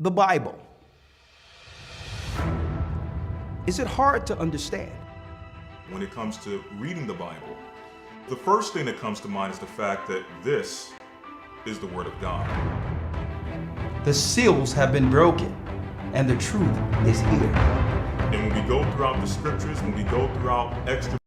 The Bible. Is it hard to understand? When it comes to reading the Bible, the first thing that comes to mind is the fact that this is the Word of God. The seals have been broken, and the truth is here. And when we go throughout the scriptures, when we go throughout extra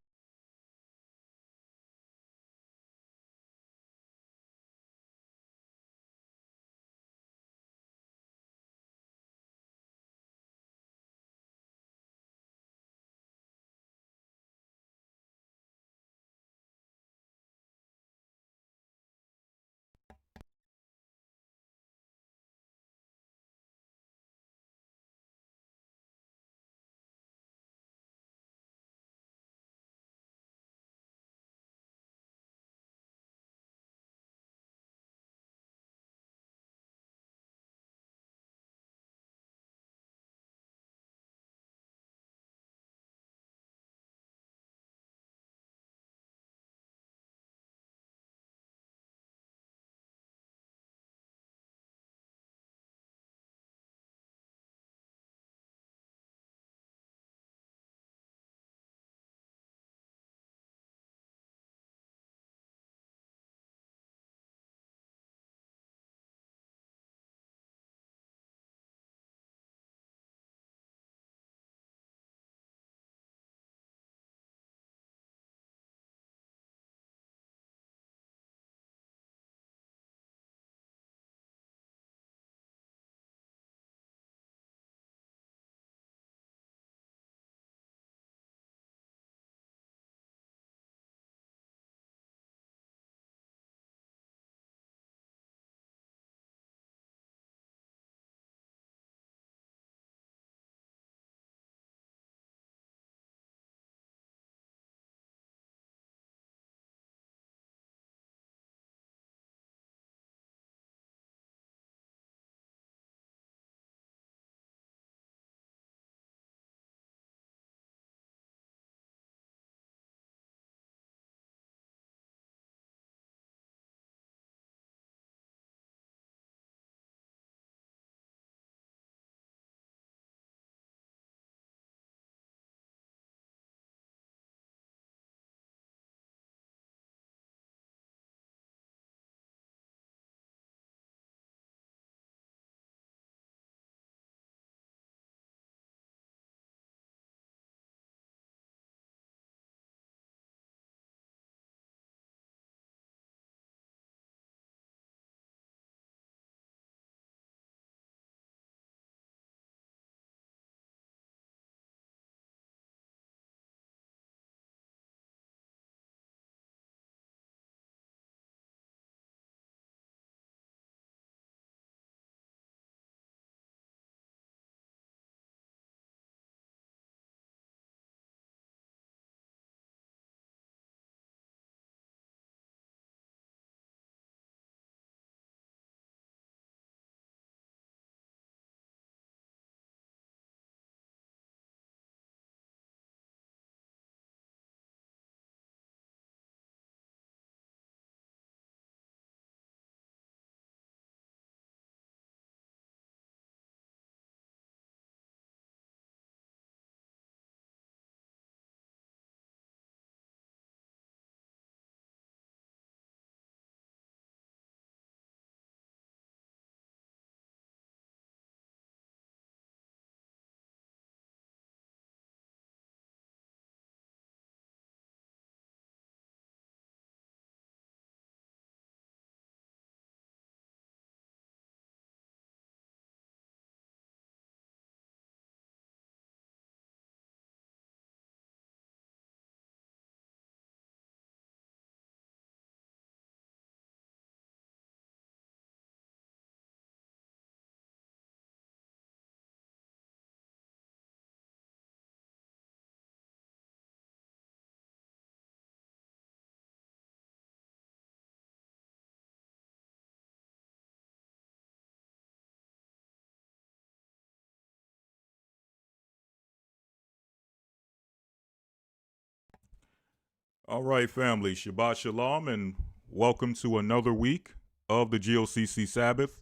All right, family, Shabbat Shalom, and welcome to another week of the GOCC Sabbath.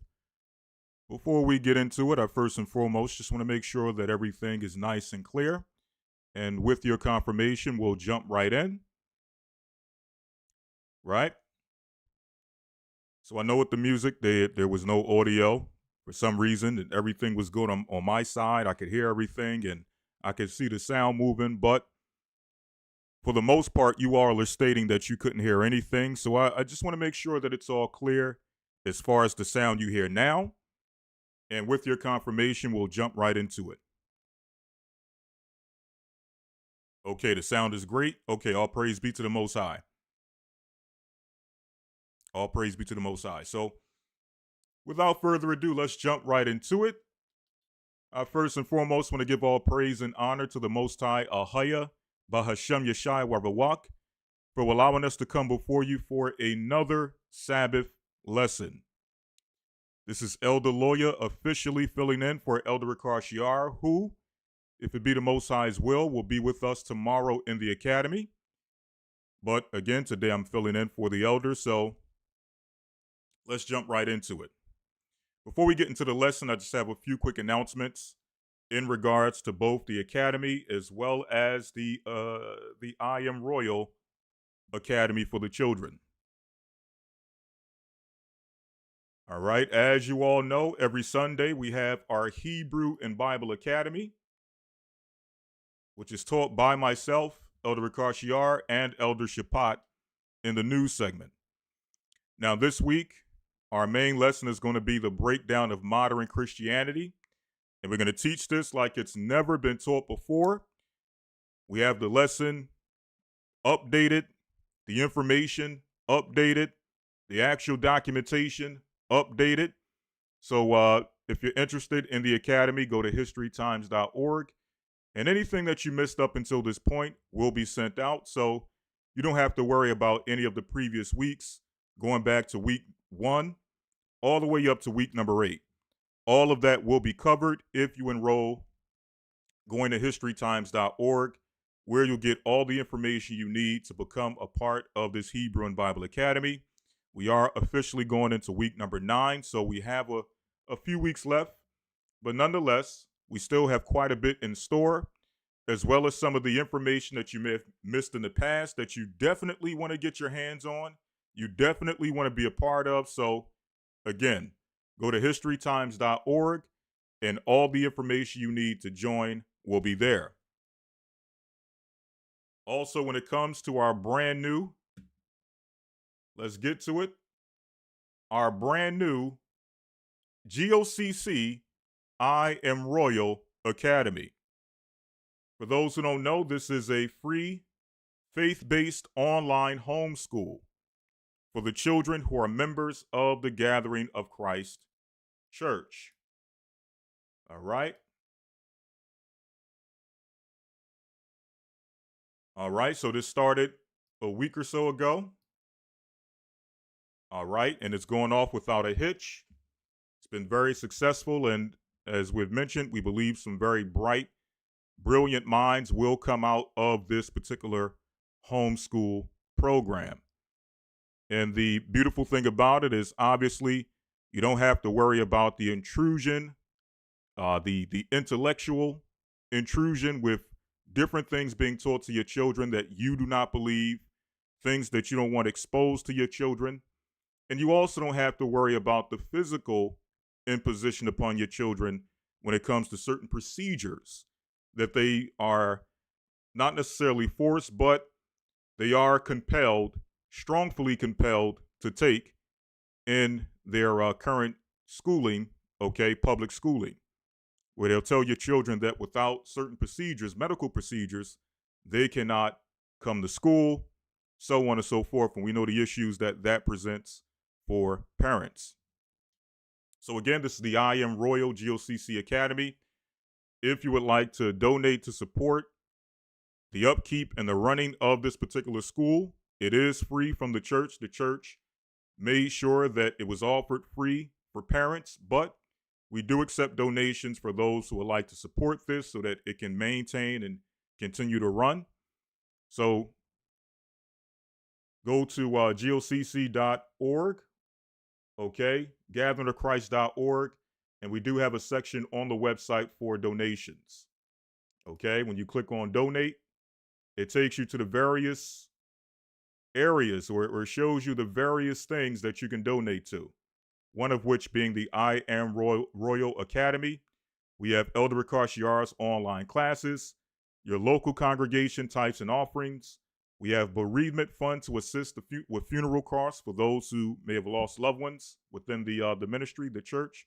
Before we get into it, I first and foremost just want to make sure that everything is nice and clear. And with your confirmation, we'll jump right in. Right? So I know with the music, there was no audio for some reason, and everything was good on my side. I could hear everything and I could see the sound moving, but for the most part, you all are stating that you couldn't hear anything. So I just want to make sure that it's all clear as far as the sound you hear now. And with your confirmation, we'll jump right into it. Okay, the sound is great. Okay, all praise be to the Most High. All praise be to the Most High. So without further ado, let's jump right into it. I first and foremost want to give all praise and honor to the Most High, Ahaya, Bahashem Yeshai Warawak, for allowing us to come before you for another Sabbath lesson. This is Elder Lawya officially filling in for Elder Rawchaa, who, if it be the Most High's will be with us tomorrow in the academy. But again, today I'm filling in for the elder, so let's jump right into it. Before we get into the lesson, I just have a few quick announcements in regards to both the academy as well as the I Am Royal Academy for the children. All right, as you all know, every Sunday we have our Hebrew and Bible Academy, which is taught by myself, Elder Rawchaa, and Elder Shapat in the news segment. Now, this week, our main lesson is going to be the breakdown of modern Christianity, and we're going to teach this like it's never been taught before. We have the lesson updated, the information updated, the actual documentation updated. So if you're interested in the academy, go to historytimes.org. And anything that you missed up until this point will be sent out. So you don't have to worry about any of the previous weeks, going back to week 1 all the way up to week number 8. All of that will be covered if you enroll going to historytimes.org, where you'll get all the information you need to become a part of this Hebrew and Bible Academy. We are officially going into week number 9, so we have a few weeks left. But nonetheless, we still have quite a bit in store, as well as some of the information that you may have missed in the past that you definitely want to get your hands on. You definitely want to be a part of. So again, go to historytimes.org and all the information you need to join will be there. Also, when it comes to our brand new, let's get to it, our brand new GOCC I Am Royal Academy. For those who don't know, this is a free, faith-based online homeschool for the children who are members of the Gathering of Christ Church. All right. All right, so this started a week or so ago. All right, and it's going off without a hitch. It's been very successful, and as we've mentioned, we believe some very bright, brilliant minds will come out of this particular homeschool program. And the beautiful thing about it is, obviously, you don't have to worry about the intrusion, the intellectual intrusion with different things being taught to your children that you do not believe, things that you don't want exposed to your children. And you also don't have to worry about the physical imposition upon your children when it comes to certain procedures that they are not necessarily forced, but they are compelled, strongly compelled to take in their current schooling, okay, public schooling, where they'll tell your children that without certain procedures, medical procedures, they cannot come to school, so on and so forth. And we know the issues that that presents for parents. So again, this is the I Am Royal GOCC Academy. If you would like to donate to support the upkeep and the running of this particular school, it is free from the church. The church made sure that it was offered free for parents, but we do accept donations for those who would like to support this so that it can maintain and continue to run. So go to gocc.org, okay, gatheringofchrist.org, And we do have a section on the website for donations. Okay, when you click on donate, it takes you to the various areas or shows you the various things that you can donate to. One of which being the I Am Royal Academy. We have Elder Rawchaa online classes, your local congregation types and offerings. We have bereavement fund to assist with funeral costs for those who may have lost loved ones within the ministry, the church.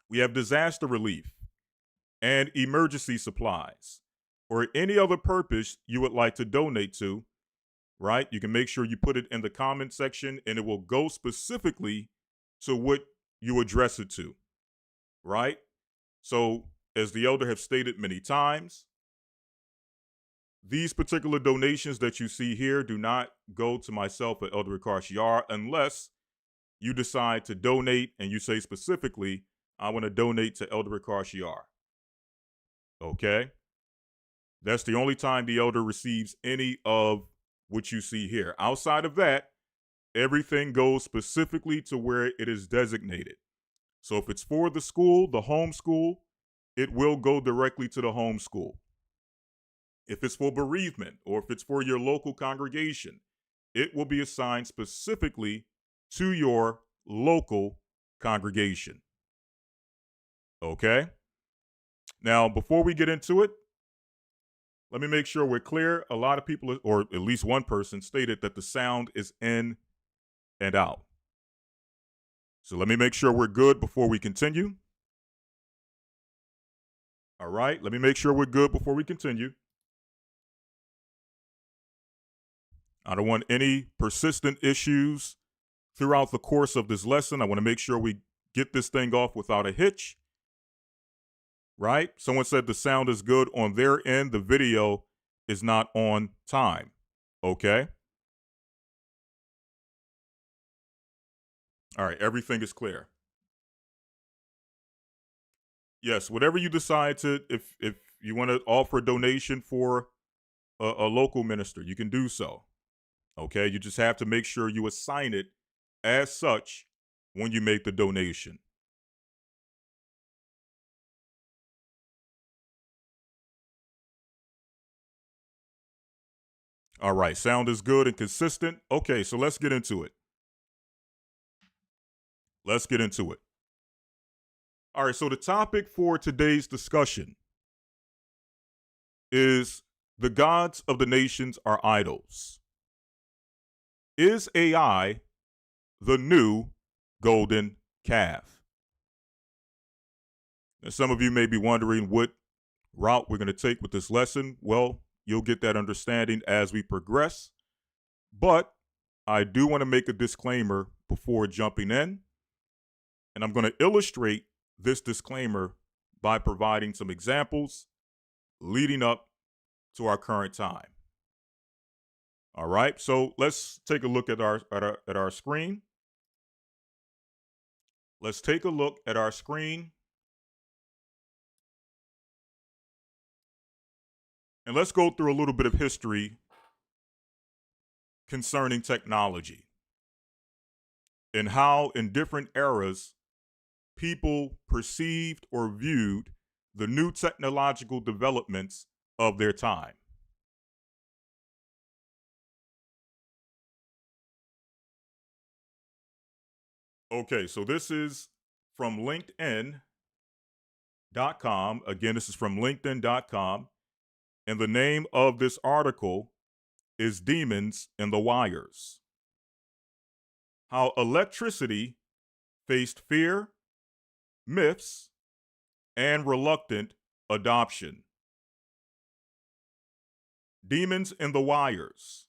We have disaster relief and emergency supplies or any other purpose you would like to donate to, right? You can make sure you put it in the comment section and it will go specifically to what you address it to, right? So, as the elder have stated many times, these particular donations that you see here do not go to myself at Elder Rawchaa unless you decide to donate and you say specifically, I want to donate to Elder Rawchaa. Okay? That's the only time the elder receives any of what you see here. Outside of that, everything goes specifically to where it is designated. So if it's for the school, the home school, it will go directly to the home school. If it's for bereavement or if it's for your local congregation, it will be assigned specifically to your local congregation. Okay? Now, before we get into it, let me make sure we're clear. A lot of people, or at least one person, stated that the sound is in and out. So let me make sure we're good before we continue. All right, let me make sure we're good before we continue. I don't want any persistent issues throughout the course of this lesson. I want to make sure we get this thing off without a hitch. Right? Someone said the sound is good on their end. The video is not on time. Okay? All right, everything is clear. Yes, whatever you decide to, if you want to offer a donation for a local minister, you can do so. Okay, you just have to make sure you assign it as such when you make the donation. All right, sound is good and consistent. Okay, so let's get into it. Let's get into it. All right, so the topic for today's discussion is the gods of the nations are idols. Is AI the new golden calf? Now, some of you may be wondering what route we're going to take with this lesson. Well, you'll get that understanding as we progress. But I do want to make a disclaimer before jumping in. And I'm going to illustrate this disclaimer by providing some examples leading up to our current time. All right, so let's take a look at our screen. Let's take a look at our screen. And let's go through a little bit of history concerning technology and how in different eras people perceived or viewed the new technological developments of their time. Okay, so this is from LinkedIn.com. Again, this is from LinkedIn.com. And the name of this article is Demons in the Wires. How electricity faced fear, myths, and reluctant adoption. Demons in the Wires.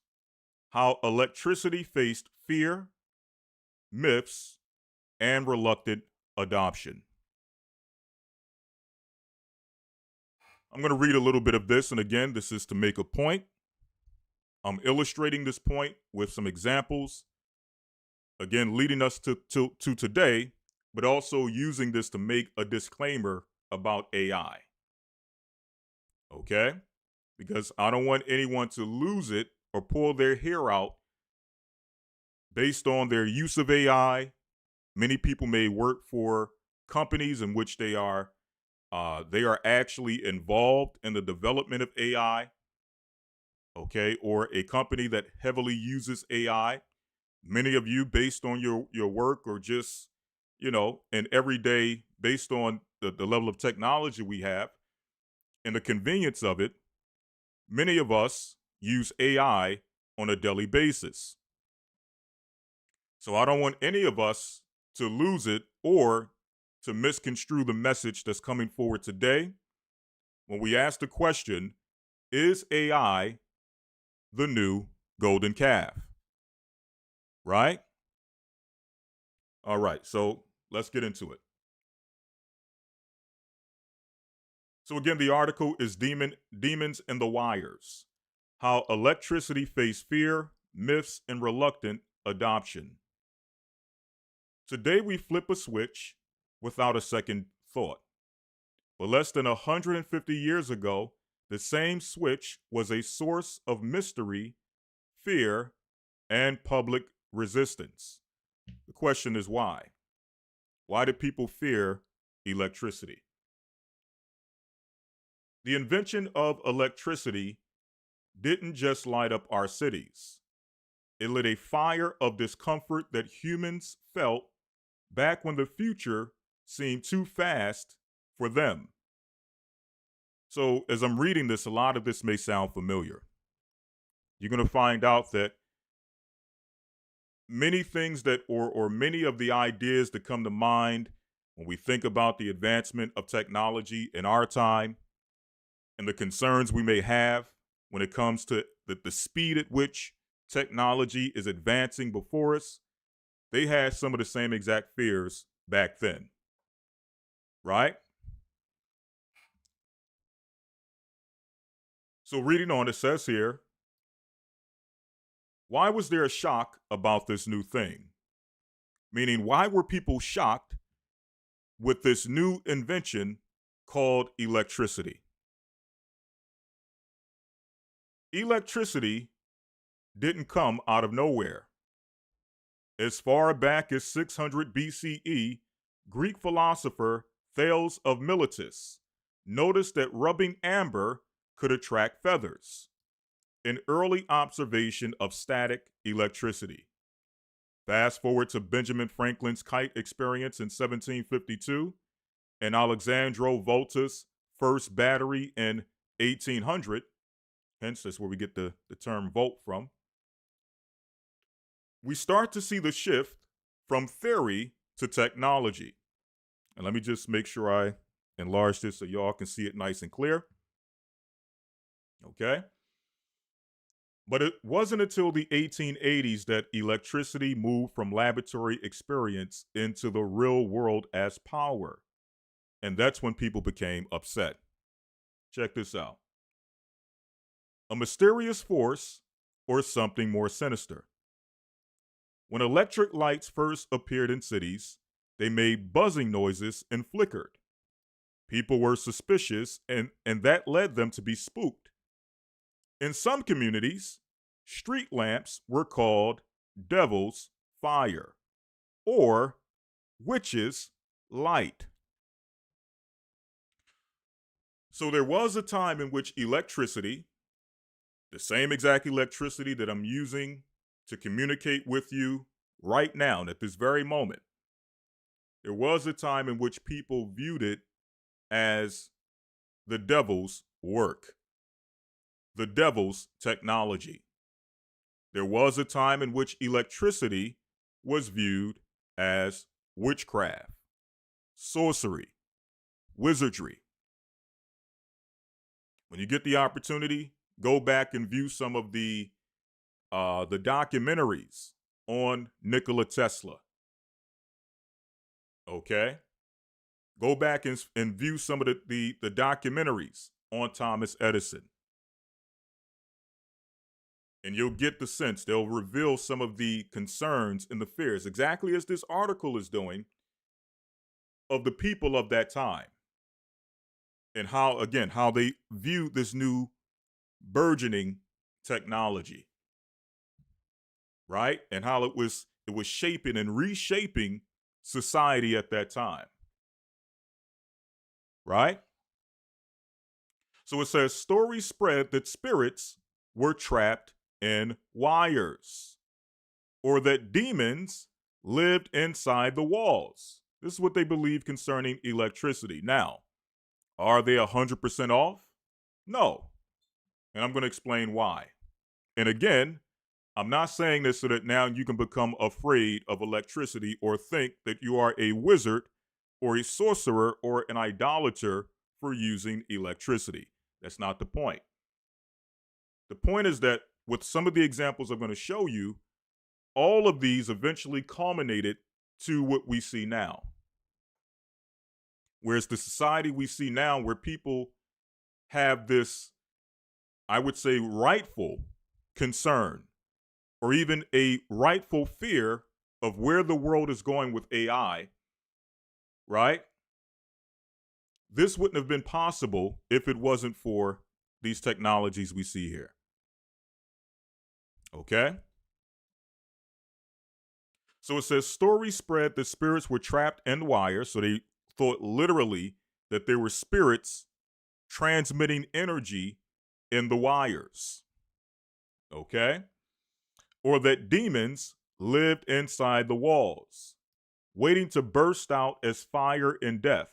How electricity faced fear, myths, and reluctant adoption. I'm going to read a little bit of this, and again, this is to make a point. I'm illustrating this point with some examples, again, leading us to today, but also using this to make a disclaimer about AI. Okay? Because I don't want anyone to lose it or pull their hair out based on their use of AI. Many people may work for companies in which they are actually involved in the development of AI, okay, or a company that heavily uses AI. Many of you, based on your work or just, in everyday, based on the level of technology we have and the convenience of it, many of us use AI on a daily basis. So I don't want any of us to lose it or to misconstrue the message that's coming forward today when we ask the question, is AI the new golden calf? Right? All right, so let's get into it. So again, the article is Demons in the Wires: How Electricity Faced Fear, Myths, and Reluctant Adoption. Today we flip a switch without a second thought. But less than 150 years ago, the same switch was a source of mystery, fear, and public resistance. The question is why? Why do people fear electricity? The invention of electricity didn't just light up our cities. It lit a fire of discomfort that humans felt back when the future seemed too fast for them. So, as I'm reading this, a lot of this may sound familiar. You're going to find out that many things that, or many of the ideas that come to mind when we think about the advancement of technology in our time and the concerns we may have when it comes to the speed at which technology is advancing before us, they had some of the same exact fears back then. Right? So reading on, it says here, why was there a shock about this new thing? Meaning, why were people shocked with this new invention called electricity? Electricity didn't come out of nowhere. As far back as 600 BCE, Greek philosopher Thales of Miletus noticed that rubbing amber could attract feathers, an early observation of static electricity. Fast forward to Benjamin Franklin's kite experience in 1752 and Alexandro Volta's first battery in 1800, hence that's where we get the term volt from. We start to see the shift from theory to technology. And let me just make sure I enlarge this so y'all can see it nice and clear. Okay? But it wasn't until the 1880s that electricity moved from laboratory experience into the real world as power. And that's when people became upset. Check this out. A mysterious force or something more sinister. When electric lights first appeared in cities, they made buzzing noises and flickered. People were suspicious, and that led them to be spooked. In some communities, street lamps were called devil's fire or witch's light. So there was a time in which electricity, the same exact electricity that I'm using to communicate with you right now and at this very moment, there was a time in which people viewed it as the devil's work, the devil's technology. There was a time in which electricity was viewed as witchcraft, sorcery, wizardry. When you get the opportunity, go back and view some of the documentaries on Nikola Tesla. Okay? Go back and view some of the documentaries on Thomas Edison. And you'll get the sense, they'll reveal some of the concerns and the fears, exactly as this article is doing, of the people of that time. And how they view this new burgeoning technology. Right? And how it was shaping and reshaping society at that time. right? So it says stories spread that spirits were trapped in wires or that demons lived inside the walls. This is what they believe concerning electricity. Now, are they 100% off? No. And I'm going to explain why. And again, I'm not saying this so that now you can become afraid of electricity or think that you are a wizard or a sorcerer or an idolater for using electricity. That's not the point. The point is that with some of the examples I'm going to show you, all of these eventually culminated to what we see now. Whereas the society we see now, where people have this, I would say, rightful concern or even a rightful fear of where the world is going with AI, right? This wouldn't have been possible if it wasn't for these technologies we see here. Okay? So it says stories spread that spirits were trapped in wires. So they thought literally that there were spirits transmitting energy in the wires. Okay? Or that demons lived inside the walls, waiting to burst out as fire and death.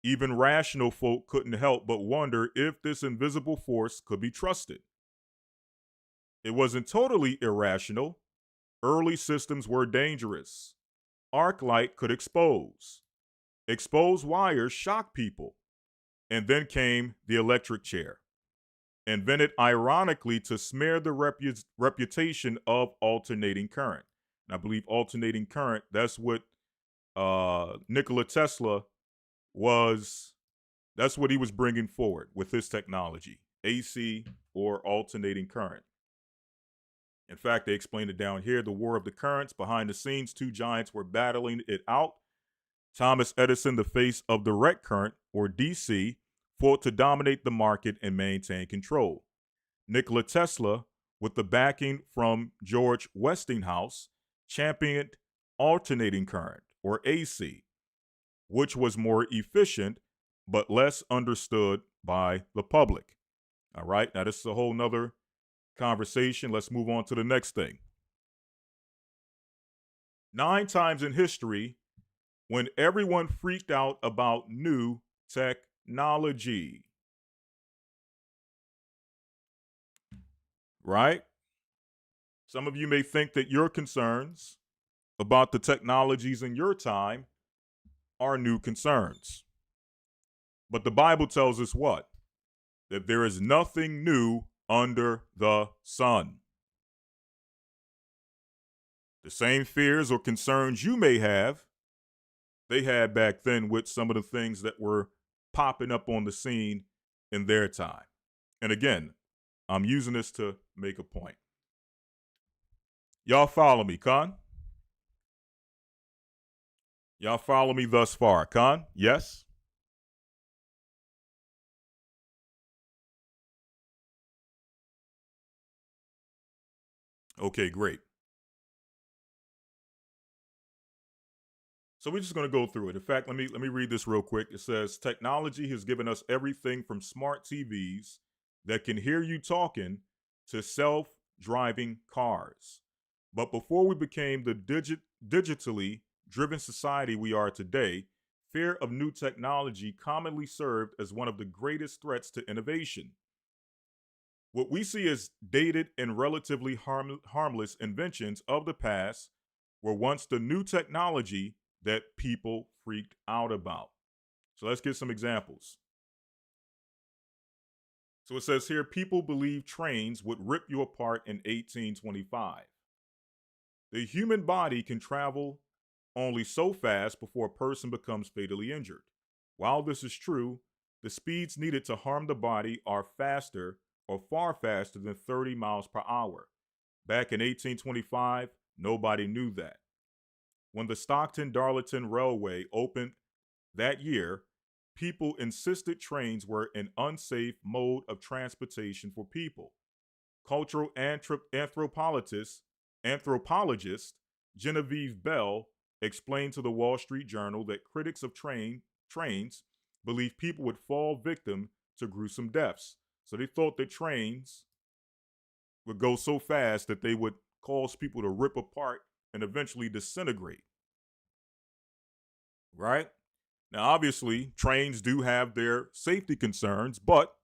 Even rational folk couldn't help but wonder if this invisible force could be trusted. It wasn't totally irrational. Early systems were dangerous. Arc light could expose. Exposed wires shocked people. And then came the electric chair, invented ironically to smear the reputation of alternating current. And I believe alternating current, that's what Nikola Tesla that's what he was bringing forward with his technology, AC or alternating current. In fact, they explained it down here, the war of the currents. Behind the scenes, two giants were battling it out. Thomas Edison, the face of direct current, or DC, fought to dominate the market and maintain control. Nikola Tesla, with the backing from George Westinghouse, championed alternating current, or AC, which was more efficient but less understood by the public. All right, now this is a whole nother conversation. Let's move on to the next thing. 9 times in history, when everyone freaked out about new technology. Right? Some of you may think that your concerns about the technologies in your time are new concerns. But the Bible tells us what? That there is nothing new under the sun. The same fears or concerns you may have, they had back then with some of the things that were popping up on the scene in their time. And again, I'm using this to make a point. Y'all follow me, Con? Y'all follow me thus far, Con? Yes? Okay, great. So we're just going to go through it. In fact, let me read this real quick. It says, technology has given us everything from smart TVs that can hear you talking to self-driving cars. But before we became the digitally driven society we are today, fear of new technology commonly served as one of the greatest threats to innovation. What we see as dated and relatively harmless inventions of the past were once the new technology that people freaked out about. So let's get some examples. So it says here, people believed trains would rip you apart in 1825. The human body can travel only so fast before a person becomes fatally injured. While this is true, the speeds needed to harm the body are faster or far faster than 30 miles per hour. Back in 1825, nobody knew that. When the Stockton-Darlington Railway opened that year, people insisted trains were an unsafe mode of transportation for people. Cultural anthropologist Genevieve Bell explained to the Wall Street Journal that critics of trains believed people would fall victim to gruesome deaths. So they thought that trains would go so fast that they would cause people to rip apart and eventually disintegrate. Right? Now, obviously, trains do have their safety concerns, but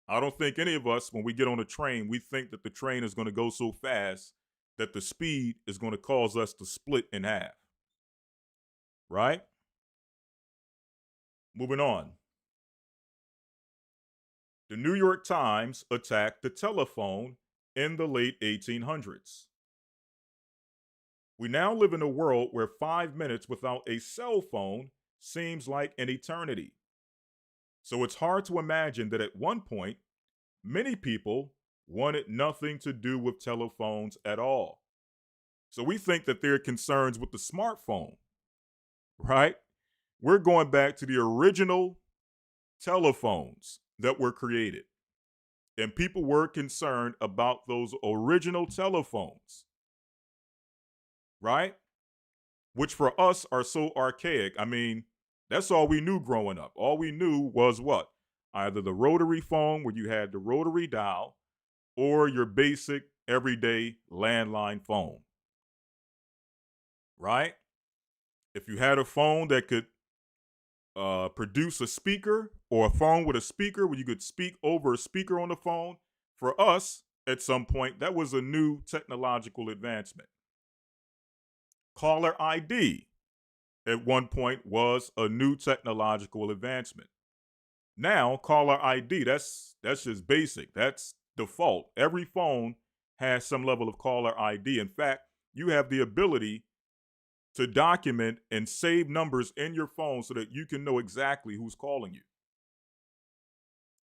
I don't think any of us, when we get on a train, we think that the train is going to go so fast that the speed is going to cause us to split in half. Right? Moving on. The New York Times attacked the telephone in the late 1800s. We now live in a world where 5 minutes without a cell phone seems like an eternity. So it's hard to imagine that at one point, many people wanted nothing to do with telephones at all. So we think that there are concerns with the smartphone, right? We're going back to the original telephones that were created. And people were concerned about those original telephones, right? Which for us are so archaic. I mean, that's all we knew growing up. All we knew was what? Either the rotary phone where you had the rotary dial or your basic everyday landline phone, right? If you had a phone that could produce a speaker, or a phone with a speaker where you could speak over a speaker on the phone, for us at some point, that was a new technological advancement. Caller ID at one point was a new technological advancement. Now, caller ID, that's just basic. That's default. Every phone has some level of caller ID. In fact, you have the ability to document and save numbers in your phone so that you can know exactly who's calling you.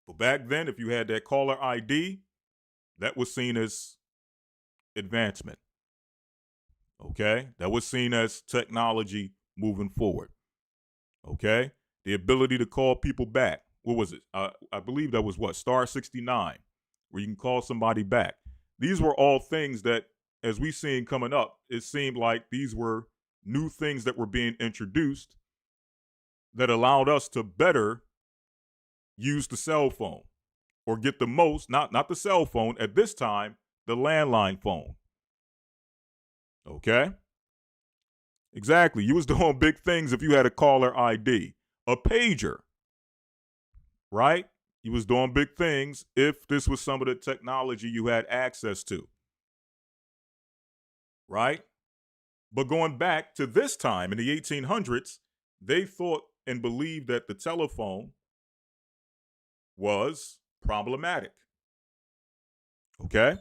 But back then, if you had that caller ID, that was seen as advancement. Okay? That was seen as technology moving forward. Okay? The ability to call people back. What was it? I believe that was what? Star 69, where you can call somebody back. These were all things that, as we seen coming up, it seemed like these were new things that were being introduced that allowed us to better use the cell phone or get the most, not the cell phone, at this time, the landline phone. Okay? Exactly. You was doing big things if you had a caller ID. A pager, right? You was doing big things if this was some of the technology you had access to. Right? But going back to this time in the 1800s, they thought and believed that the telephone was problematic. Okay?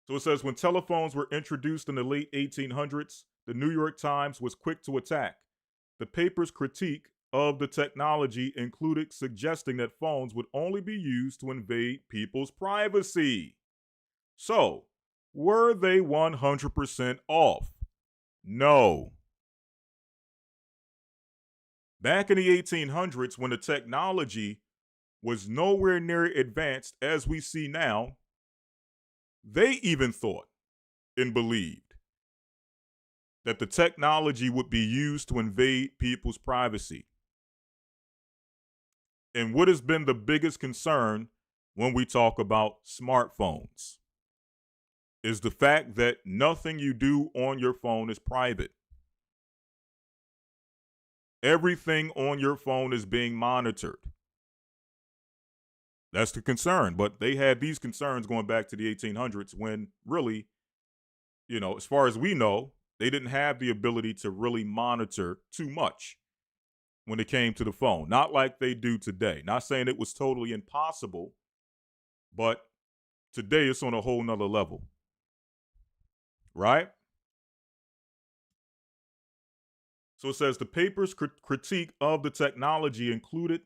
So it says, when telephones were introduced in the late 1800s, the New York Times was quick to attack. The paper's critique of the technology included suggesting that phones would only be used to invade people's privacy. So, were they 100% off? No. Back in the 1800s, when the technology was nowhere near advanced as we see now, they even thought and believed that the technology would be used to invade people's privacy. And what has been the biggest concern when we talk about smartphones is the fact that nothing you do on your phone is private. Everything on your phone is being monitored. That's the concern. But they had these concerns going back to the 1800s when really, as far as we know, they didn't have the ability to really monitor too much when it came to the phone. Not like they do today. Not saying it was totally impossible, but today it's on a whole nother level. Right? So it says the paper's critique of the technology included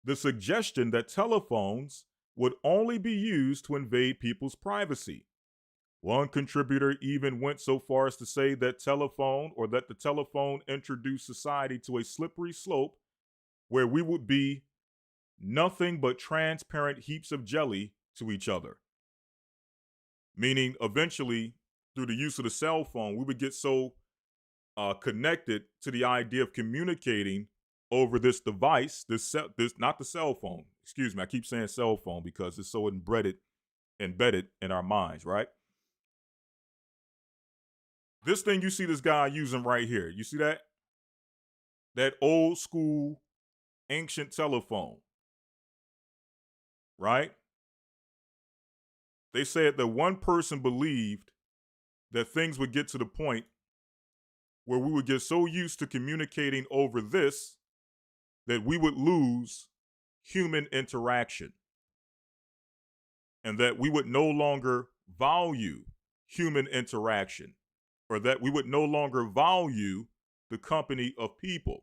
the suggestion that telephones would only be used to invade people's privacy. One contributor even went so far as to say that the telephone introduced society to a slippery slope where we would be nothing but transparent heaps of jelly to each other. Meaning, eventually, through the use of the cell phone, we would get so connected to the idea of communicating over this device, this not the cell phone. Excuse me, I keep saying cell phone because it's so embedded in our minds, right? This thing you see this guy using right here, you see that? That old school ancient telephone, right? They said that one person believed that things would get to the point where we would get so used to communicating over this that we would lose human interaction and that we would no longer value human interaction or that we would no longer value the company of people.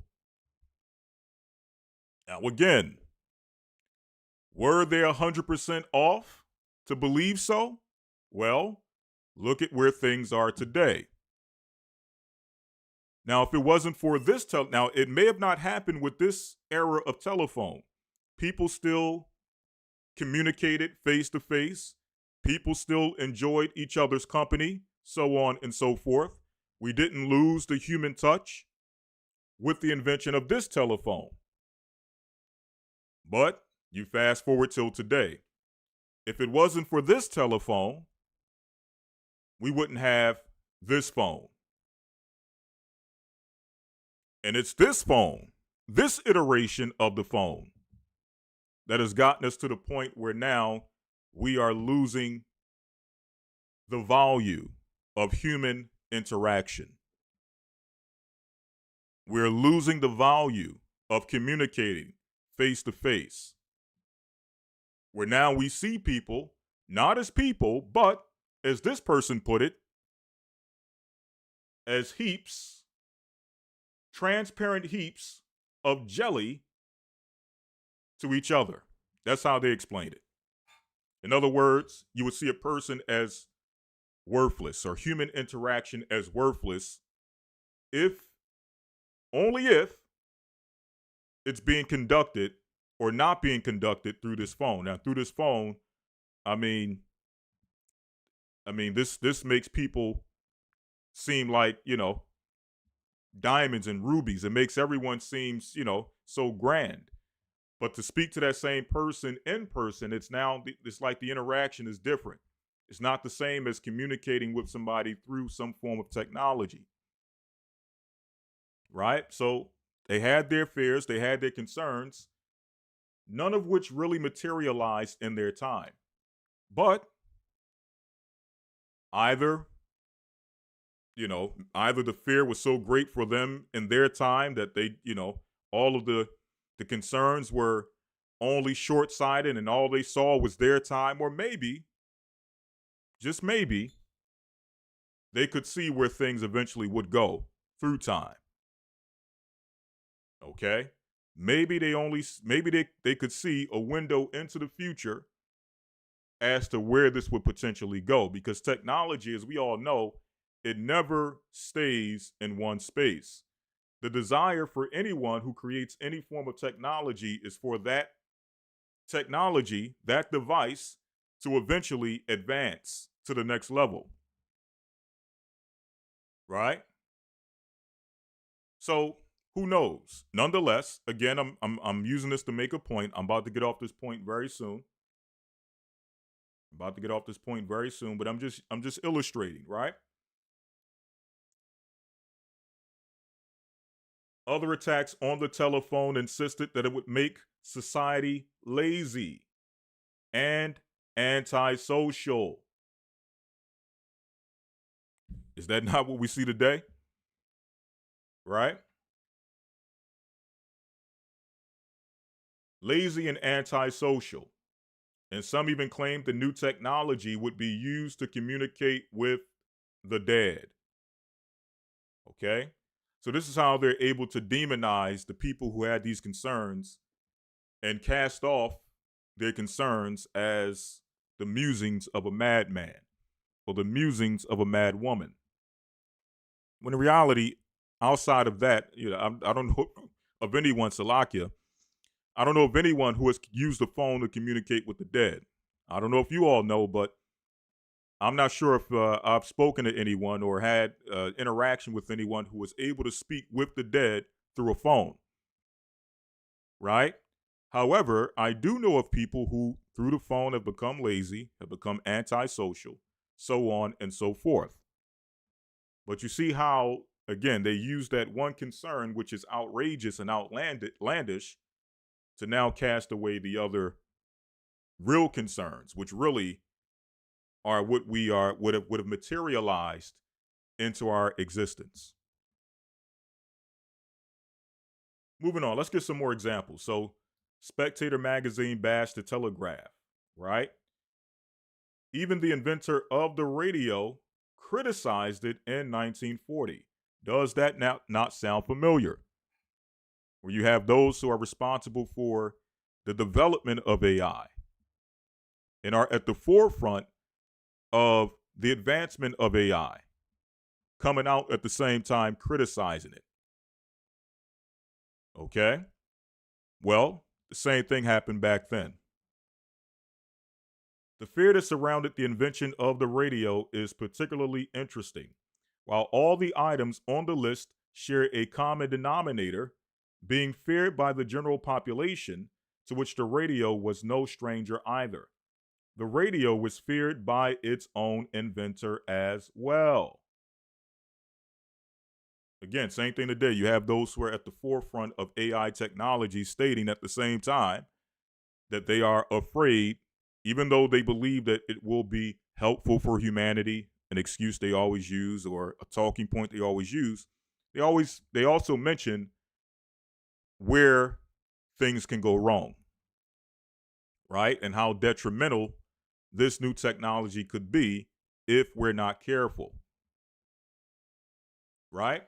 Now, again, were they 100% off to believe so? Well, look at where things are today. Now, if it wasn't for this, now it may have not happened with this era of telephone. People still communicated face to face. People still enjoyed each other's company, so on and so forth. We didn't lose the human touch with the invention of this telephone. But you fast forward till today. If it wasn't for this telephone, we wouldn't have this phone. And it's this phone, this iteration of the phone, that has gotten us to the point where now we are losing the value of human interaction. We're losing the value of communicating face to face. Where now we see people, not as people, but as this person put it, as heaps, transparent heaps of jelly to each other. That's how they explained it. In other words, you would see a person as worthless or human interaction as worthless only if it's being conducted or not being conducted through this phone. Now, through this phone, I mean, this makes people seem like, diamonds and rubies. It makes everyone seem, so grand. But to speak to that same person in person, it's like the interaction is different. It's not the same as communicating with somebody through some form of technology. Right? So they had their fears, they had their concerns, none of which really materialized in their time. But either the fear was so great for them in their time that they, all of the concerns were only short-sighted and all they saw was their time, or maybe, just maybe, they could see where things eventually would go through time. Okay? Maybe they could see a window into the future as to where this would potentially go, because technology, as we all know, it never stays in one space. The desire for anyone who creates any form of technology is for that technology, that device, to eventually advance to the next level. Right? So, who knows? Nonetheless, again, I'm using this to make a point. I'm about to get off this point very soon. But I'm just illustrating, right? Other attacks on the telephone insisted that it would make society lazy and antisocial. Is that not what we see today? Right? Lazy and antisocial. And some even claimed the new technology would be used to communicate with the dead. Okay? So this is how they're able to demonize the people who had these concerns and cast off their concerns as the musings of a madman or the musings of a mad woman. When in reality, outside of that, I don't know of anyone, Lawya, I don't know of anyone who has used the phone to communicate with the dead. I don't know if you all know, but I'm not sure if I've spoken to anyone or had interaction with anyone who was able to speak with the dead through a phone. right? However, I do know of people who, through the phone, have become lazy, have become antisocial, so on and so forth. But you see how, again, they use that one concern, which is outrageous and outlandish, to now cast away the other real concerns, which really are what we are would have materialized into our existence. Moving on, let's get some more examples. So, Spectator magazine bashed the telegraph, right? Even the inventor of the radio criticized it in 1940. Does that now not sound familiar? Where you have those who are responsible for the development of AI and are at the forefront of the advancement of AI, coming out at the same time criticizing it. Okay? Well, the same thing happened back then. The fear that surrounded the invention of the radio is particularly interesting. While all the items on the list share a common denominator, being feared by the general population, to which the radio was no stranger either. The radio was feared by its own inventor as well. Again, same thing today. You have those who are at the forefront of AI technology stating at the same time that they are afraid, even though they believe that it will be helpful for humanity, an excuse they always use or a talking point they always use. They also mention where things can go wrong, right? And how detrimental this new technology could be if we're not careful, right?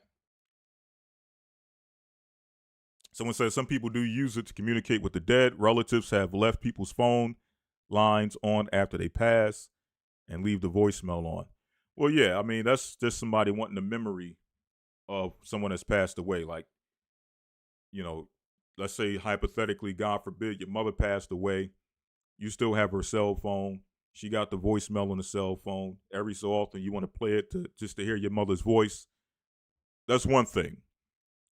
Someone says some people do use it to communicate with the dead. Relatives have left people's phone lines on after they pass and leave the voicemail on. Well, yeah, I mean, that's just somebody wanting the memory of someone that's passed away. Like, you know, let's say hypothetically, God forbid, your mother passed away. You still have her cell phone. She got the voicemail on the cell phone. Every so often, you want to play it just to hear your mother's voice. That's one thing.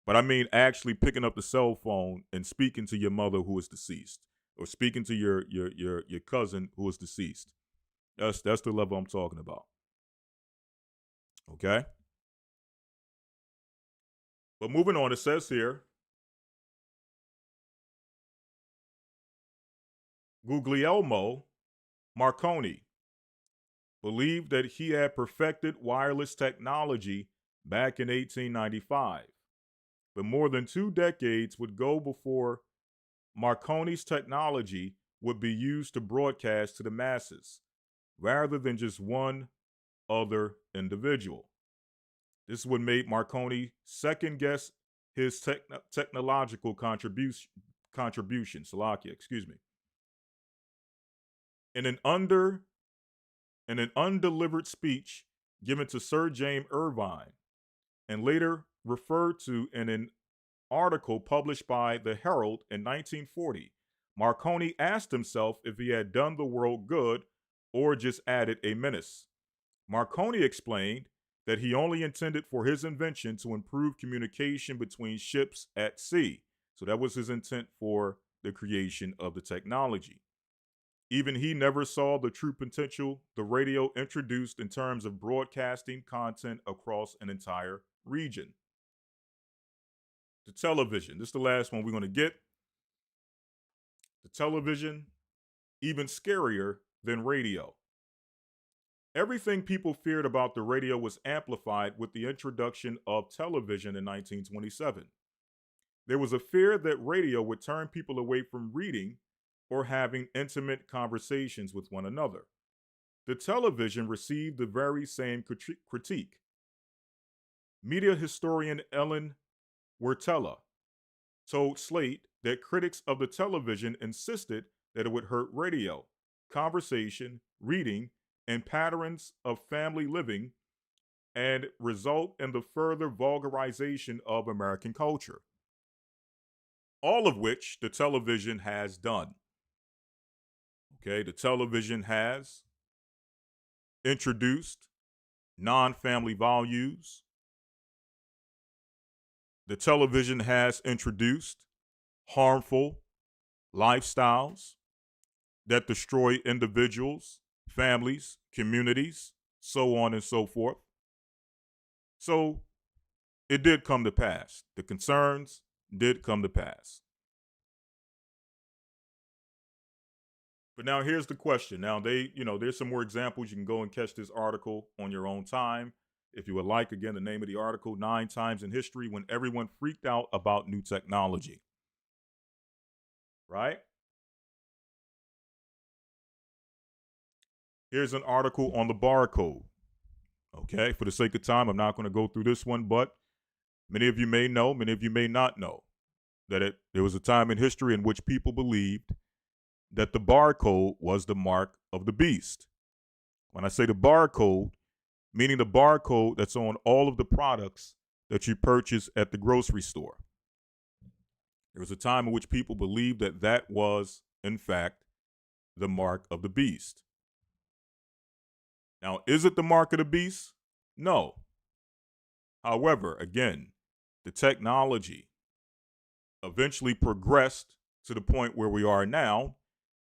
But I mean, actually picking up the cell phone and speaking to your mother who is deceased, or speaking to your cousin who is deceased. That's the level I'm talking about. Okay. But moving on, it says here, Guglielmo Marconi believed that he had perfected wireless technology back in 1895. But more than 2 decades would go before Marconi's technology would be used to broadcast to the masses, rather than just one other individual. This would make Marconi second guess his technological contribution. Lawya, excuse me. In an undelivered speech given to Sir James Irvine, and later referred to in an article published by the Herald in 1940, Marconi asked himself if he had done the world good or just added a menace. Marconi explained that he only intended for his invention to improve communication between ships at sea. So that was his intent for the creation of the technology. Even he never saw the true potential the radio introduced in terms of broadcasting content across an entire region. The television. This is the last one we're going to get. The television, even scarier than radio. Everything people feared about the radio was amplified with the introduction of television in 1927. There was a fear that radio would turn people away from reading or having intimate conversations with one another. The television received the very same critique. Media historian Ellen Wertella told Slate that critics of the television insisted that it would hurt radio, conversation, reading, and patterns of family living, and result in the further vulgarization of American culture. All of which the television has done. Okay, the television has introduced non-family values. The television has introduced harmful lifestyles that destroy individuals, families, communities, so on and so forth. So it did come to pass. The concerns did come to pass. But now here's the question. Now there's some more examples. You can go and catch this article on your own time. If you would like, again, the name of the article, 9 Times in History When Everyone Freaked Out About New Technology. Right? Here's an article on the barcode. Okay, for the sake of time, I'm not going to go through this one, but many of you may know, many of you may not know, that there was a time in history in which people believed that the barcode was the mark of the beast. When I say the barcode, meaning the barcode that's on all of the products that you purchase at the grocery store. There was a time in which people believed that that was, in fact, the mark of the beast. Now, is it the mark of the beast? No. However, again, the technology eventually progressed to the point where we are now,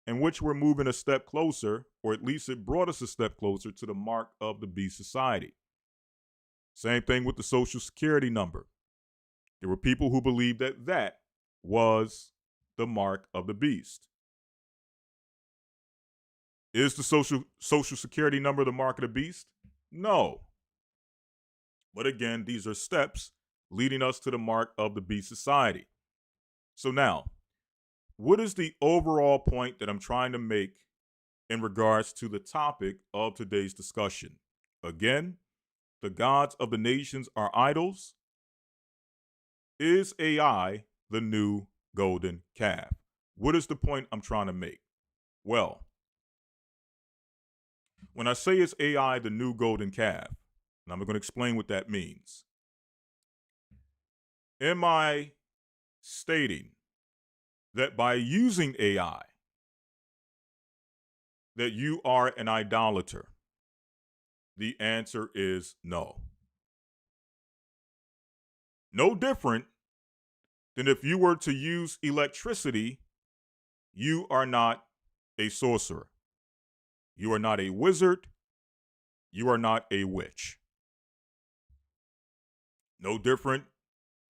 in which we're moving a step closer, or at least it brought us a step closer to the mark of the beast society. Same thing with the Social Security number. There were people who believed that that was the mark of the beast. Is the Social Security number the mark of the beast? No. But again, these are steps leading us to the mark of the beast society. So now, what is the overall point that I'm trying to make in regards to the topic of today's discussion? Again, the gods of the nations are idols. Is AI the new golden calf? What is the point I'm trying to make? Well, when I say is AI the new golden calf, and I'm going to explain what that means. Am I stating that by using AI, that you are an idolater? The answer is no. No different than if you were to use electricity, you are not a sorcerer. You are not a wizard. You are not a witch. No different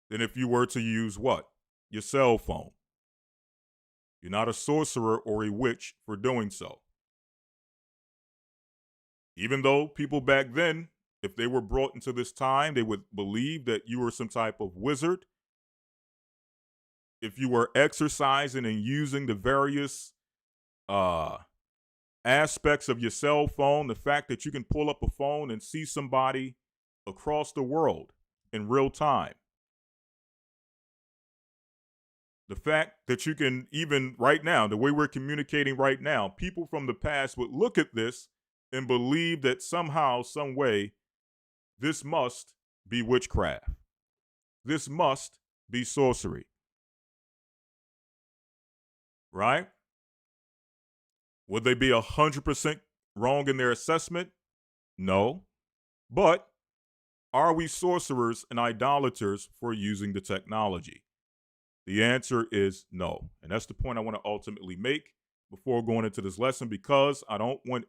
than if you were to use what? Your cell phone. You're not a sorcerer or a witch for doing so. Even though people back then, if they were brought into this time, they would believe that you were some type of wizard. If you were exercising and using the various aspects of your cell phone, the fact that you can pull up a phone and see somebody across the world in real time. The fact that you can, even right now, the way we're communicating right now, people from the past would look at this and believe that somehow, some way, this must be witchcraft. This must be sorcery. Right? Would they be 100% wrong in their assessment? No. But are we sorcerers and idolaters for using the technology? The answer is no. And that's the point I want to ultimately make before going into this lesson, because I don't want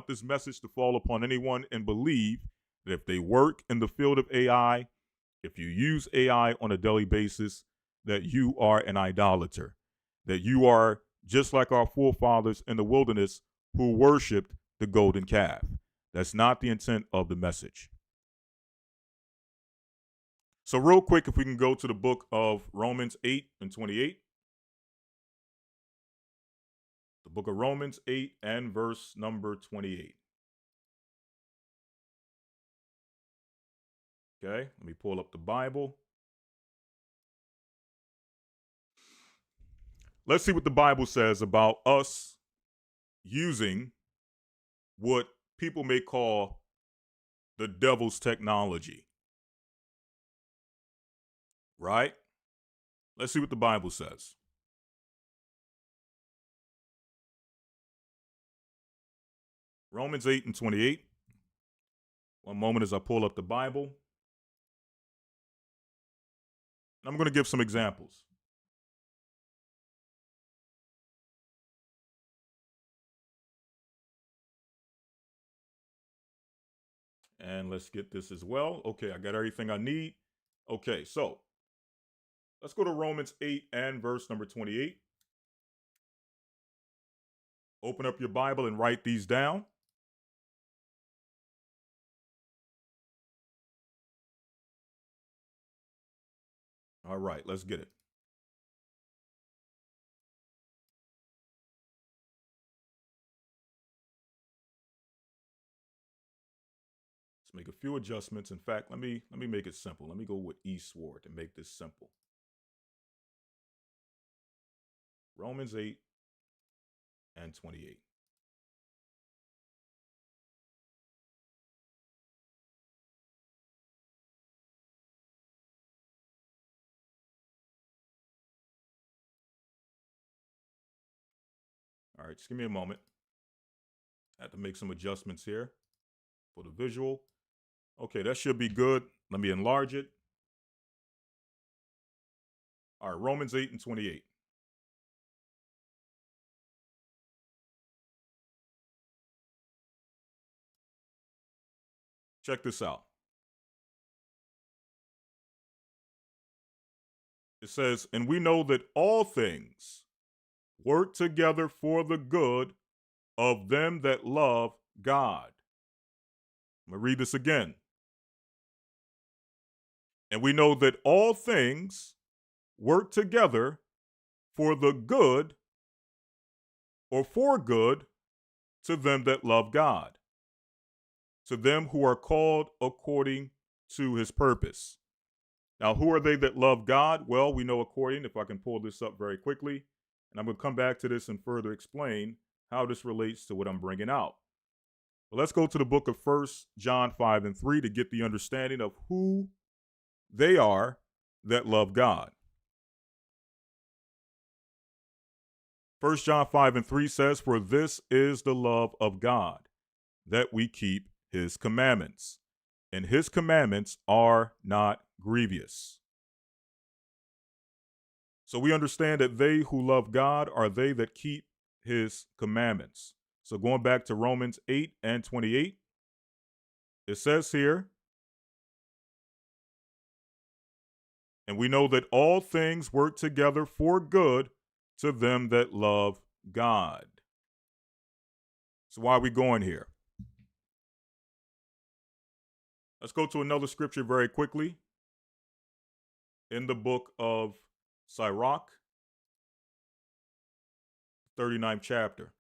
this message to fall upon anyone and believe that if they work in the field of AI, if you use AI on a daily basis, that you are an idolater, that you are just like our forefathers in the wilderness who worshiped the golden calf. That's not the intent of the message. So real quick, if we can go to the book of Romans 8 and 28. The book of Romans 8 and verse number 28. Okay, let me pull up the Bible. Let's see what the Bible says about us using what people may call the devil's technology. Right? Let's see what the Bible says. Romans 8 and 28. One moment as I pull up the Bible. I'm going to give some examples. And let's get this as well. Okay, I got everything I need. Okay, so let's go to Romans 8 and verse number 28. Open up your Bible and write these down. All right, let's get it. Let's make a few adjustments. In fact, let me make it simple. Let me go with eastward to make this simple. Romans 8 and 28. All right, just give me a moment. I have to make some adjustments here for the visual. Okay, that should be good. Let me enlarge it. All right, Romans 8 and 28. Check this out. It says, and we know that all things work together for the good of them that love God. I'm going to read this again. And we know that all things work together for the good or for good to them that love God, to them who are called according to his purpose. Now, who are they that love God? Well, we know according, if I can pull this up very quickly, and I'm going to come back to this and further explain how this relates to what I'm bringing out. But let's go to the book of 1 John 5 and 3 to get the understanding of who they are that love God. 1 John 5 and 3 says, for this is the love of God, that we keep his commandments, and his commandments are not grievous. So we understand that they who love God are they that keep his commandments. So going back to Romans 8 and 28, it says here, and we know that all things work together for good to them that love God. So why are we going here? Let's go to another scripture very quickly. In the book of Sirach, 39th chapter.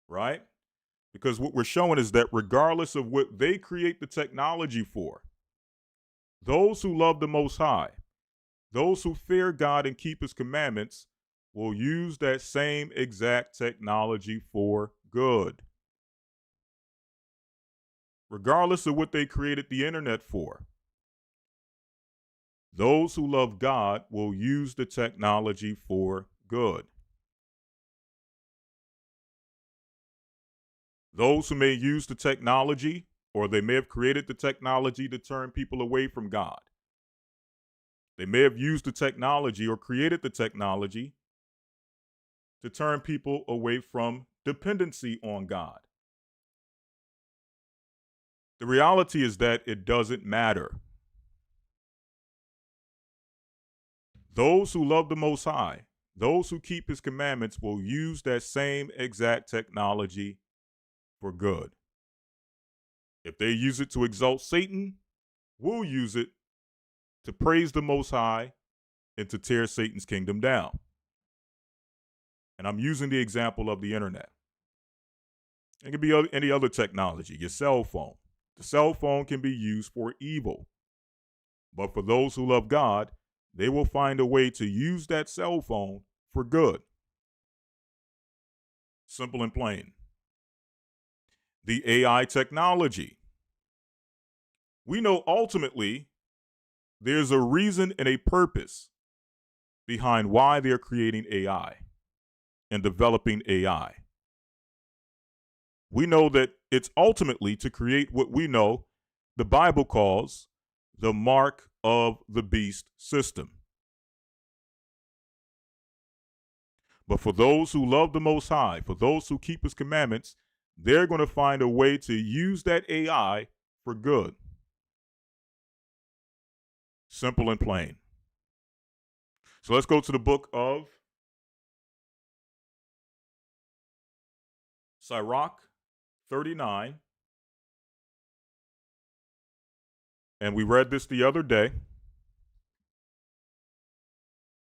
Right? Because what we're showing is that regardless of what they create the technology for, those who love the Most High, those who fear God and keep his commandments, will use that same exact technology for good. Regardless of what they created the internet for, those who love God will use the technology for good. Those who may use the technology, or they may have created the technology to turn people away from God. They may have used the technology or created the technology to turn people away from dependency on God. The reality is that it doesn't matter. Those who love the Most High, those who keep his commandments, will use that same exact technology for good. If they use it to exalt Satan, we'll use it to praise the Most High and to tear Satan's kingdom down. And I'm using the example of the internet. It could be any other technology, your cell phone. The cell phone can be used for evil. But for those who love God, they will find a way to use that cell phone for good. Simple and plain. The AI technology. We know ultimately there's a reason and a purpose behind why they're creating AI and developing AI. We know that it's ultimately to create what we know the Bible calls the mark of the beast system. But for those who love the Most High, for those who keep his commandments, they're going to find a way to use that AI for good. Simple and plain. So let's go to the book of Sirach 39. And we read this the other day.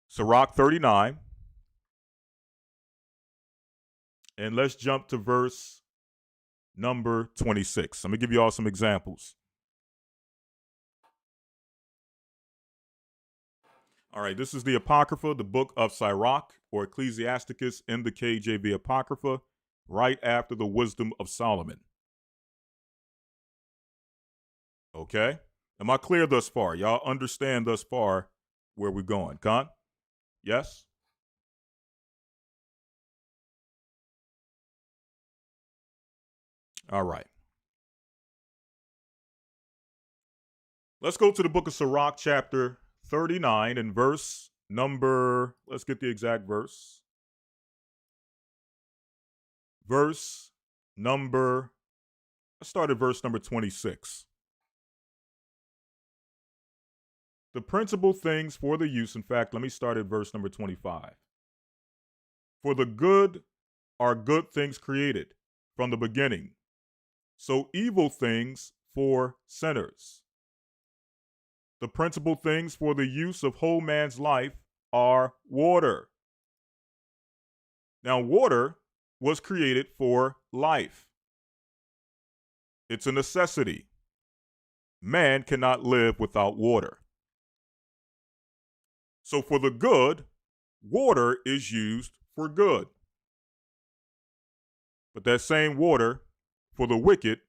Sirach 39. And let's jump to verse number 26. Let me give you all some examples. All right, this is the Apocrypha, the book of Sirach, or Ecclesiasticus in the KJV Apocrypha, right after the Wisdom of Solomon. Okay? Am I clear thus far? Y'all understand thus far where we're going? Con? Yes? All right. Let's go to the book of Sirach, chapter 39, and verse number, let's get the exact verse. Let's start at verse number 26. The principal things for the use, in fact, let me start at verse number 25. For the good are good things created from the beginning, so evil things for sinners. The principal things for the use of whole man's life are water. Now, water was created for life. It's a necessity. Man cannot live without water. So for the good, water is used for good. But that same water for the wicked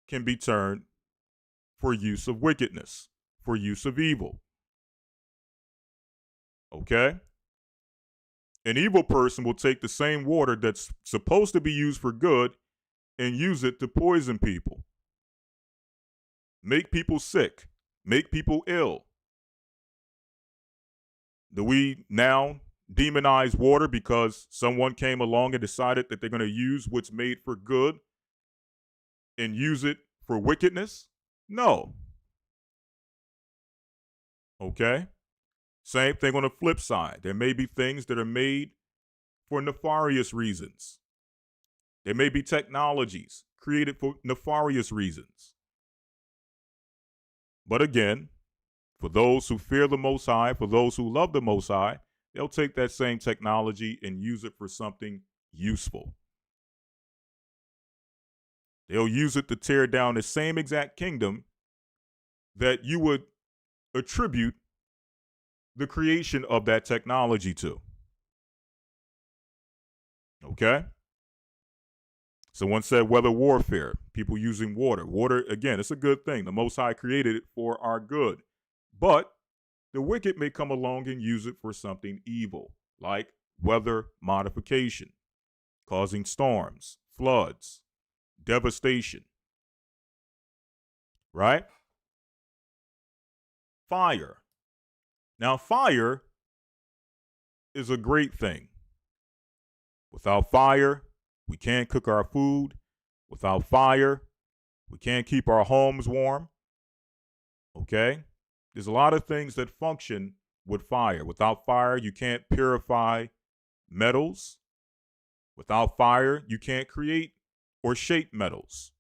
can be turned for use of wickedness, for use of evil. Okay? An evil person will take the same water that's supposed to be used for good and use it to poison people, make people sick, make people ill. Do we now demonize water because someone came along and decided that they're going to use what's made for good and use it for wickedness? No. Okay? Same thing on the flip side. There may be things that are made for nefarious reasons. There may be technologies created for nefarious reasons. But again, for those who fear the Most High, for those who love the Most High, they'll take that same technology and use it for something useful. They'll use it to tear down the same exact kingdom that you would attribute the creation of that technology to. Okay? Someone said weather warfare, people using water. Water, again, it's a good thing. The Most High created it for our good. But the wicked may come along and use it for something evil, like weather modification, causing storms, floods, devastation. Right? Fire. Now, fire is a great thing. Without fire, we can't cook our food. Without fire, we can't keep our homes warm. Okay? There's a lot of things that function with fire. Without fire, you can't purify metals. Without fire, you can't create or shape metals.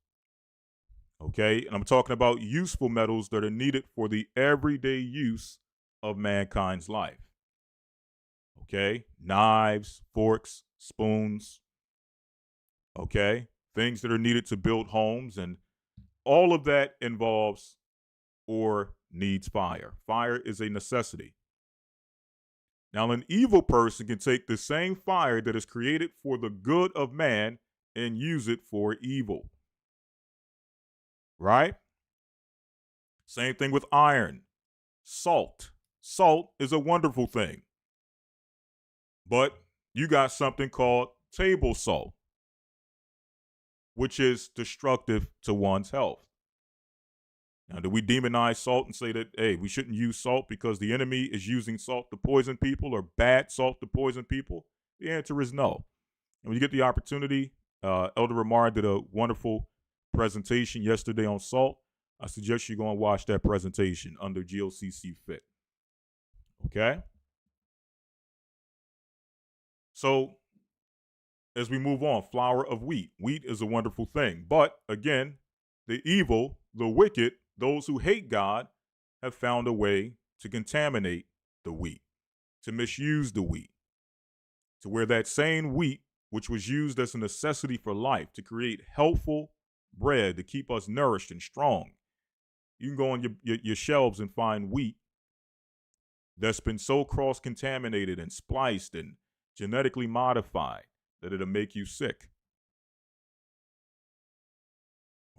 Okay? And I'm talking about useful metals that are needed for the everyday use of mankind's life. Okay? Knives, forks, spoons. Okay? Things that are needed to build homes, and all of that involves or needs fire. Fire is a necessity. Now, an evil person can take the same fire that is created for the good of man and use it for evil. Right? Same thing with iron. Salt. Salt is a wonderful thing. But you got something called table salt, which is destructive to one's health. Now, do we demonize salt and say that, hey, we shouldn't use salt because the enemy is using salt to poison people, or bad salt to poison people? The answer is no. And when you get the opportunity, Elder Rawchaa did a wonderful presentation yesterday on salt. I suggest you go and watch that presentation under GOCC Fit. Okay? So, as we move on, flour of wheat. Wheat is a wonderful thing. But, again, the evil, the wicked, those who hate God, have found a way to contaminate the wheat, to misuse the wheat, to where that same wheat, which was used as a necessity for life, to create healthful bread to keep us nourished and strong. You can go on your shelves and find wheat that's been so cross-contaminated and spliced and genetically modified that it'll make you sick.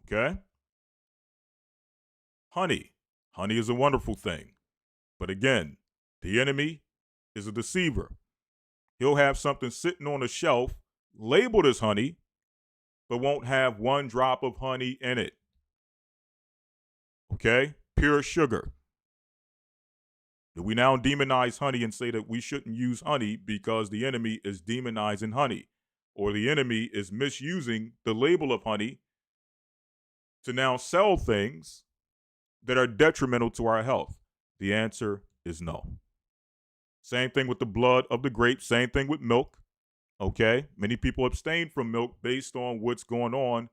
Okay? Honey. Honey is a wonderful thing. But again, the enemy is a deceiver. He'll have something sitting on a shelf labeled as honey, but won't have one drop of honey in it. Okay? Pure sugar. Do we now demonize honey and say that we shouldn't use honey because the enemy is demonizing honey? Or the enemy is misusing the label of honey to now sell things that are detrimental to our health? The answer is no. Same thing with the blood of the grape, same thing with milk. Okay? Many people abstain from milk based on what's going on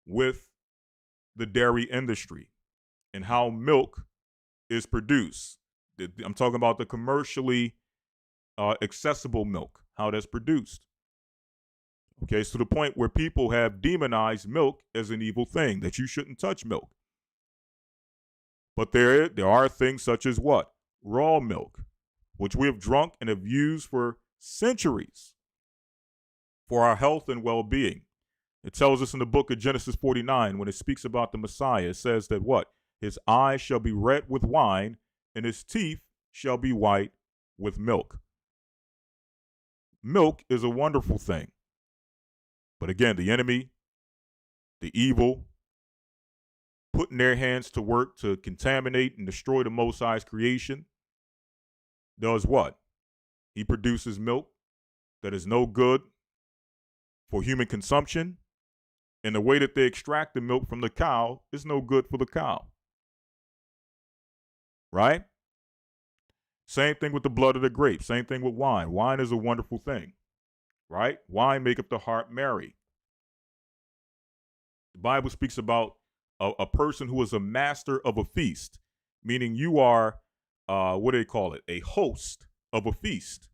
with the dairy industry and how milk is produced. I'm talking about the commercially accessible milk, how that's produced. Okay, so to the point where people have demonized milk as an evil thing, that you shouldn't touch milk. But there are things such as what? Raw milk, which we have drunk and have used for centuries for our health and well-being. It tells us in the book of Genesis 49, when it speaks about the Messiah, it says that what? His eyes shall be red with wine, and his teeth shall be white with milk. Milk is a wonderful thing. But again, the enemy, the evil, putting their hands to work to contaminate and destroy the Most High's creation, does what? He produces milk that is no good for human consumption, and the way that they extract the milk from the cow is no good for the cow. Right? Same thing with the blood of the grape. Same thing with wine. Wine is a wonderful thing. Right? Wine maketh the heart merry. The Bible speaks about a person who is a master of a feast, meaning you are, what do they call it? A host of a feast.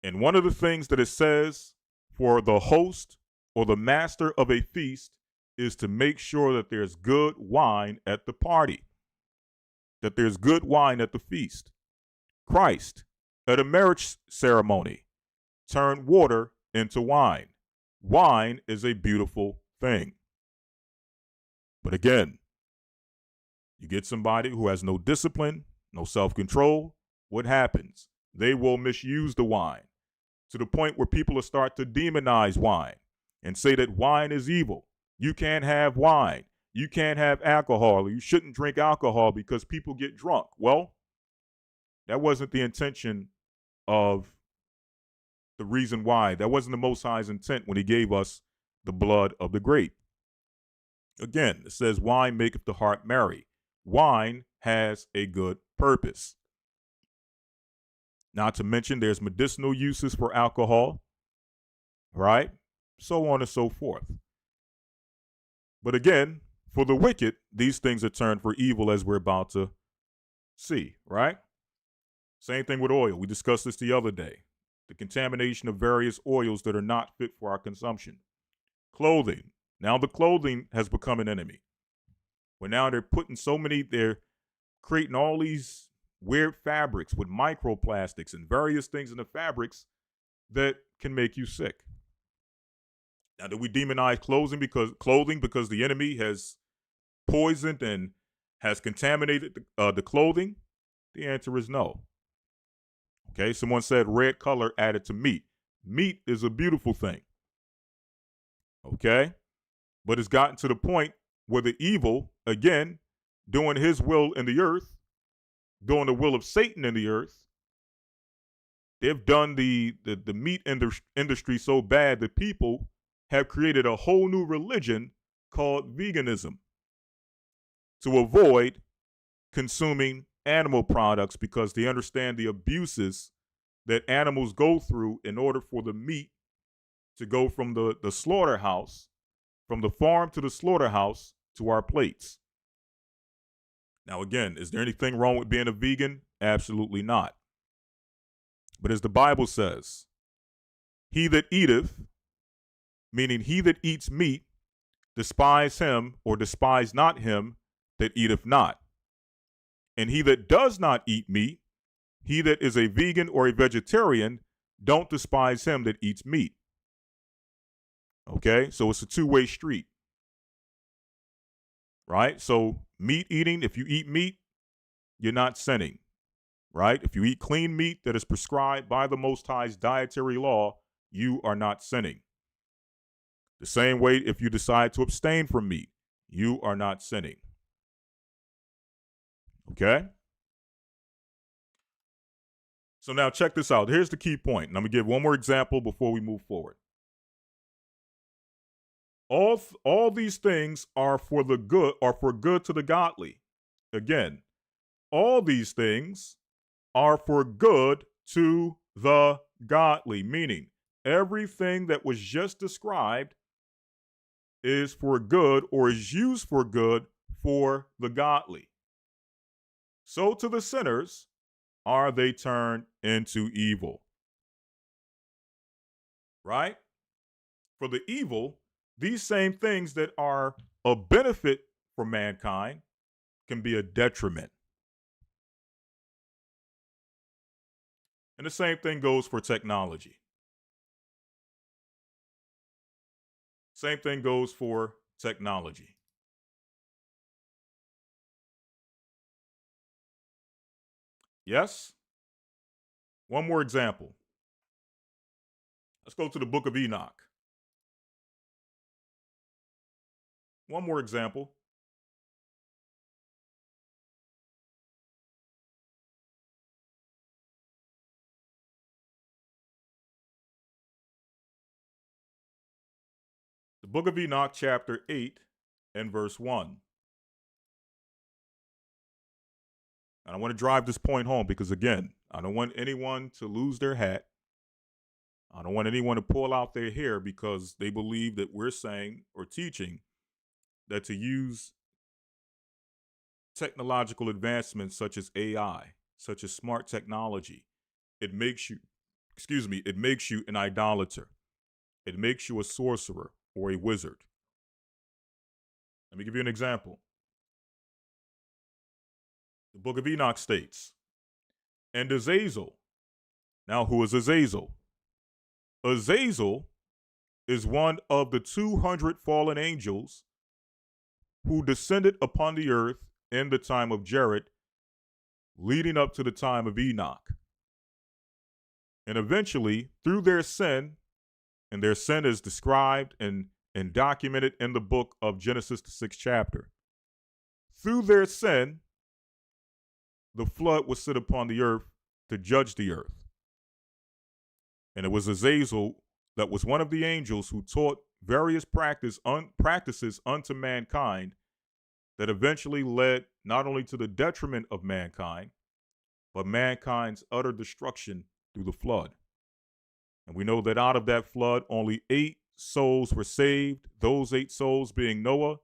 And one of the things that it says for the host or the master of a feast is to make sure that there's good wine at the party, that there's good wine at the feast. Christ, at a marriage ceremony, turned water into wine. Wine is a beautiful thing. But again, you get somebody who has no discipline, no self-control, what happens? They will misuse the wine to the point where people will start to demonize wine and say that wine is evil. You can't have wine. You can't have alcohol. You shouldn't drink alcohol because people get drunk. Well, that wasn't the intention of the reason why. That wasn't the Most High's intent when he gave us the blood of the grape. Again, it says wine maketh the heart merry. Wine has a good purpose. Not to mention there's medicinal uses for alcohol, right? So on and so forth. But again, for the wicked, these things are turned for evil, as we're about to see, right? Same thing with oil. We discussed this the other day. The contamination of various oils that are not fit for our consumption. Clothing. Now the clothing has become an enemy. Where now they're creating all these weird fabrics with microplastics and various things in the fabrics that can make you sick. Now, do we demonize clothing because the enemy has poisoned and has contaminated the clothing? The answer is no. Okay, someone said red color added to meat. Meat is a beautiful thing. Okay, but it's gotten to the point where the evil, again, doing his will in the earth, doing the will of Satan in the earth, They've done the meat industry so bad that people have created a whole new religion called veganism to avoid consuming animal products because they understand the abuses that animals go through in order for the meat to go from the slaughterhouse, from the farm to the slaughterhouse to our plates. Now, again, is there anything wrong with being a vegan? Absolutely not. But as the Bible says, he that eateth, meaning he that eats meat, despise him or despise not him that eateth not. And he that does not eat meat, he that is a vegan or a vegetarian, don't despise him that eats meat. Okay, so it's a two-way street. Right? So meat eating, if you eat meat, you're not sinning. Right? If you eat clean meat that is prescribed by the Most High's dietary law, you are not sinning. The same way, if you decide to abstain from meat, you are not sinning. Okay? So now check this out. Here's the key point. And I'm going to give one more example before we move forward. All these things are for the good, are for good to the godly. Again, all these things are for good to the godly, meaning everything that was just described is for good or is used for good for the godly. So to the sinners are they turned into evil. Right? For the evil, these same things that are a benefit for mankind can be a detriment. And the same thing goes for technology. Same thing goes for technology. Yes? One more example. Let's go to the book of Enoch. One more example. The book of Enoch, chapter 8 and verse 1. And I want to drive this point home because, again, I don't want anyone to lose their hat. I don't want anyone to pull out their hair because they believe that we're saying or teaching that to use technological advancements such as AI, such as smart technology, it makes you an idolater. It makes you a sorcerer or a wizard. Let me give you an example. The book of Enoch states, and Azazel. Now, who is Azazel? Azazel is one of the 200 fallen angels who descended upon the earth in the time of Jared, leading up to the time of Enoch. And eventually, through their sin, and their sin is described and documented in the book of Genesis, the 6th chapter. Through their sin, the flood was set upon the earth to judge the earth. And it was Azazel that was one of the angels who taught various practices unto mankind that eventually led not only to the detriment of mankind, but mankind's utter destruction through the flood. And we know that out of that flood, only 8 souls were saved, those 8 souls being Noah,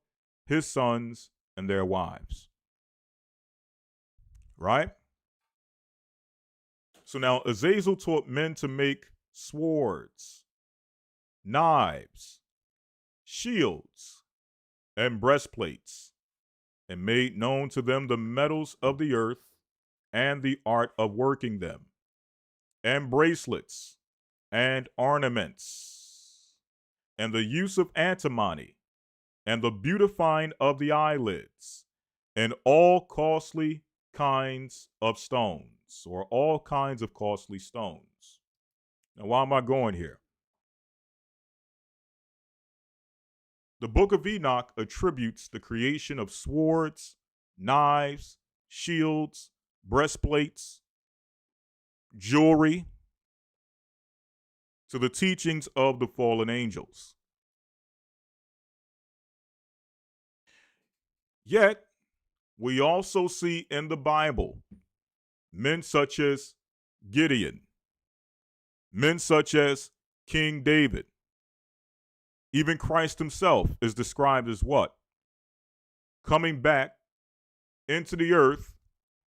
his sons, and their wives. Right? So now Azazel taught men to make swords, knives, shields, and breastplates, and made known to them the metals of the earth and the art of working them, and bracelets, and ornaments, and the use of antimony, and the beautifying of the eyelids, and all costly kinds of stones, or all kinds of costly stones. Now, why am I going here? The book of Enoch attributes the creation of swords, knives, shields, breastplates, jewelry, to the teachings of the fallen angels. Yet, we also see in the Bible men such as Gideon, men such as King David. Even Christ himself is described as what? Coming back into the earth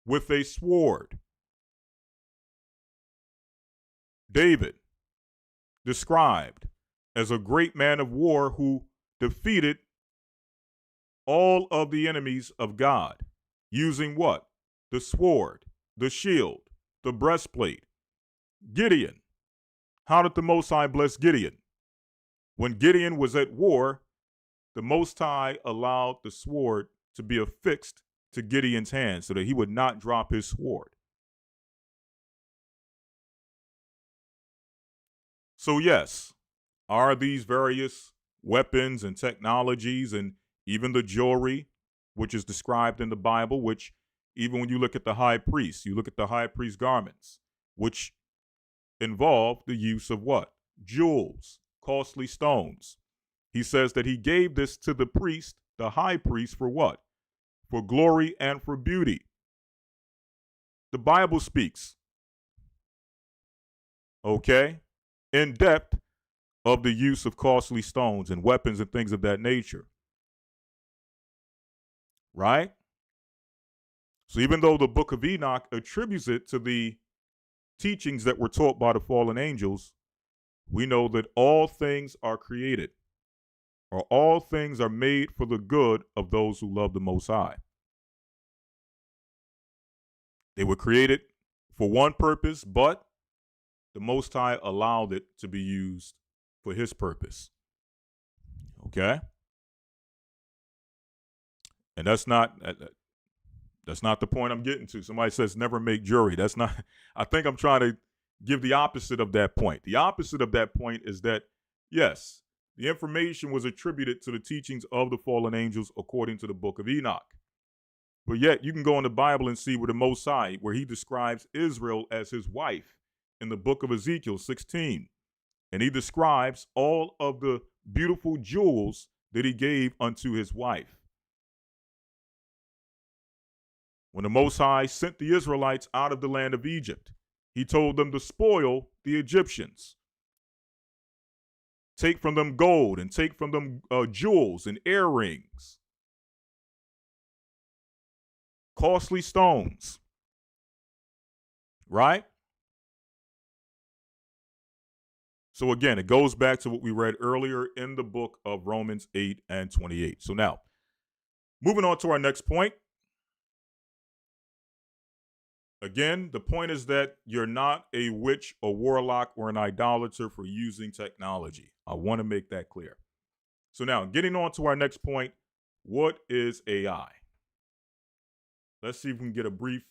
with a sword. David, described as a great man of war who defeated all of the enemies of God using what? The sword, the shield, the breastplate. Gideon. How did the Most High bless Gideon? When Gideon was at war, the Most High allowed the sword to be affixed to Gideon's hand so that he would not drop his sword. So yes, are these various weapons and technologies and even the jewelry, which is described in the Bible, which even when you look at the high priest, you look at the high priest garments, which involve the use of what? Jewels, costly stones. He says that he gave this to the priest, the high priest, for what? For glory and for beauty. The Bible speaks, okay, in depth of the use of costly stones and weapons and things of that nature. Right? So even though the book of Enoch attributes it to the teachings that were taught by the fallen angels, we know that all things are created, or all things are made for the good of those who love the Most High. They were created for one purpose, but the Most High allowed it to be used for his purpose. Okay? And that's not the point I'm getting to. Somebody says never make jewelry. That's not, I think I'm trying to give the opposite of that point. The opposite of that point is that, yes, the information was attributed to the teachings of the fallen angels according to the book of Enoch. But yet you can go in the Bible and see where the Most High, where he describes Israel as his wife in the book of Ezekiel 16. And he describes all of the beautiful jewels that he gave unto his wife. When the Most High sent the Israelites out of the land of Egypt, he told them to spoil the Egyptians. Take from them gold and take from them jewels and earrings. Costly stones. Right? So again, it goes back to what we read earlier in the book of Romans 8 and 28. So now, moving on to our next point. Again, the point is that you're not a witch, a warlock, or an idolater for using technology. I want to make that clear. So now, getting on to our next point, what is AI? Let's see if we can get a brief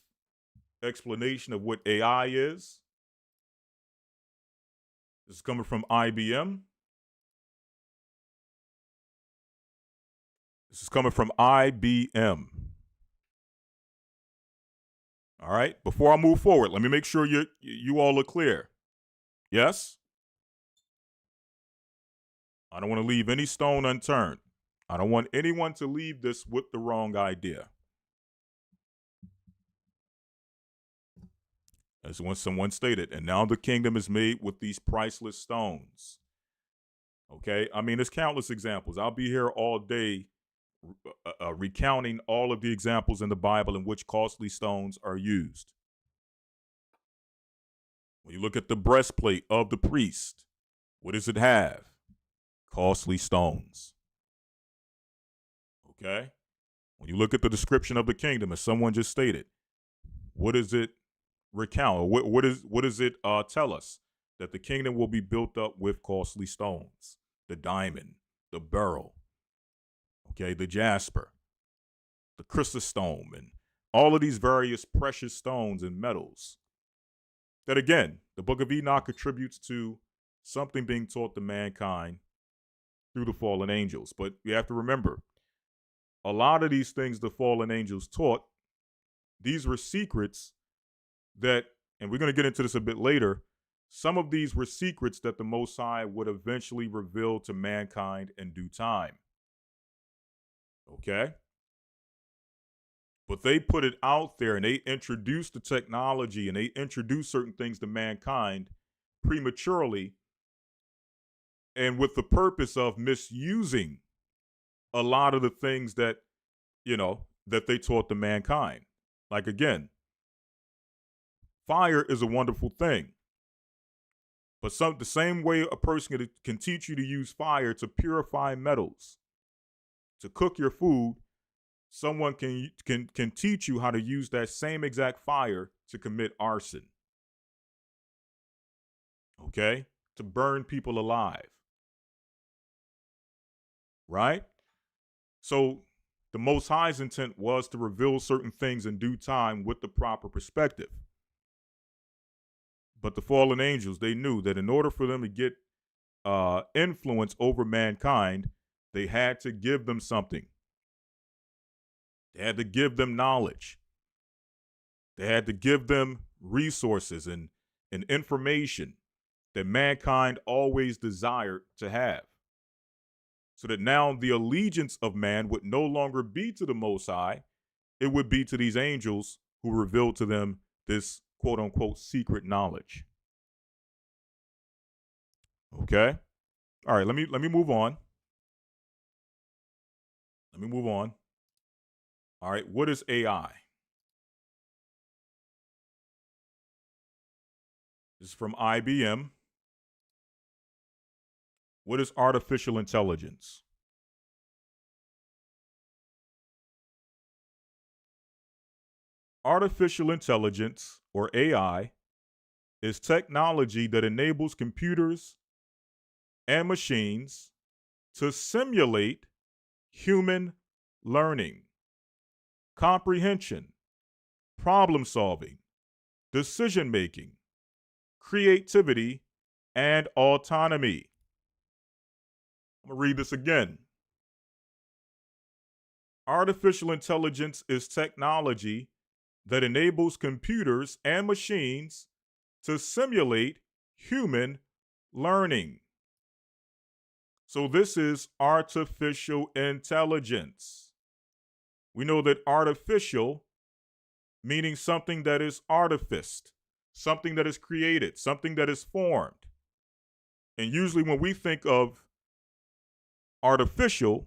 explanation of what AI is. This is coming from IBM. This is coming from IBM. All right. Before I move forward, let me make sure you all are clear. Yes? I don't want to leave any stone unturned. I don't want anyone to leave this with the wrong idea. As when someone stated, and now the kingdom is made with these priceless stones. Okay? I mean, there's countless examples. I'll be here all day recounting all of the examples in the Bible in which costly stones are used. When you look at the breastplate of the priest, what does it have? Costly stones. Okay? When you look at the description of the kingdom, as someone just stated, what does it recount? Or what does it tell us? That the kingdom will be built up with costly stones. The diamond, the beryl, okay, the jasper, the chrysostome, and all of these various precious stones and metals that, again, the book of Enoch attributes to something being taught to mankind through the fallen angels. But you have to remember, a lot of these things the fallen angels taught, these were secrets that, and we're going to get into this a bit later, some of these were secrets that the Most High would eventually reveal to mankind in due time. Okay? But they put it out there and they introduced the technology and they introduced certain things to mankind prematurely and with the purpose of misusing a lot of the things that, that they taught to mankind. Like, again, fire is a wonderful thing. But the same way a person can teach you to use fire to purify metals, to cook your food, someone can teach you how to use that same exact fire to commit arson. Okay? To burn people alive. Right? So the Most High's intent was to reveal certain things in due time with the proper perspective. But the fallen angels, they knew that in order for them to get influence over mankind, they had to give them something. They had to give them knowledge. They had to give them resources and information that mankind always desired to have. So that now the allegiance of man would no longer be to the Most High. It would be to these angels who revealed to them this quote unquote secret knowledge. Okay? All right, let me move on. Let me move on. All right, what is AI? This is from IBM. What is artificial intelligence? Artificial intelligence, or AI, is technology that enables computers and machines to simulate human learning, comprehension, problem solving, decision making, creativity, and autonomy. I'm going to read this again. Artificial intelligence is technology that enables computers and machines to simulate human learning. So this is artificial intelligence. We know that artificial meaning something that is artificed, something that is created, something that is formed. And usually when we think of artificial,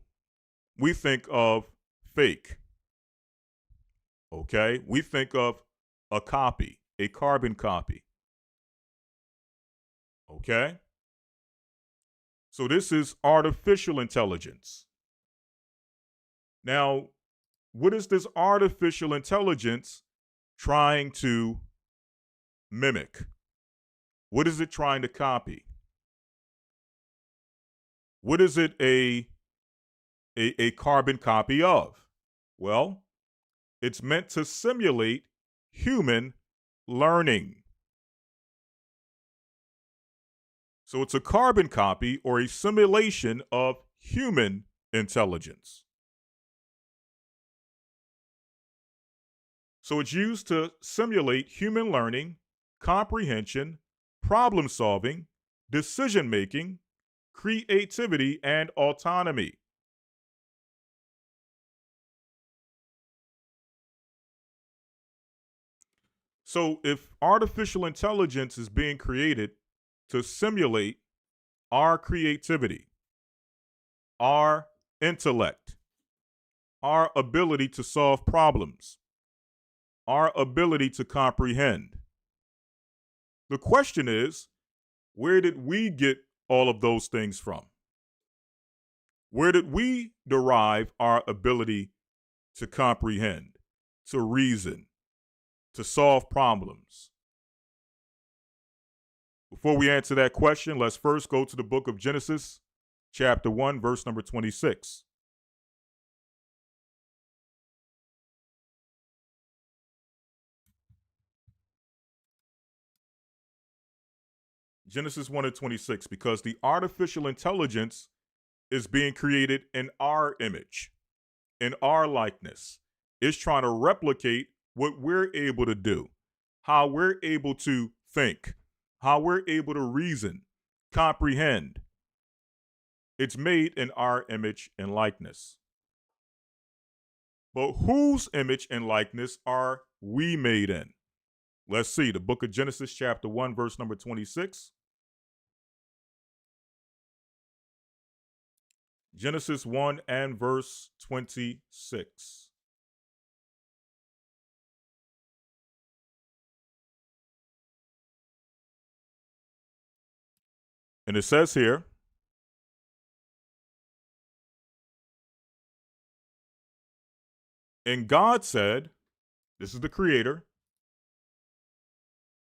we think of fake. Okay? We think of a copy, a carbon copy. Okay? So this is artificial intelligence. Now, what is this artificial intelligence trying to mimic? What is it trying to copy? What is it a carbon copy of? Well, it's meant to simulate human learning. So it's a carbon copy or a simulation of human intelligence. So it's used to simulate human learning, comprehension, problem solving, decision making, creativity, and autonomy. So if artificial intelligence is being created to simulate our creativity, our intellect, our ability to solve problems, our ability to comprehend, the question is, where did we get all of those things from? Where did we derive our ability to comprehend, to reason, to solve problems? Before we answer that question, let's first go to the book of Genesis, chapter 1, verse number 26. Genesis 1 and 26, because the artificial intelligence is being created in our image, in our likeness. It's trying to replicate what we're able to do, how we're able to think, how we're able to reason, comprehend. It's made in our image and likeness. But whose image and likeness are we made in? Let's see, the book of Genesis, chapter 1, verse number 26. Genesis 1 and verse 26. And it says here, and God said, this is the creator,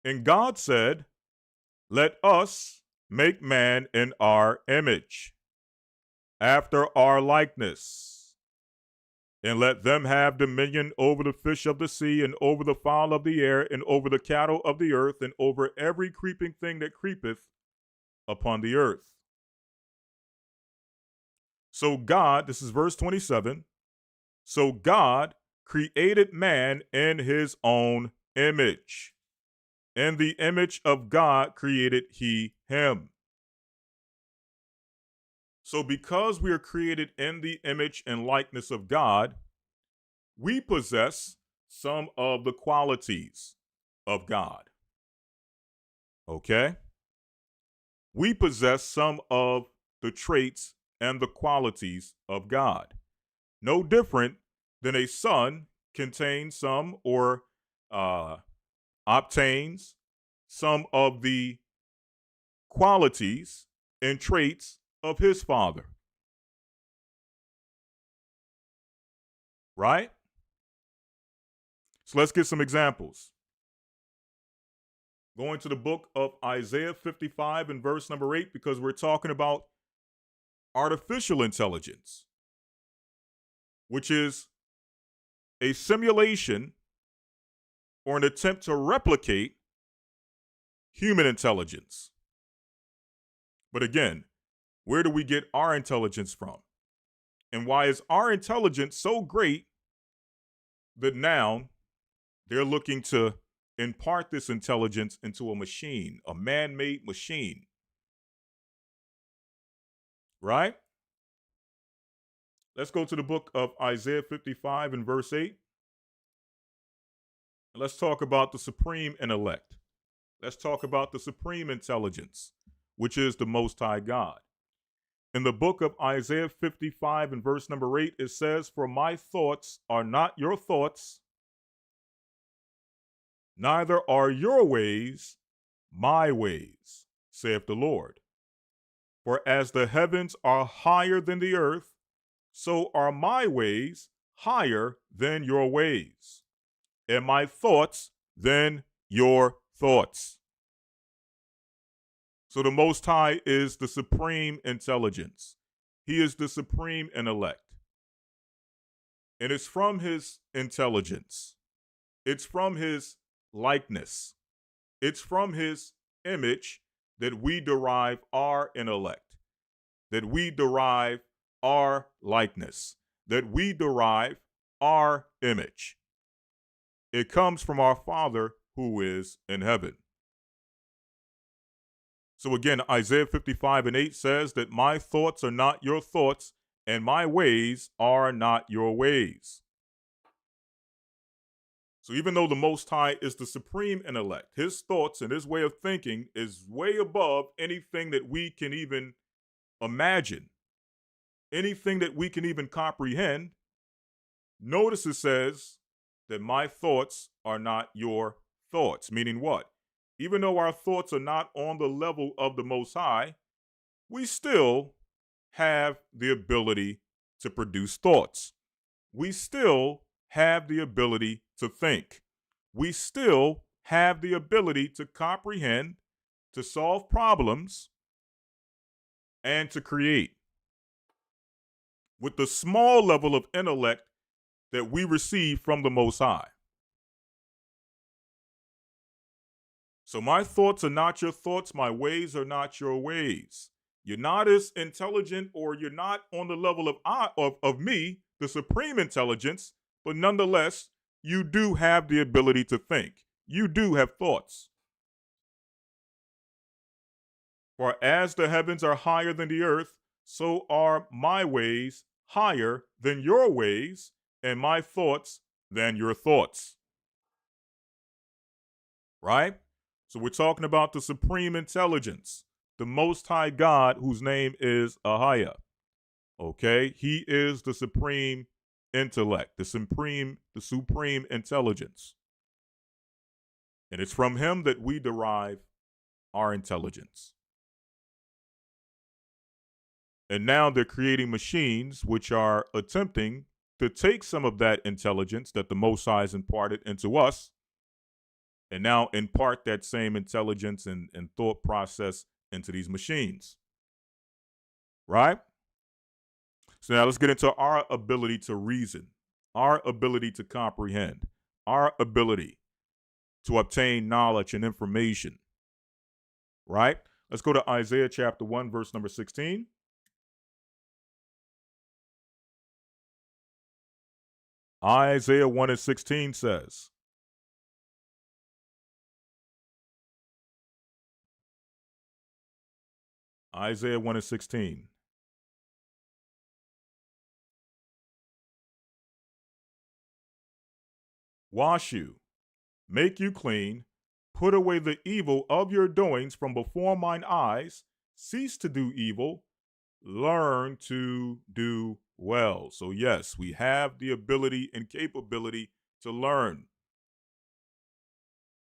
and God said, let us make man in our image, after our likeness, and let them have dominion over the fish of the sea, and over the fowl of the air, and over the cattle of the earth, and over every creeping thing that creepeth upon the earth. So God, this is verse 27, so God created man in his own image. In the image of God created he him. So because we are created in the image and likeness of God, we possess some of the qualities of God. Okay? We possess some of the traits and the qualities of God. No different than a son contains some or obtains some of the qualities and traits of his father. Right? So let's get some examples. Going to the book of Isaiah 55 and verse number 8, because we're talking about artificial intelligence, which is a simulation or an attempt to replicate human intelligence. But again, where do we get our intelligence from? And why is our intelligence so great that now they're looking to impart this intelligence into a machine, a man-made machine? Right? Let's go to the book of Isaiah 55 and verse 8. And let's talk about the supreme intellect. Let's talk about the supreme intelligence, which is the Most High God. In the book of Isaiah 55 and verse number 8, it says, for my thoughts are not your thoughts, neither are your ways my ways, saith the Lord. For as the heavens are higher than the earth, so are my ways higher than your ways, and my thoughts than your thoughts. So the Most High is the supreme intelligence. He is the supreme intellect. And it's from his intelligence. It's from his likeness. It's from his image that we derive our intellect, that we derive our likeness, that we derive our image. It comes from our Father who is in heaven. So again, Isaiah 55 and 8 says that my thoughts are not your thoughts, and my ways are not your ways. So even though the Most High is the supreme intellect, his thoughts and his way of thinking is way above anything that we can even imagine, anything that we can even comprehend. Notice it says that my thoughts are not your thoughts, meaning what? Even though our thoughts are not on the level of the Most High, we still have the ability to produce thoughts. We still have the ability to think. We still have the ability to comprehend, to solve problems, and to create. With the small level of intellect that we receive from the Most High. So my thoughts are not your thoughts, my ways are not your ways. You're not as intelligent, or you're not on the level of me, the supreme intelligence, but nonetheless, you do have the ability to think. You do have thoughts. For as the heavens are higher than the earth, so are my ways higher than your ways, and my thoughts than your thoughts. Right? So we're talking about the supreme intelligence, the Most High God, whose name is Ahaya. Okay? He is the supreme intellect, the supreme intelligence. And it's from him that we derive our intelligence. And now they're creating machines which are attempting to take some of that intelligence that the Most High has imparted into us and now impart that same intelligence and thought process into these machines. Right? So now let's get into our ability to reason, our ability to comprehend, our ability to obtain knowledge and information. Right? Let's go to Isaiah chapter 1, verse number 16. Isaiah 1 and 16 says, Isaiah 1 and 16. Wash you, make you clean, put away the evil of your doings from before mine eyes, cease to do evil, learn to do well. So yes, we have the ability and capability to learn.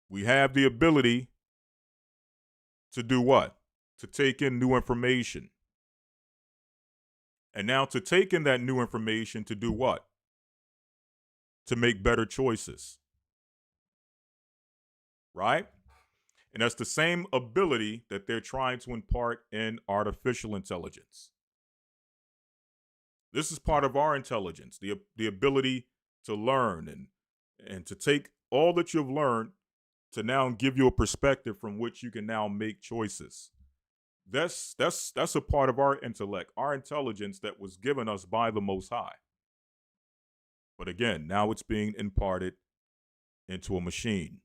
We have the ability to do what? To take in new information. And now to take in that new information to do what? To make better choices. Right? And that's the same ability that they're trying to impart in artificial intelligence. This is part of our intelligence, the ability to learn and to take all that you've learned to now give you a perspective from which you can now make choices. That's a part of our intellect, our intelligence that was given us by the Most High. But again, now it's being imparted into a machine.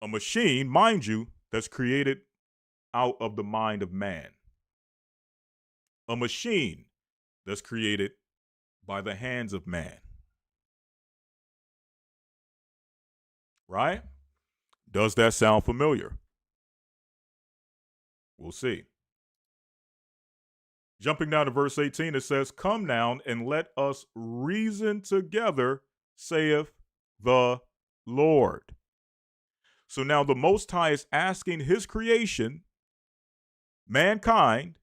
A machine, mind you, that's created out of the mind of man. A machine that's created by the hands of man. Right? Does that sound familiar? We'll see. Jumping down to verse 18, it says, Come now and let us reason together, saith the Lord. So now the Most High is asking his creation, mankind,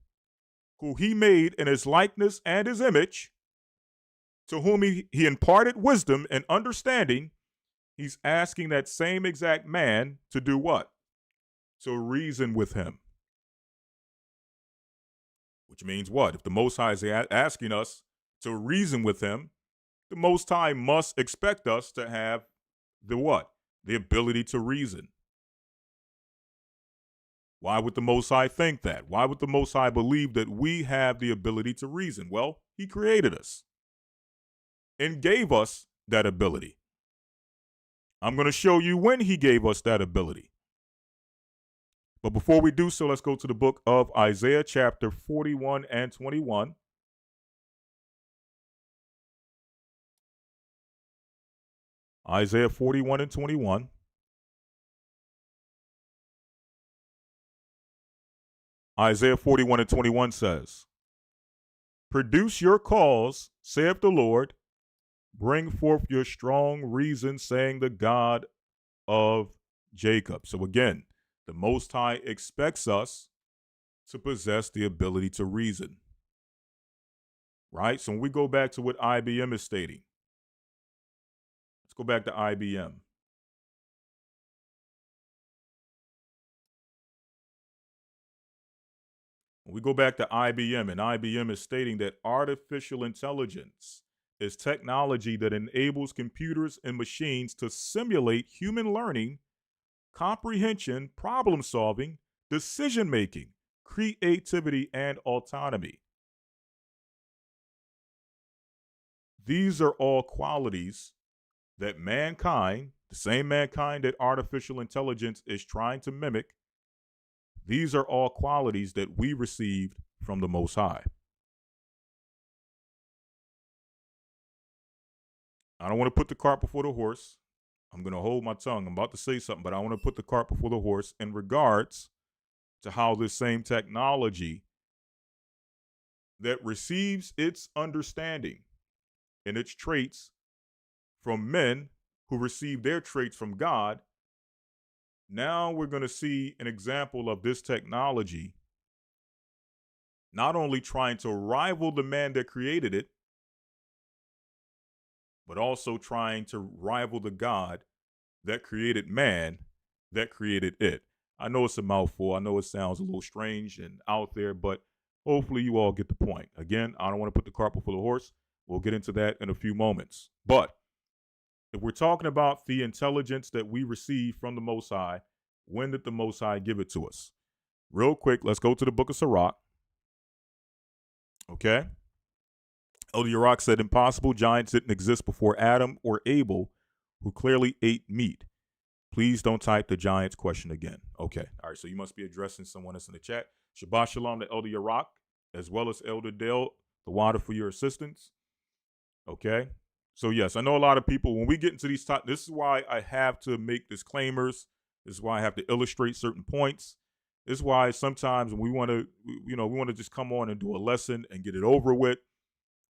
who he made in his likeness and his image, to whom he imparted wisdom and understanding, he's asking that same exact man to do what? To reason with him. Which means what? If the Most High is asking us to reason with him, the Most High must expect us to have the what? The ability to reason. Why would the Most High think that? Why would the Most High believe that we have the ability to reason? Well, he created us and gave us that ability. I'm going to show you when he gave us that ability. But before we do so, let's go to the book of Isaiah chapter 41 and 21. Isaiah 41 and 21. Isaiah 41 and 21 says, Produce your cause, saith the Lord, bring forth your strong reason, saying the God of Jacob. So again, the Most High expects us to possess the ability to reason. Right? So when we go back to what IBM is stating, let's go back to IBM. When we go back to IBM, and IBM is stating that artificial intelligence is technology that enables computers and machines to simulate human learning, comprehension, problem solving, decision making, creativity, and autonomy. These are all qualities that mankind, the same mankind that artificial intelligence is trying to mimic, These are all qualities that we received from the Most High. I don't want to put the cart before the horse. I'm going to hold my tongue. I'm about to say something, but I want to put the cart before the horse in regards to how this same technology that receives its understanding and its traits from men who receive their traits from God. Now we're going to see an example of this technology not only trying to rival the man that created it, but also trying to rival the God that created man, that created it. I know it's a mouthful. I know it sounds a little strange and out there, but hopefully you all get the point. Again, I don't want to put the cart before the horse. We'll get into that in a few moments. But if we're talking about the intelligence that we receive from the Most High, when did the Most High give it to us? Real quick, let's go to the book of Sirach. Okay? Elder Rawchaa said, impossible giants didn't exist before Adam or Abel, who clearly ate meat. Please don't type the giants question again. Okay. All right. So you must be addressing someone that's in the chat. Shabbat shalom to Elder Rawchaa, as well as Elder Dale, the water for your assistance. Okay. So yes, I know a lot of people, when we get into these topics, this is why I have to make disclaimers. This is why I have to illustrate certain points. This is why sometimes when we want to just come on and do a lesson and get it over with,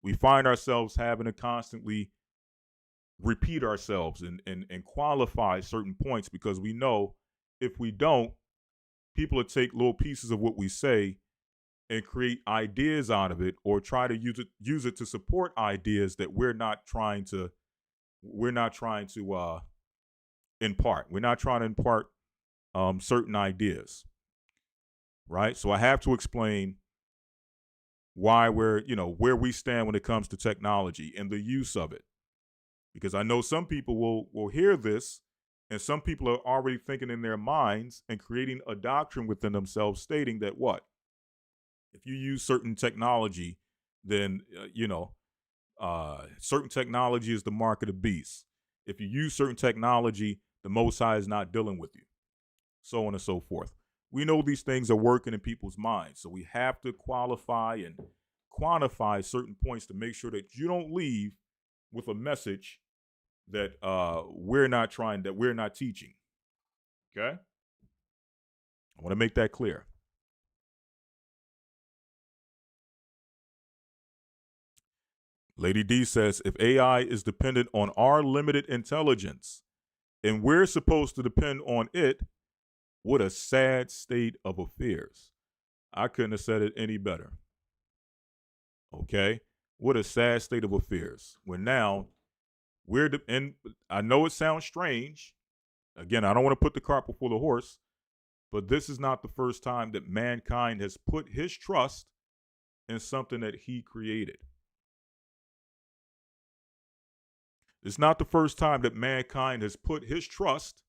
we find ourselves having to constantly repeat ourselves and qualify certain points, because we know if we don't, people will take little pieces of what we say and create ideas out of it, or try to use it to support ideas that we're not trying to impart. We're not trying to impart certain ideas, right? So I have to explain why where we stand when it comes to technology and the use of it. Because I know some people will hear this, and some people are already thinking in their minds and creating a doctrine within themselves stating that what? If you use certain technology, then, certain technology is the mark of the beast. If you use certain technology, the Most High is not dealing with you, so on and so forth. We know these things are working in people's minds, so we have to qualify and quantify certain points to make sure that you don't leave with a message that we're not teaching. Okay? I want to make that clear. Lady D says, if AI is dependent on our limited intelligence and we're supposed to depend on it, what a sad state of affairs. I couldn't have said it any better. Okay? What a sad state of affairs. When now and I know it sounds strange. Again, I don't want to put the cart before the horse, but this is not the first time that mankind has put his trust in something that he created. It's not the first time that mankind has put his trust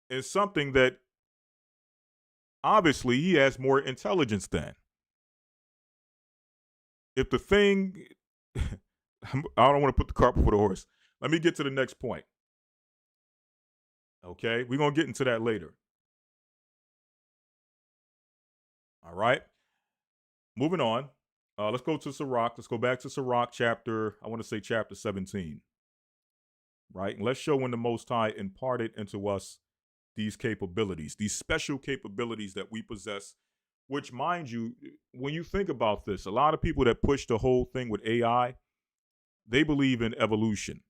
in something that obviously he has more intelligence than. If the thing, I don't want to put the cart before the horse. Let me get to the next point. Okay, we're going to get into that later. All right. Moving on. Let's go to Sirach. Let's go back to Sirach chapter 17. Right? And let's show when the Most High imparted into us these capabilities, these special capabilities that we possess, which, mind you, when you think about this, a lot of people that push the whole thing with AI, they believe in evolution.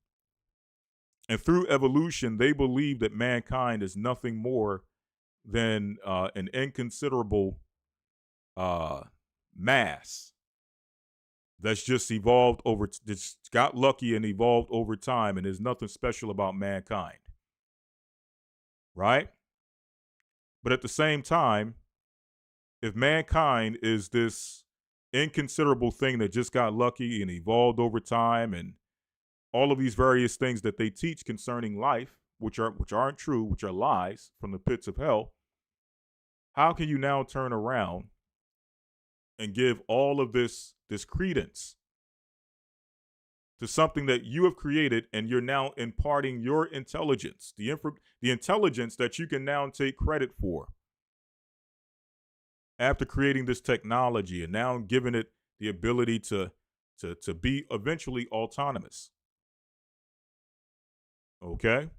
And through evolution, they believe that mankind is nothing more than an inconsiderable mass that's just evolved it's got lucky and evolved over time, and there's nothing special about mankind. Right? But at the same time, if mankind is this inconsiderable thing that just got lucky and evolved over time, and all of these various things that they teach concerning life, which aren't true, which are lies from the pits of hell, how can you now turn around and give all of this credence to something that you have created, and you're now imparting your intelligence, the intelligence that you can now take credit for, after creating this technology and now giving it the ability to be eventually autonomous. Okay?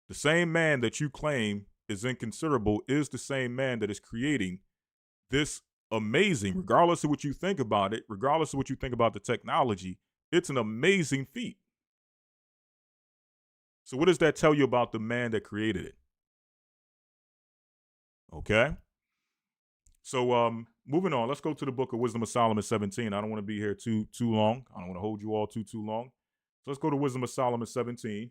The same man that you claim is inconsiderable is the same man that is creating this amazing, regardless of what you think about it, regardless of what you think about the technology, it's an amazing feat. So what does that tell you about the man that created it? Okay? So moving on, let's go to the book of Wisdom of Solomon 17. I don't want to be here too long. I don't want to hold you all too long. So let's go to Wisdom of Solomon 17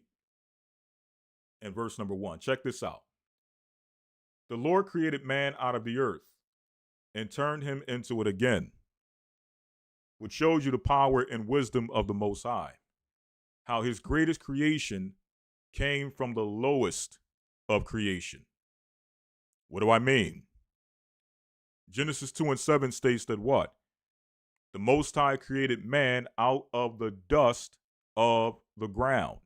and verse number 1. Check this out. The Lord created man out of the earth and turned him into it again, which shows you the power and wisdom of the Most High, how his greatest creation came from the lowest of creation. What do I mean? Genesis 2:7 states that what? The Most High created man out of the dust of the ground.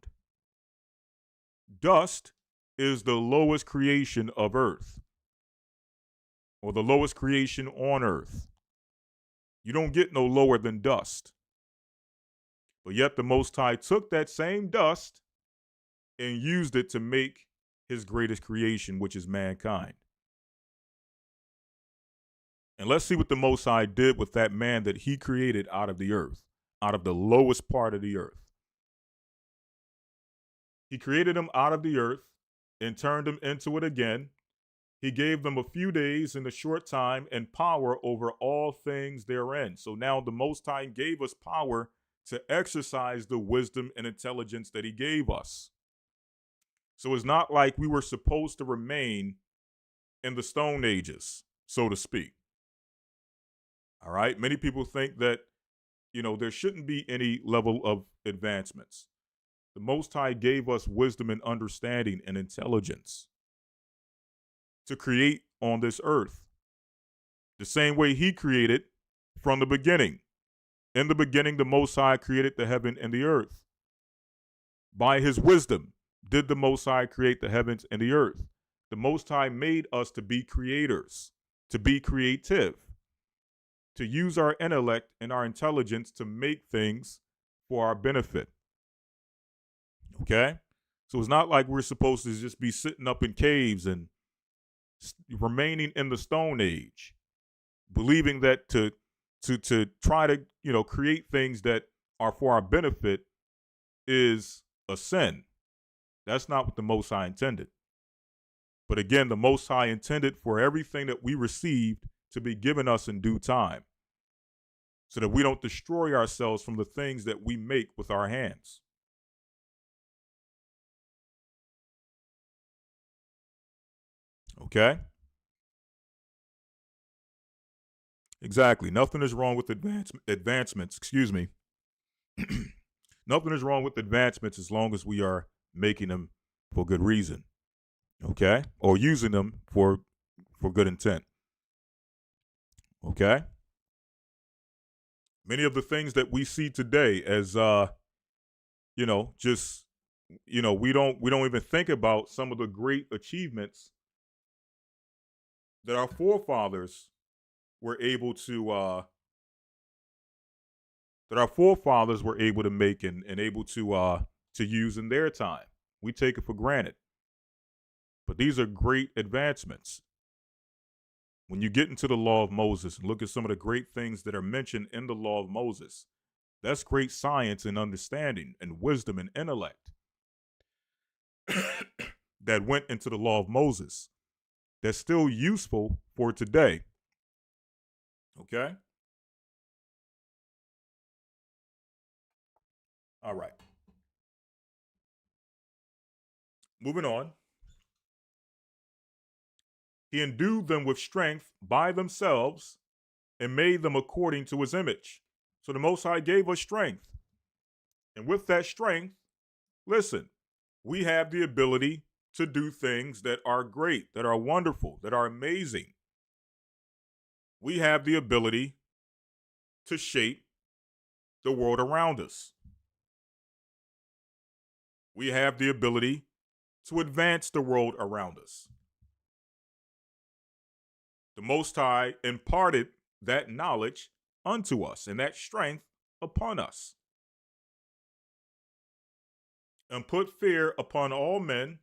Dust is the lowest creation of earth, or the lowest creation on earth. You don't get no lower than dust. But yet the Most High took that same dust and used it to make his greatest creation, which is mankind. And let's see what the Most High did with that man that he created out of the earth, out of the lowest part of the earth. He created him out of the earth and turned him into it again. He gave them a few days and a short time and power over all things therein. So now the Most High gave us power to exercise the wisdom and intelligence that he gave us. So it's not like we were supposed to remain in the Stone Ages, so to speak. All right. Many people think that, there shouldn't be any level of advancements. The Most High gave us wisdom and understanding and intelligence to create on this earth the same way he created from the beginning. In the beginning, the Most High created the heaven and the earth. By his wisdom did the Most High create the heavens and the earth. The Most High made us to be creators, to be creative, to use our intellect and our intelligence to make things for our benefit. Okay? So it's not like we're supposed to just be sitting up in caves and remaining in the Stone Age, believing that to try to, create things that are for our benefit is a sin. That's not what the Most High intended. But again, the Most High intended for everything that we received to be given us in due time, so that we don't destroy ourselves from the things that we make with our hands. Okay? Exactly. Nothing is wrong with advancements. Excuse me. Nothing is wrong with advancements as long as we are making them for good reason. Okay? Or using them for good intent. Okay? Many of the things that we see today as we don't even think about some of the great achievements that our forefathers were able to make and able to use in their time. We take it for granted. But these are great advancements. When you get into the law of Moses and look at some of the great things that are mentioned in the law of Moses, that's great science and understanding and wisdom and intellect that went into the law of Moses that's still useful for today. Okay? All right. Moving on. He endued them with strength by themselves and made them according to his image. So the Most High gave us strength. And with that strength, listen, we have the ability to do things that are great, that are wonderful, that are amazing. We have the ability to shape the world around us. We have the ability to advance the world around us. The Most High imparted that knowledge unto us and that strength upon us, and put fear upon all men,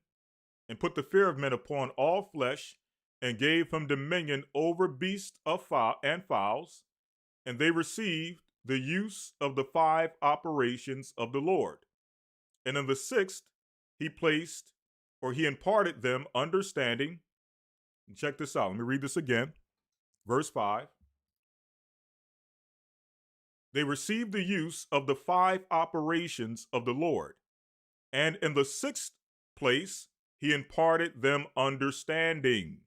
and put the fear of men upon all flesh, and gave him dominion over beasts of fowl and fowls, and they received the use of the 5 operations of the Lord. And in the 6th, he imparted them understanding. And check this out. Let me read this again. Verse 5. They received the use of the 5 operations of the Lord. And in the 6th place, he imparted them understanding.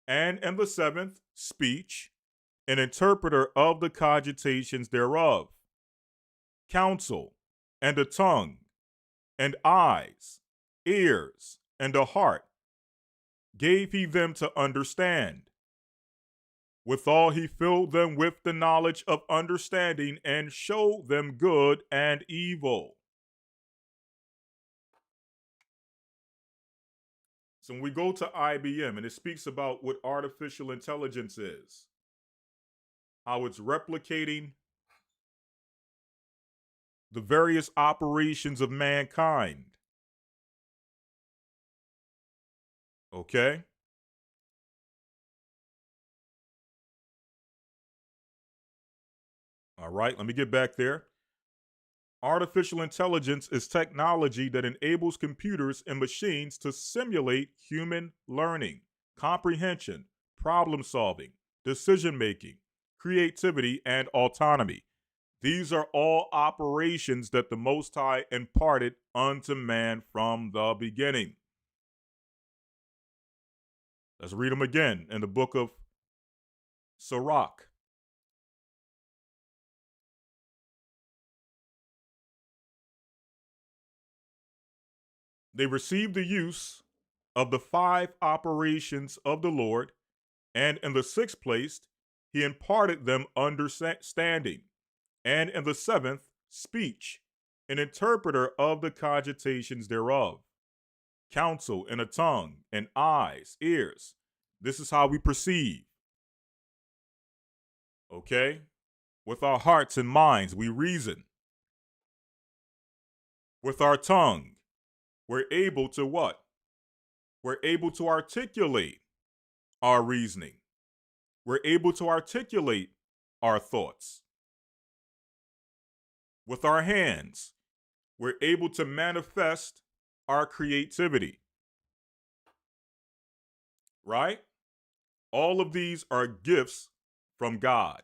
And in the 7th, speech, an interpreter of the cogitations thereof, counsel, and a tongue, and eyes, ears, and a heart, gave he them to understand. Withal he filled them with the knowledge of understanding, and showed them good and evil. So when we go to IBM, and it speaks about what artificial intelligence is, how it's replicating the various operations of mankind. Okay? All right, let me get back there. Artificial intelligence is technology that enables computers and machines to simulate human learning, comprehension, problem solving, decision making, creativity, and autonomy. These are all operations that the Most High imparted unto man from the beginning. Let's read them again in the book of Sirach. They received the use of the 5 operations of the Lord, and in the 6th place, he imparted them understanding, and in the 7th, speech, an interpreter of the cogitations thereof, counsel, and a tongue, and eyes, ears. This is how we perceive. Okay? With our hearts and minds, we reason. With our tongue, we're able to what? We're able to articulate our reasoning. We're able to articulate our thoughts. With our hands, we're able to manifest our creativity. Right? All of these are gifts from God.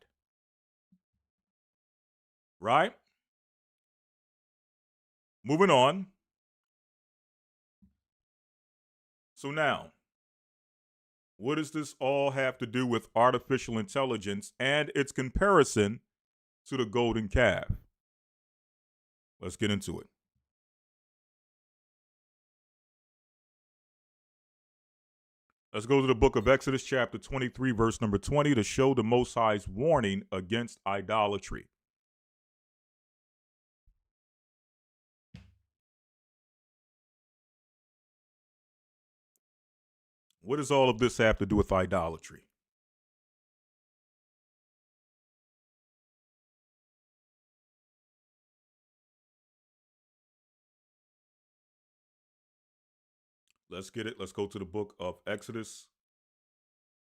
Right? Moving on. So now, what does this all have to do with artificial intelligence and its comparison to the golden calf? Let's get into it. Let's go to the book of Exodus, chapter 23, verse number 20, to show the Most High's warning against idolatry. What does all of this have to do with idolatry? Let's get it. Let's go to the book of Exodus,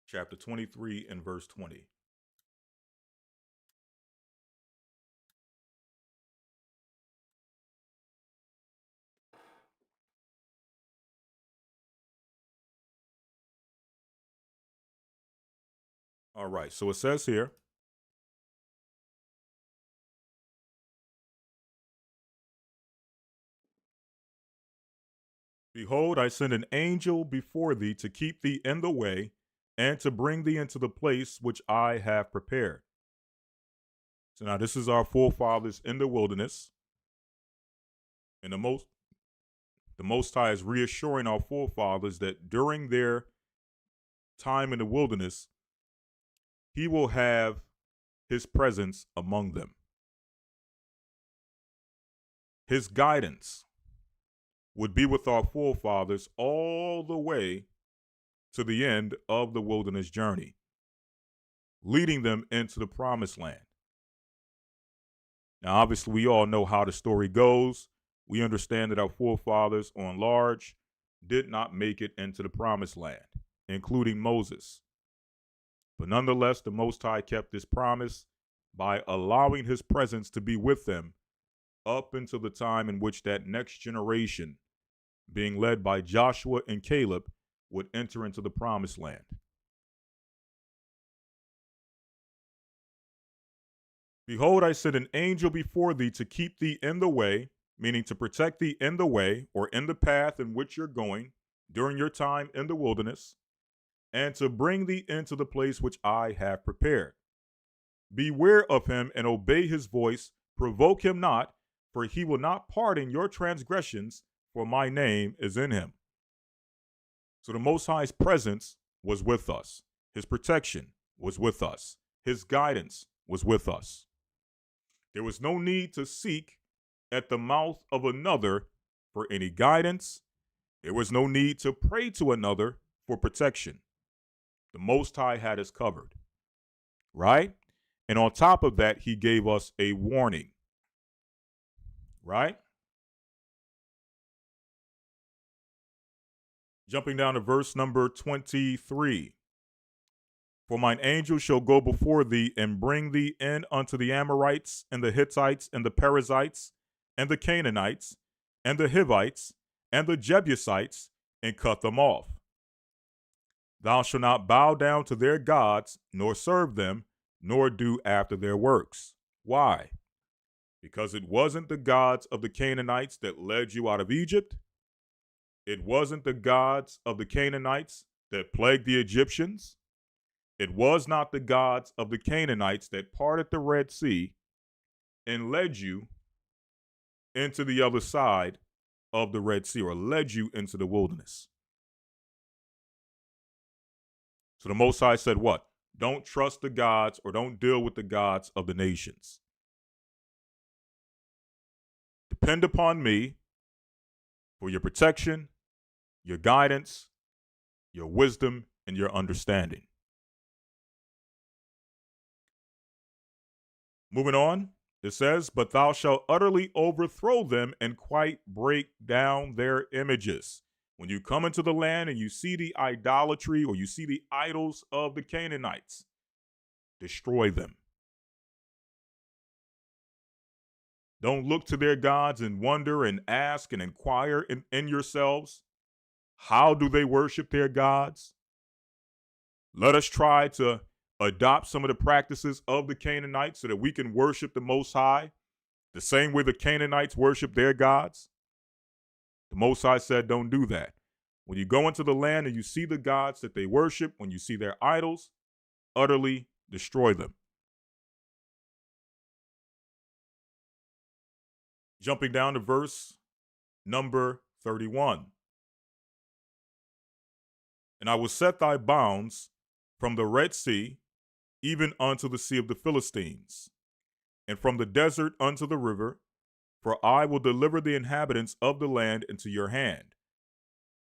chapter 23 and verse 20. All right, so it says here, behold, I send an angel before thee to keep thee in the way and to bring thee into the place which I have prepared. So now this is our forefathers in the wilderness. And the Most High is reassuring our forefathers that during their time in the wilderness, he will have his presence among them. His guidance would be with our forefathers all the way to the end of the wilderness journey, leading them into the promised land. Now, obviously, we all know how the story goes. We understand that our forefathers, on large, did not make it into the promised land, including Moses. But nonetheless, the Most High kept this promise by allowing his presence to be with them up until the time in which that next generation, being led by Joshua and Caleb, would enter into the promised land. Behold, I send an angel before thee to keep thee in the way, meaning to protect thee in the way or in the path in which you're going during your time in the wilderness, and to bring thee into the place which I have prepared. Beware of him and obey his voice, provoke him not, for he will not pardon your transgressions, for my name is in him. So the Most High's presence was with us. His protection was with us. His guidance was with us. There was no need to seek at the mouth of another for any guidance. There was no need to pray to another for protection. The Most High had us covered, right? And on top of that, he gave us a warning, right? Jumping down to verse number 23. For mine angel shall go before thee and bring thee in unto the Amorites and the Hittites and the Perizzites and the Canaanites and the Hivites and the Jebusites and cut them off. Thou shalt not bow down to their gods, nor serve them, nor do after their works. Why? Because it wasn't the gods of the Canaanites that led you out of Egypt. It wasn't the gods of the Canaanites that plagued the Egyptians. It was not the gods of the Canaanites that parted the Red Sea and led you into the other side of the Red Sea, or led you into the wilderness. So the Most High said what? Don't trust the gods, or don't deal with the gods of the nations. Depend upon me for your protection, your guidance, your wisdom, and your understanding. Moving on, it says, but thou shalt utterly overthrow them and quite break down their images. When you come into the land and you see the idolatry or you see the idols of the Canaanites, destroy them. Don't look to their gods and wonder and ask and inquire in yourselves, how do they worship their gods? Let us try to adopt some of the practices of the Canaanites so that we can worship the Most High the same way the Canaanites worship their gods. The Most High said, don't do that. When you go into the land and you see the gods that they worship, when you see their idols, utterly destroy them. Jumping down to verse number 31. And I will set thy bounds from the Red Sea, even unto the sea of the Philistines, and from the desert unto the river, for I will deliver the inhabitants of the land into your hand,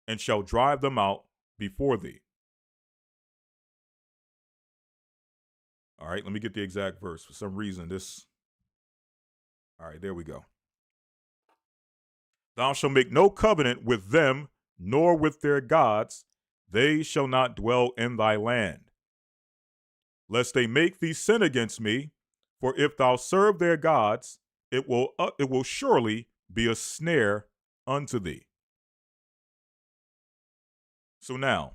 and shall drive them out before thee. All right, let me get the exact verse. For some reason, all right, there we go. Thou shalt make no covenant with them, nor with their gods. They shall not dwell in thy land. Lest they make thee sin against me, for if thou serve their gods, it will surely be a snare unto thee. So now,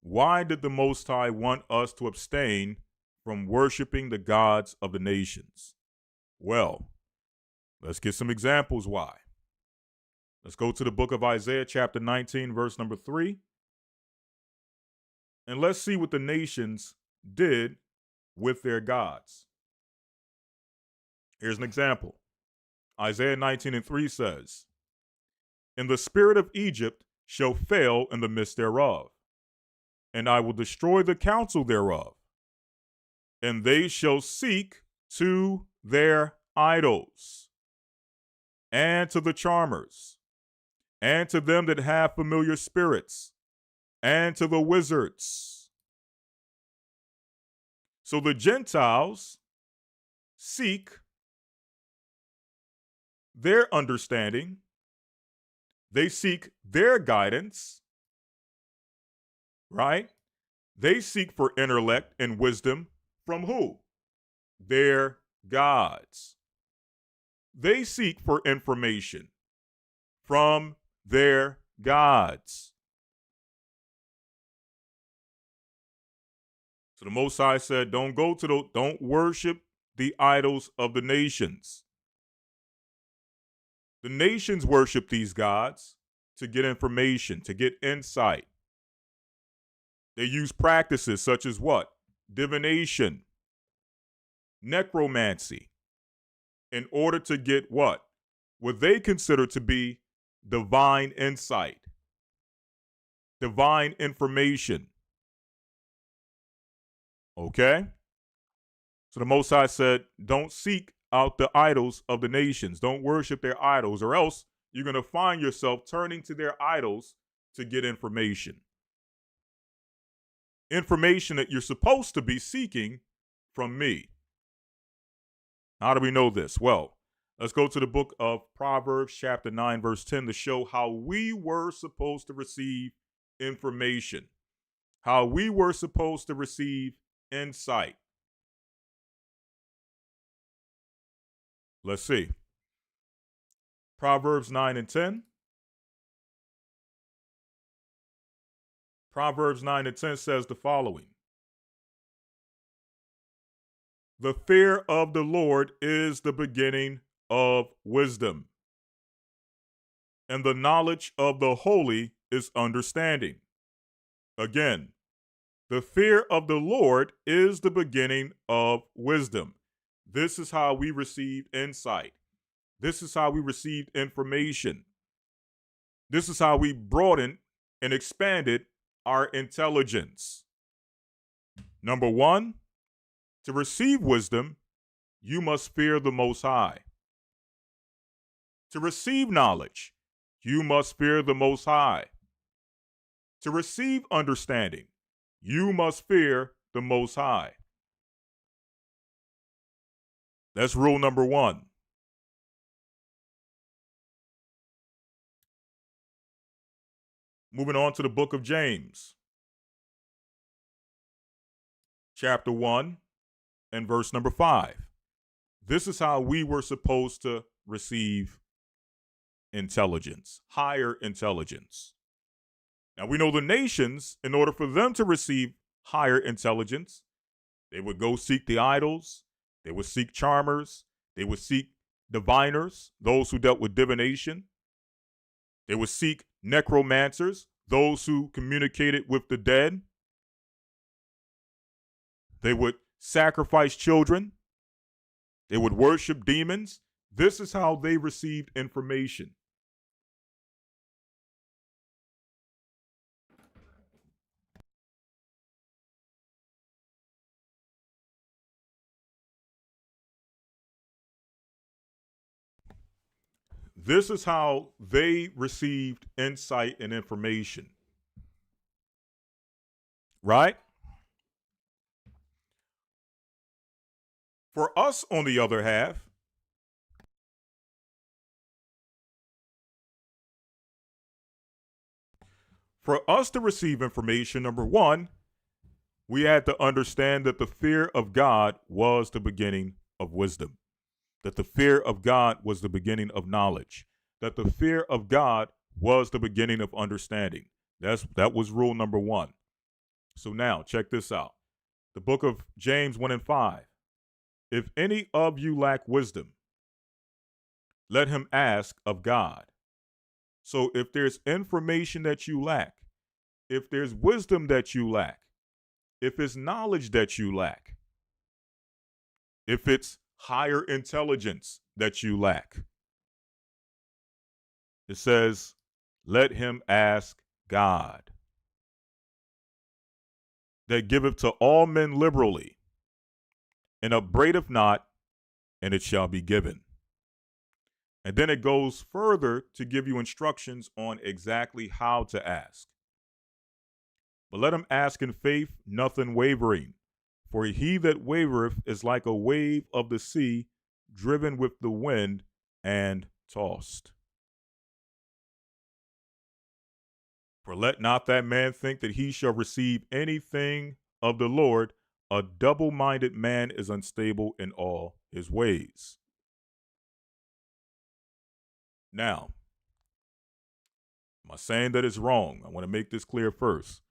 why did the Most High want us to abstain from worshiping the gods of the nations? Well, let's get some examples why. Let's go to the book of Isaiah, chapter 19, verse number 3. And let's see what the nations did with their gods. Here's an example. Isaiah 19:3 says, and the spirit of Egypt shall fail in the midst thereof, and I will destroy the counsel thereof, and they shall seek to their idols and to the charmers, and to them that have familiar spirits, and to the wizards. So the Gentiles seek their understanding, they seek their guidance, right? They seek for intellect and wisdom from who? Their gods. They seek for information from their gods. So the Most High said, don't worship the idols of the nations. The nations worship these gods to get information, to get insight. They use practices such as what? Divination, necromancy, in order to get what? What they consider to be divine insight, divine information. Okay? So the Most High said, don't seek out the idols of the nations. Don't worship their idols, or else you're going to find yourself turning to their idols to get information. Information that you're supposed to be seeking from me. How do we know this? Well, let's go to the book of Proverbs, chapter 9, verse 10, to show how we were supposed to receive information, how we were supposed to receive insight. Let's see. Proverbs 9 and 10. Proverbs 9 and 10 says the following. The fear of the Lord is the beginning of wisdom, and the knowledge of the holy is understanding. Again, the fear of the Lord is the beginning of wisdom. This is how we receive insight. This is how we received information. This is how we broadened and expanded our intelligence. Number one, to receive wisdom, you must fear the Most High. To receive knowledge, you must fear the Most High. To receive understanding, you must fear the Most High. That's rule number one. Moving on to the book of James, chapter 1 and verse number 5. This is how we were supposed to receive intelligence, higher intelligence. Now we know the nations, in order for them to receive higher intelligence, they would go seek the idols, they would seek charmers, they would seek diviners, those who dealt with divination. They would seek necromancers, those who communicated with the dead. They would sacrifice children. They would worship demons. This is how they received information. This is how they received insight and information. Right? For us, on the other half, for us to receive information, number one, we had to understand that the fear of God was the beginning of wisdom. That the fear of God was the beginning of knowledge, that the fear of God was the beginning of understanding. That was rule number one. So now, check this out. The book of James 1 and 5. If any of you lack wisdom, let him ask of God. So if there's information that you lack, if there's wisdom that you lack, if it's knowledge that you lack, if it's higher intelligence that you lack, it says, let him ask God, that giveth to all men liberally, and upbraideth not, and it shall be given. And then it goes further to give you instructions on exactly how to ask. But let him ask in faith, nothing wavering. For he that wavereth is like a wave of the sea, driven with the wind and tossed. For let not that man think that he shall receive anything of the Lord. A double-minded man is unstable in all his ways. Now, am I saying that it's wrong? I want to make this clear first.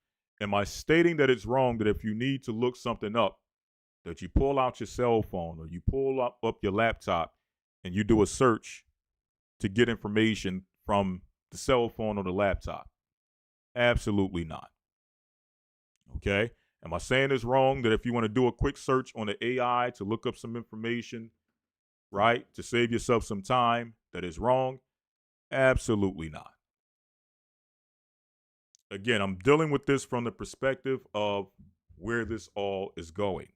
Am I stating that it's wrong that if you need to look something up, that you pull out your cell phone or you pull up your laptop and you do a search to get information from the cell phone or the laptop? Absolutely not. Okay? Am I saying it's wrong that if you want to do a quick search on the AI to look up some information, right, to save yourself some time, that is wrong? Absolutely not. Again, I'm dealing with this from the perspective of where this all is going.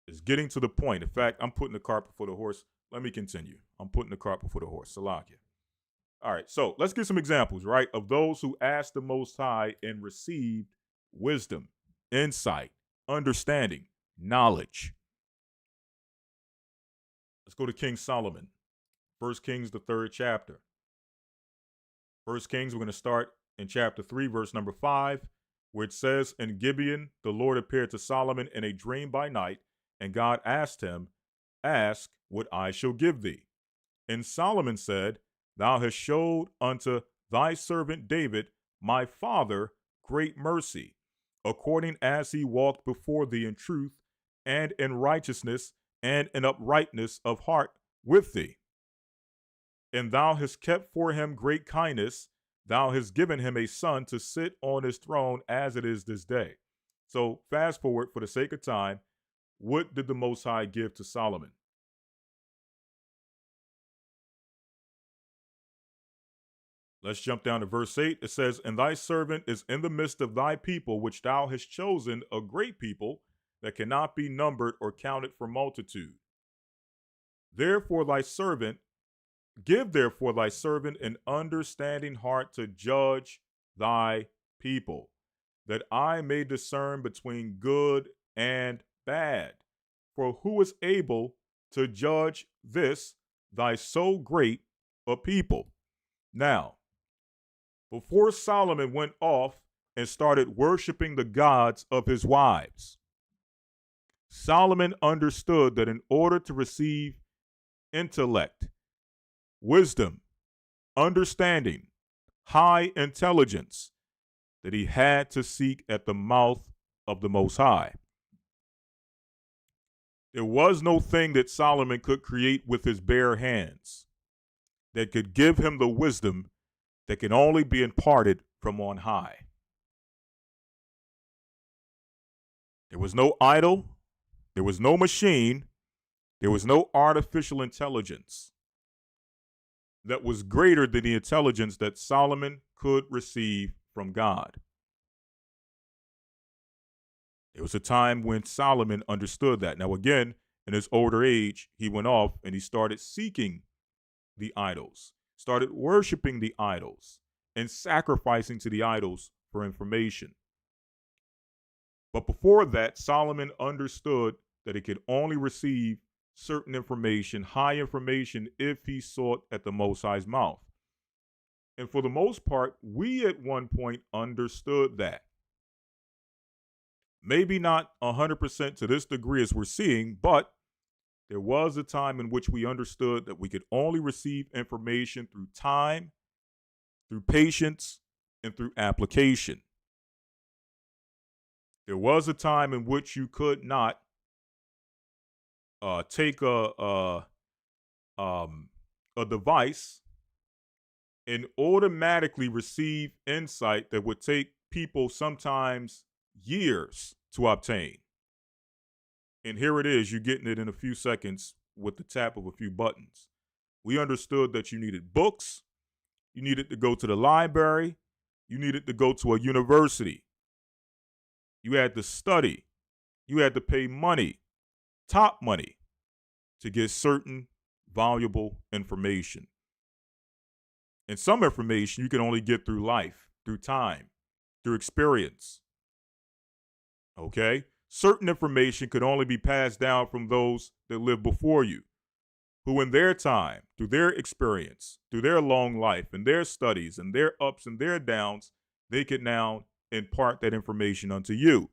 It's getting to the point. In fact, I'm putting the cart before the horse. Let me continue. I'm putting the cart before the horse. Lawya. All right, so let's get some examples, right, of those who asked the Most High and received wisdom, insight, understanding, knowledge. Let's go to King Solomon. 1 Kings, the 3rd chapter. 1 Kings, we're going to start in chapter 3, verse number 5, where it says, In Gibeon, the Lord appeared to Solomon in a dream by night, and God asked him, Ask what I shall give thee. And Solomon said, Thou hast showed unto thy servant David, my father, great mercy, according as he walked before thee in truth and in righteousness and in uprightness of heart with thee. And thou hast kept for him great kindness. Thou hast given him a son to sit on his throne as it is this day. So fast forward for the sake of time. What did the Most High give to Solomon? Let's jump down to verse 8. It says, And thy servant is in the midst of thy people, which thou hast chosen, a great people that cannot be numbered or counted for multitude. Therefore thy servant, give therefore thy servant an understanding heart to judge thy people, that I may discern between good and bad. For who is able to judge this, thy so great a people? Now, before Solomon went off and started worshiping the gods of his wives, Solomon understood that in order to receive intellect, wisdom, understanding, high intelligence, that he had to seek at the mouth of the Most High. There was no thing that Solomon could create with his bare hands that could give him the wisdom that can only be imparted from on high. There was no idol, there was no machine, there was no artificial intelligence that was greater than the intelligence that Solomon could receive from God. There was a time when Solomon understood that. Now, again, in his older age, he went off and he started seeking the idols, started worshiping the idols, and sacrificing to the idols for information. But before that, Solomon understood that he could only receive certain information, high information, if he sought at the Most High's mouth. And for the most part, we at one point understood that. Maybe not 100% to this degree as we're seeing, but there was a time in which we understood that we could only receive information through time, through patience, and through application. There was a time in which you could not take a device and automatically receive insight that would take people sometimes years to obtain. And here it is, you're getting it in a few seconds with the tap of a few buttons. We understood that you needed books, you needed to go to the library, you needed to go to a university. You had to study, you had to pay money, top money, to get certain valuable information. And some information you can only get through life, through time, through experience. Okay? Certain information could only be passed down from those that lived before you, who in their time, through their experience, through their long life and their studies and their ups and their downs, they could now impart that information unto you.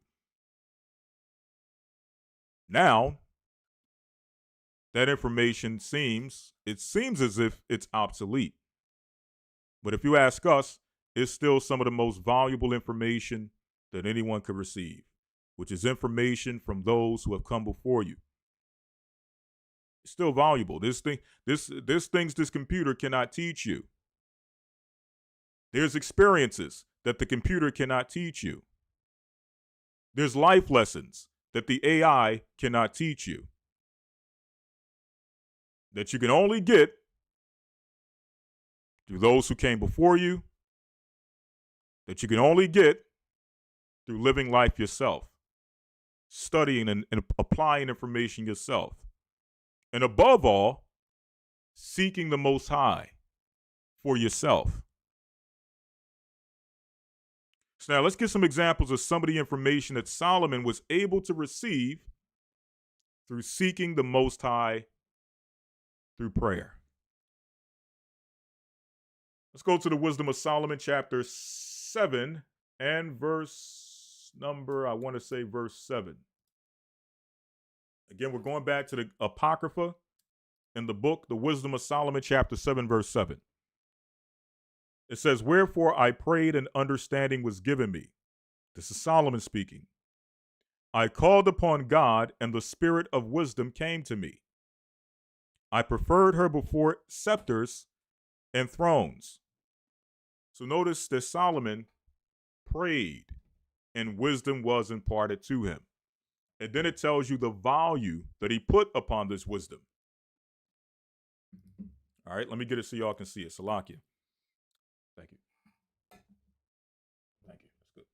Now, that information seems as if it's obsolete. But if you ask us, it's still some of the most valuable information that anyone could receive, which is information from those who have come before you. It's still valuable. There's things this computer cannot teach you. There's experiences that the computer cannot teach you. There's life lessons that the AI cannot teach you, that you can only get through those who came before you, that you can only get through living life yourself, studying and applying information yourself, and above all, seeking the Most High for yourself. So now let's get some examples of some of the information that Solomon was able to receive through seeking the Most High through prayer. Let's go to the Wisdom of Solomon, chapter 7 and verse 7. Again, we're going back to the Apocrypha in the book, the Wisdom of Solomon, chapter 7, verse 7. It says, "Wherefore I prayed and understanding was given me." This is Solomon speaking. "I called upon God and the spirit of wisdom came to me. I preferred her before scepters and thrones." So notice that Solomon prayed and wisdom was imparted to him. And then it tells you the value that he put upon this wisdom. All right, let me get it so y'all can see it. Salakia. Thank you. Thank you. That's good.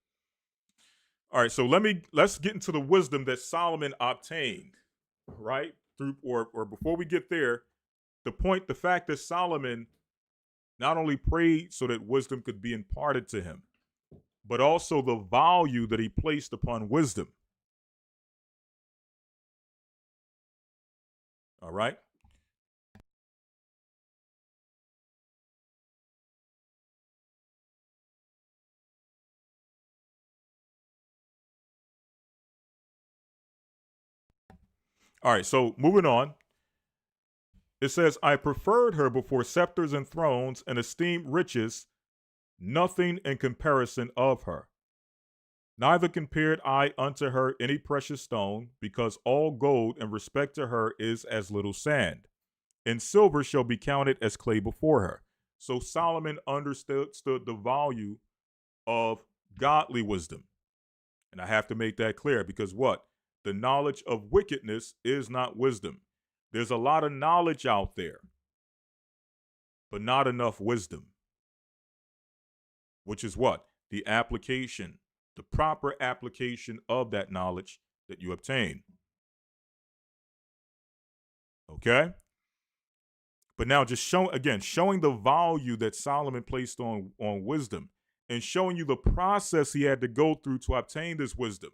All right, so let's get into the wisdom that Solomon obtained, right? Or before we get there, the fact that Solomon not only prayed so that wisdom could be imparted to him, but also the value that he placed upon wisdom. All right? All right, so moving on. It says, "I preferred her before scepters and thrones and esteemed riches, nothing in comparison of her. Neither compared I unto her any precious stone, because all gold in respect to her is as little sand, and silver shall be counted as clay before her." So Solomon understood the value of godly wisdom. And I have to make that clear because what? The knowledge of wickedness is not wisdom. There's a lot of knowledge out there, but not enough wisdom. Which is what? The application, the proper application of that knowledge that you obtain. Okay? But now just showing the value that Solomon placed on wisdom and showing you the process he had to go through to obtain this wisdom.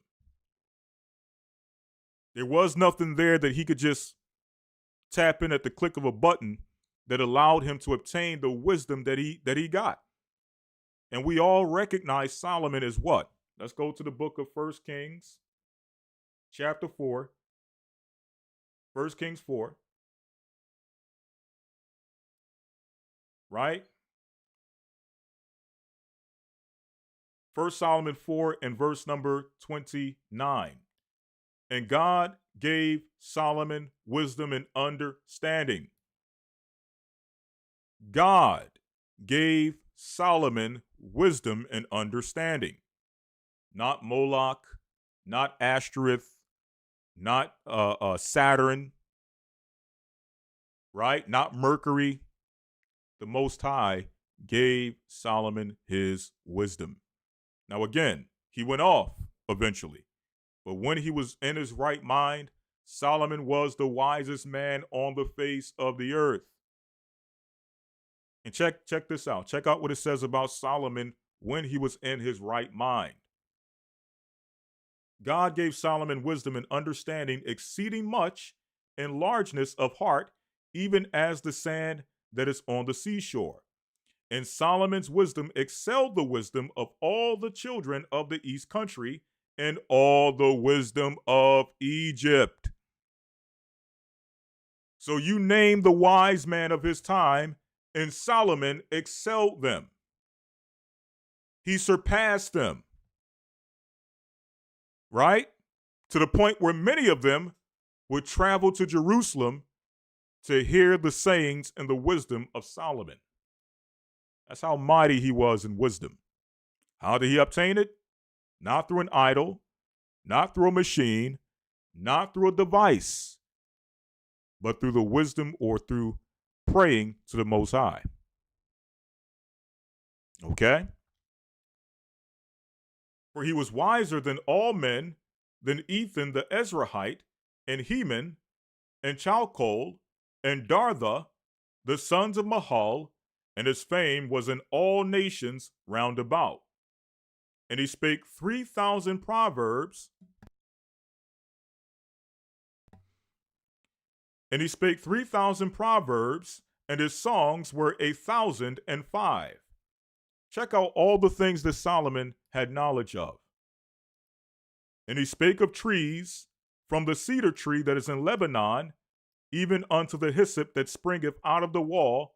There was nothing there that he could just tap in at the click of a button that allowed him to obtain the wisdom that he got. And we all recognize Solomon as what? Let's go to the book of 1 Kings, chapter 4. 1 Kings 4. Right? 1 Solomon 4 and verse number 29. "And God gave Solomon wisdom and understanding." God gave Solomon wisdom and understanding. Not Moloch, not Ashtoreth, not Saturn, right? Not Mercury. The Most High gave Solomon his wisdom. Now again, he went off eventually. But when he was in his right mind, Solomon was the wisest man on the face of the earth. And check this out. Check out what it says about Solomon when he was in his right mind. God gave Solomon wisdom and understanding exceeding much in largeness of heart, even as the sand that is on the seashore. And Solomon's wisdom excelled the wisdom of all the children of the east country and all the wisdom of Egypt. So you name the wise man of his time, and Solomon excelled them. He surpassed them. Right? To the point where many of them would travel to Jerusalem to hear the sayings and the wisdom of Solomon. That's how mighty he was in wisdom. How did he obtain it? Not through an idol, not through a machine, not through a device, but through the wisdom or through praying to the Most High. Okay? For he was wiser than all men, than Ethan the Ezrahite, and Heman, and Chalcol, and Dartha, the sons of Mahal, and his fame was in all nations round about. And he spake 3,000 proverbs. And he spake 3,000 proverbs, and his songs were 1,005. Check out all the things that Solomon had knowledge of. And he spake of trees, from the cedar tree that is in Lebanon, even unto the hyssop that springeth out of the wall.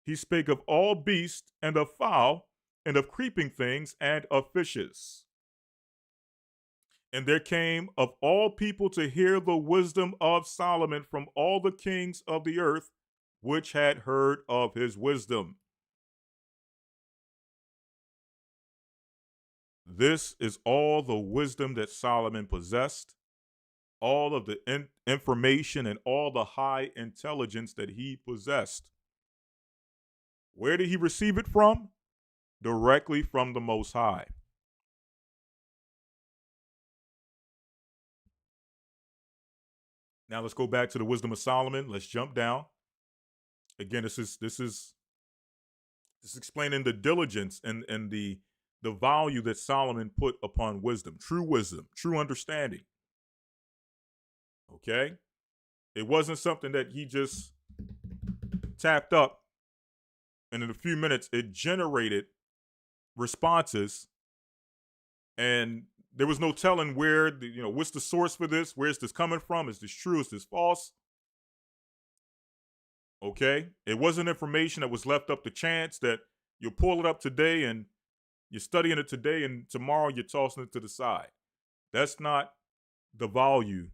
He spake of all beasts, and of fowl, and of creeping things, and of fishes. And there came of all people to hear the wisdom of Solomon from all the kings of the earth, which had heard of his wisdom. This is all the wisdom that Solomon possessed, all of the information and all the high intelligence that he possessed. Where did he receive it from? Directly from the Most High. Now let's go back to the wisdom of Solomon. Let's jump down. Again, this is explaining the diligence and the value that Solomon put upon wisdom, true understanding. Okay? It wasn't something that he just tapped up and in a few minutes it generated responses, and there was no telling where, what's the source for this? Where's this coming from? Is this true? Is this false? Okay? It wasn't information that was left up to chance that you'll pull it up today and you're studying it today and tomorrow you're tossing it to the side. That's not the value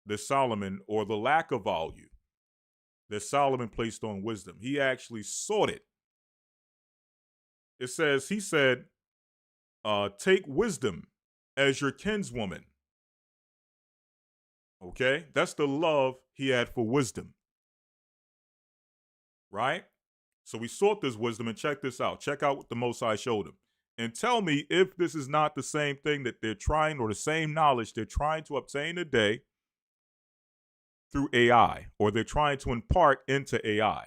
that Solomon, or the lack of value that Solomon placed on wisdom. He actually sought it. It says, he said, take wisdom as your kinswoman. Okay? That's the love he had for wisdom. Right? So we sought this wisdom, and check this out. Check out what the Most High showed him. And tell me if this is not the same thing that they're trying, or the same knowledge they're trying to obtain today through AI, or they're trying to impart into AI.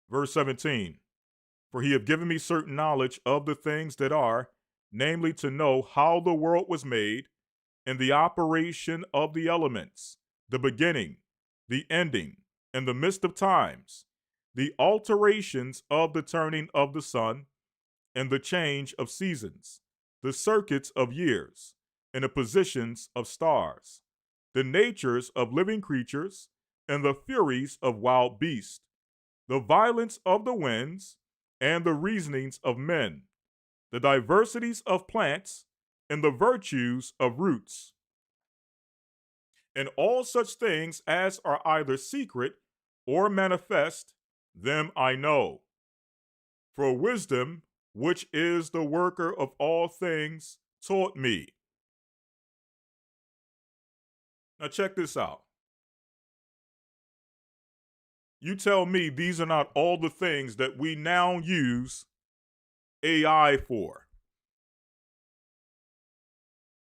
Verse 17, for he have given me certain knowledge of the things that are, namely to know how the world was made, and the operation of the elements, the beginning, the ending, and the midst of times, the alterations of the turning of the sun, and the change of seasons, the circuits of years, and the positions of stars, the natures of living creatures, and the furies of wild beasts, the violence of the winds, and the reasonings of men, the diversities of plants, and the virtues of roots, and all such things as are either secret or manifest, them I know. For wisdom, which is the worker of all things, taught me. Now check this out. You tell me these are not all the things that we now use AI for.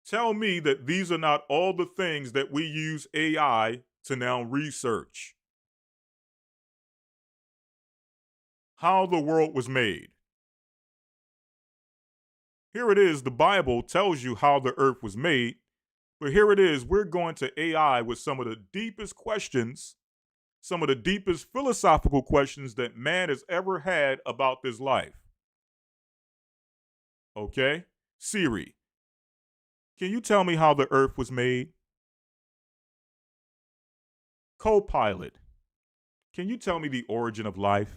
Tell me that these are not all the things that we use AI to now research. How the world was made. Here it is, the Bible tells you how the earth was made, but here it is, we're going to AI with some of the deepest questions, some of the deepest philosophical questions that man has ever had about this life. Okay? Siri, can you tell me how the earth was made? Copilot, can you tell me the origin of life?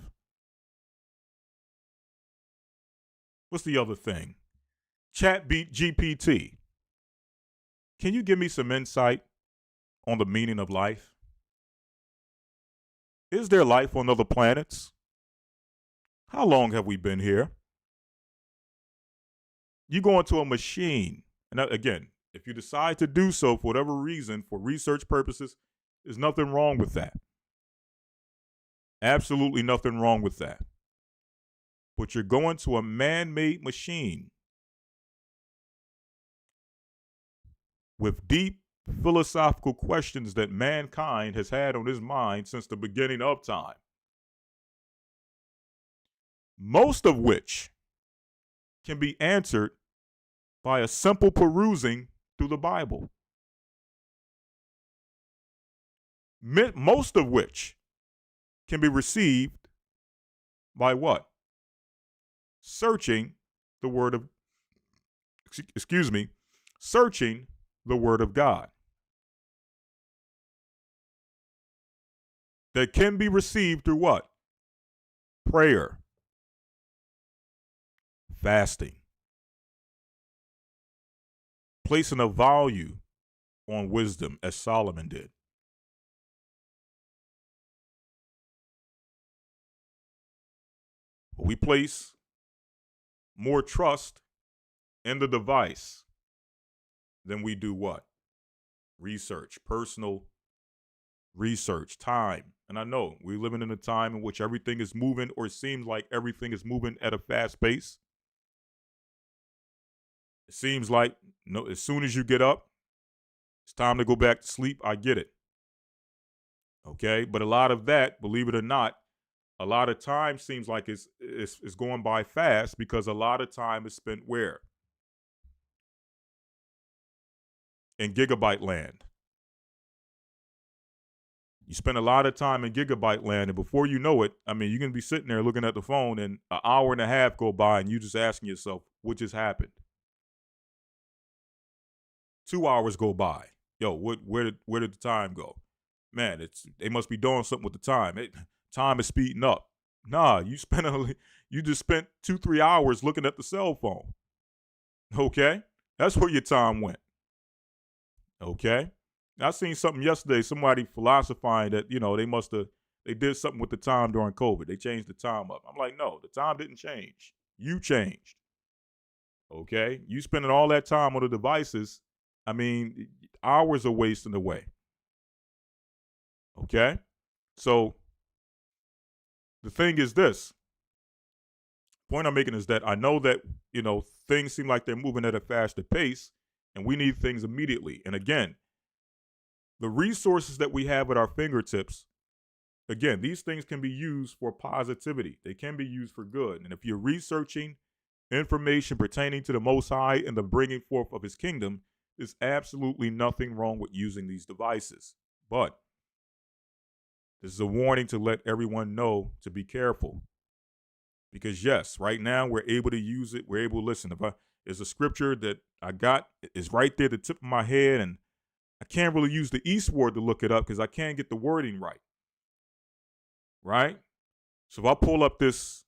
What's the other thing? Chat GPT, can you give me some insight on the meaning of life? Is there life on other planets? How long have we been here? You go into a machine, and again, if you decide to do so for whatever reason, for research purposes, there's nothing wrong with that. Absolutely nothing wrong with that. But you're going to a man-made machine with deep philosophical questions that mankind has had on his mind since the beginning of time. Most of which can be answered by a simple perusing through the Bible. Most of which can be received by what? Searching the Word of, searching the Word of God. That can be received through what? Prayer, fasting, placing a value on wisdom as Solomon did. We place more trust in the device than we do what? Research, personal research, time. And I know we're living in a time in which everything is moving, or it seems like everything is moving at a fast pace. It seems like as soon as you get up, it's time to go back to sleep. I get it. Okay, but a lot of that, believe it or not, a lot of time seems like it's going by fast because a lot of time is spent where? In gigabyte land. You spend a lot of time in gigabyte land, and before you know it, I mean, you're going to be sitting there looking at the phone, and an hour and a half go by, and you just asking yourself, what just happened? 2 hours go by. Yo, where did the time go? Man, they must be doing something with the time. Time is speeding up. Nah, you just spent 2-3 hours looking at the cell phone. Okay, that's where your time went. Okay, I seen something yesterday. Somebody philosophizing that they did something with the time during COVID. They changed the time up. I'm like, no, the time didn't change. You changed. Okay, you spending all that time on the devices. I mean, hours are wasting away. Okay, so the thing is this. Point I'm making is that I know that things seem like they're moving at a faster pace, and we need things immediately. And again, the resources that we have at our fingertips, again, these things can be used for positivity. They can be used for good. And if you're researching information pertaining to the Most High and the bringing forth of his kingdom, there's absolutely nothing wrong with using these devices. But this is a warning to let everyone know to be careful. Because yes, right now we're able to use it. We're able to listen. There's a scripture that I got, is right there at the tip of my head, and I can't really use the Eastward to look it up because I can't get the wording right. Right? So if I pull up this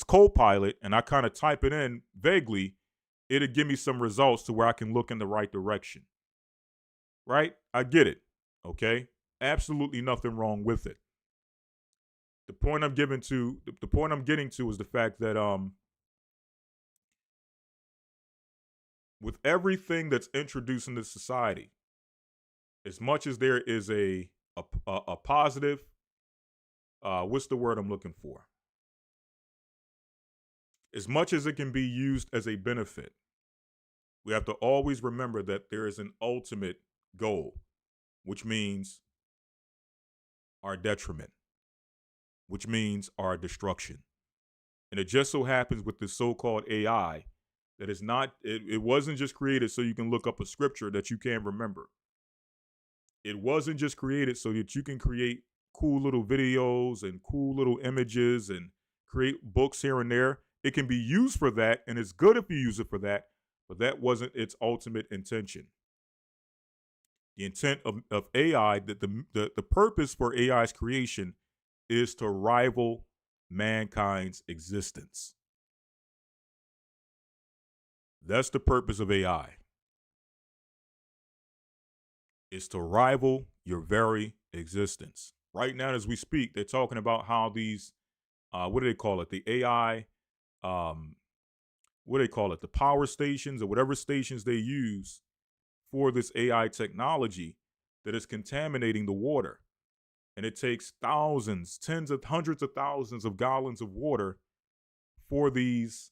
Copilot and I kind of type it in vaguely, it'll give me some results to where I can look in the right direction. Right? I get it. Okay? Absolutely nothing wrong with it. The point I'm getting to is the fact that with everything that's introduced into society, as much as there is a positive, what's the word I'm looking for? As much as it can be used as a benefit, We have to always remember that there is an ultimate goal, which means our detriment, which means our destruction. And it just so happens with this so-called AI that it's not, it wasn't just created so you can look up a scripture that you can't remember. It wasn't just created so that you can create cool little videos and cool little images and create books here and there. It can be used for that, and it's good if you use it for that, but that wasn't its ultimate intention. The intent of AI, that the purpose for AI's creation is to rival mankind's existence. That's the purpose of AI. Is to rival your very existence. Right now, as we speak, they're talking about how these, what do they call it? The AI, what do they call it? The power stations or whatever stations they use for this AI technology that is contaminating the water. And it takes thousands, tens of hundreds of thousands of gallons of water for these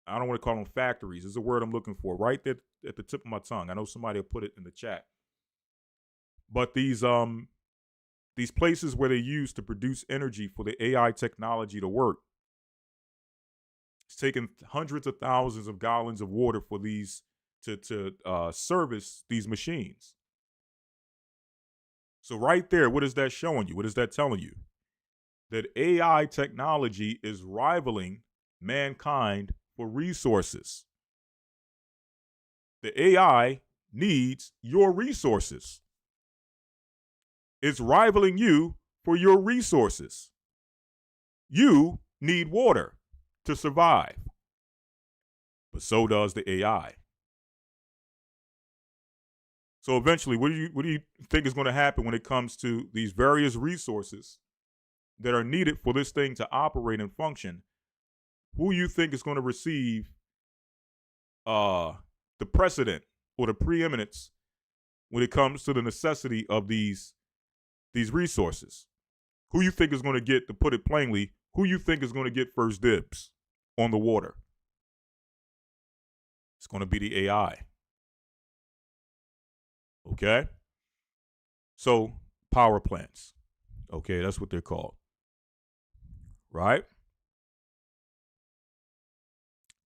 I don't want to call them factories. Is a word I'm looking for, right there at the tip of my tongue. I know somebody will put it in the chat. But these places where they use to produce energy for the AI technology to work, it's taking hundreds of thousands of gallons of water for these to service these machines. So right there, what is that showing you? What is that telling you? That AI technology is rivaling mankind for resources. The AI needs your resources. It's rivaling you for your resources. You need water to survive, but so does the AI. So eventually, what do you think is going to happen when it comes to these various resources that are needed for this thing to operate and function? Who you think is going to receive the precedent or the preeminence when it comes to the necessity of these resources? Who you think is going to get, to put it plainly, who you think is going to get first dibs on the water? It's going to be the AI. Okay? So, power plants. Okay, that's what they're called. Right?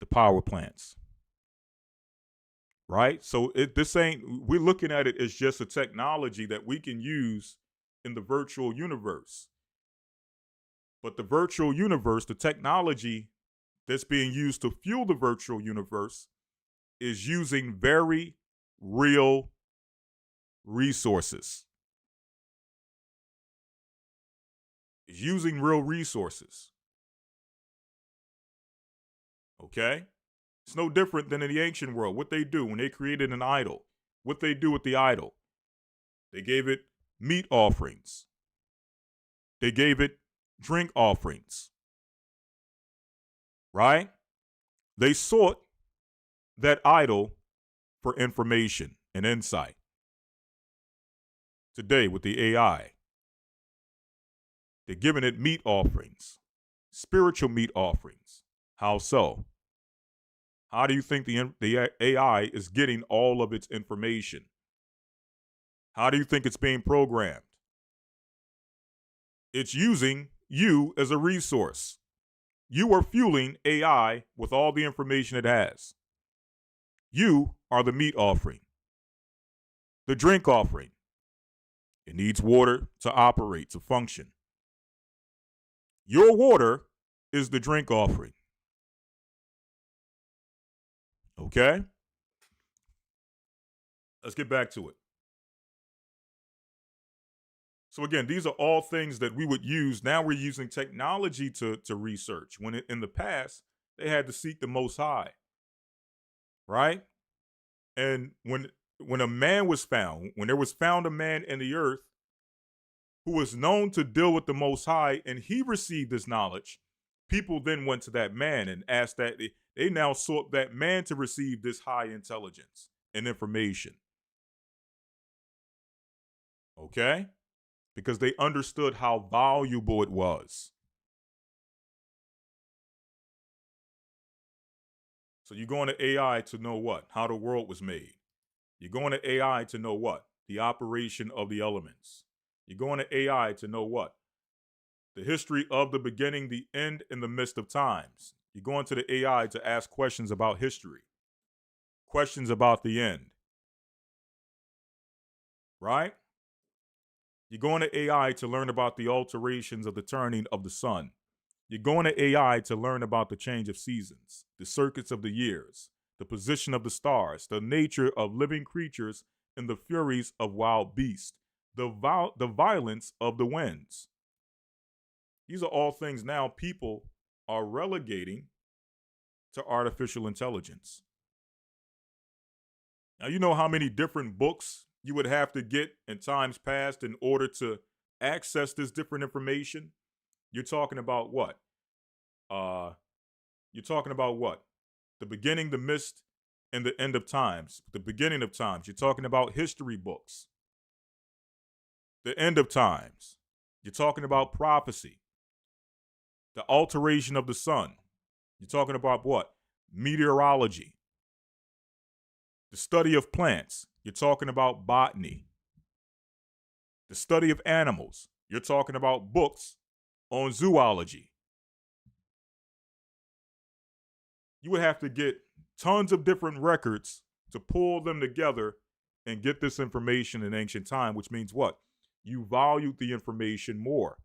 The power plants. Right? So we're looking at it as just a technology that we can use in the virtual universe. But the virtual universe, the technology that's being used to fuel the virtual universe, is using very real resources. Is using real resources. Okay? It's no different than in the ancient world. What they do when they created an idol, what they do with the idol, they gave it meat offerings. They gave it drink offerings. Right? They sought that idol for information and insight. Today with the AI, they're giving it meat offerings, spiritual meat offerings. How so? How do you think the AI is getting all of its information? How do you think it's being programmed? It's using you as a resource. You are fueling AI with all the information it has. You are the meat offering. The drink offering. It needs water to operate, to function. Your water is the drink offering. Okay? Let's get back to it. So again, these are all things that we would use. Now we're using technology to research. When in the past, they had to seek the Most High. Right? And when a man was found, when there was found a man in the earth who was known to deal with the Most High, and he received this knowledge, people then went to that man and asked that they now sought that man to receive this high intelligence and information. Okay? Because they understood how valuable it was. So you're going to AI to know what? How the world was made. You're going to AI to know what? The operation of the elements. You're going to AI to know what? The history of the beginning, the end, and the midst of times. You're going to the AI to ask questions about history, questions about the end. Right? You're going to AI to learn about the alterations of the turning of the sun. You're going to AI to learn about the change of seasons, the circuits of the years, the position of the stars, the nature of living creatures, and the furies of wild beasts, the violence of the winds. These are all things now people are relegating to artificial intelligence. Now, you know how many different books you would have to get in times past in order to access this different information? You're talking about what? You're talking about what? The beginning, the midst, and the end of times. The beginning of times. You're talking about history books. The end of times. You're talking about prophecy. The alteration of the sun. You're talking about what? Meteorology. The study of plants. You're talking about botany. The study of animals. You're talking about books on zoology. You would have to get tons of different records to pull them together and get this information in ancient time, which means what? You valued the information more,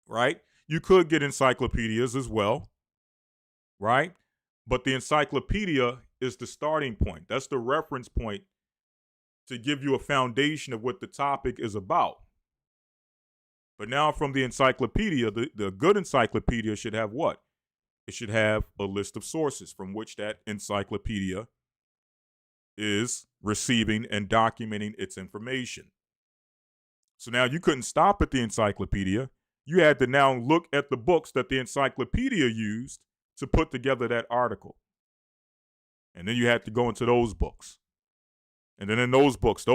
right? You could get encyclopedias as well, right? But the encyclopedia is the starting point. That's the reference point to give you a foundation of what the topic is about. But now from the encyclopedia, the good encyclopedia should have what? It should have a list of sources from which that encyclopedia is receiving and documenting its information. So now you couldn't stop at the encyclopedia. You had to now look at the books that the encyclopedia used to put together that article. And then you had to go into those books. And then in those books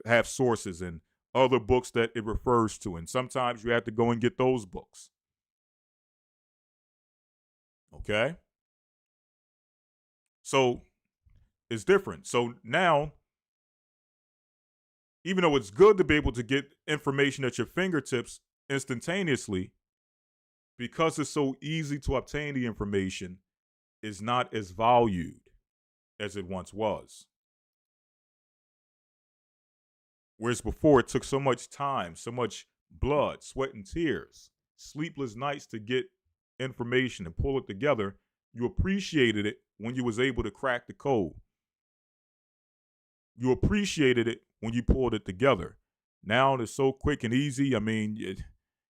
have sources and other books that it refers to. And sometimes you have to go and get those books. Okay? So it's different. So now, even though it's good to be able to get information at your fingertips instantaneously, because it's so easy to obtain the information, is not as valued as it once was. Whereas before, it took so much time, so much blood, sweat, and tears, sleepless nights to get information and pull it together. You appreciated it when you was able to crack the code. You appreciated it when you pulled it together. Now it's so quick and easy. I mean,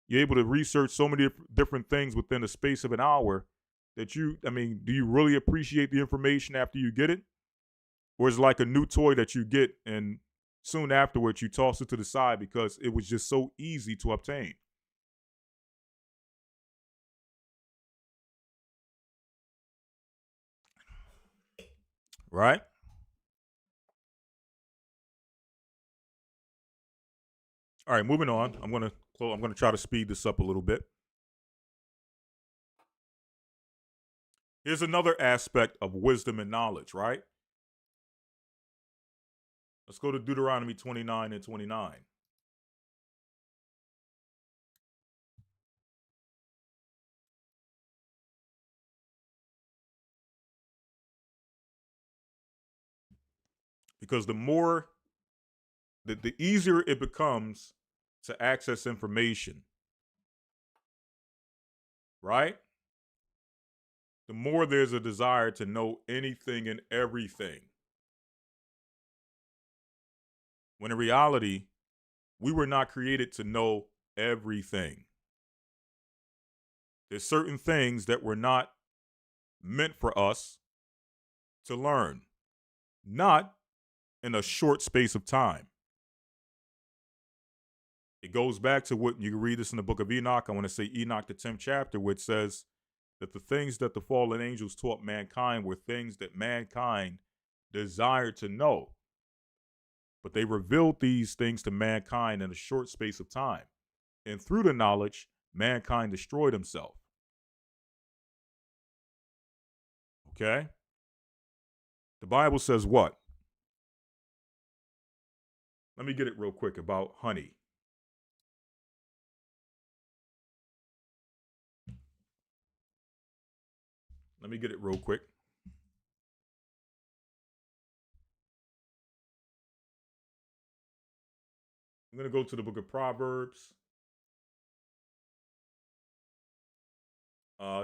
you're able to research so many different things within the space of an hour that do you really appreciate the information after you get it? Or is it like a new toy that you get and soon afterwards you toss it to the side because it was just so easy to obtain? Right? All right, moving on. I'm gonna try to speed this up a little bit. Here's another aspect of wisdom and knowledge, right? Let's go to Deuteronomy 29 and 29. Because the easier it becomes to access information, right? The more there's a desire to know anything and everything. When in reality, we were not created to know everything. There's certain things that were not meant for us to learn, not in a short space of time. It goes back to what you can read this in the book of Enoch. I want to say Enoch, the 10th chapter, which says that the things that the fallen angels taught mankind were things that mankind desired to know. But they revealed these things to mankind in a short space of time. And through the knowledge, mankind destroyed himself. Okay? The Bible says what? Let me get it real quick about honey. Let me get it real quick. I'm going to go to the book of Proverbs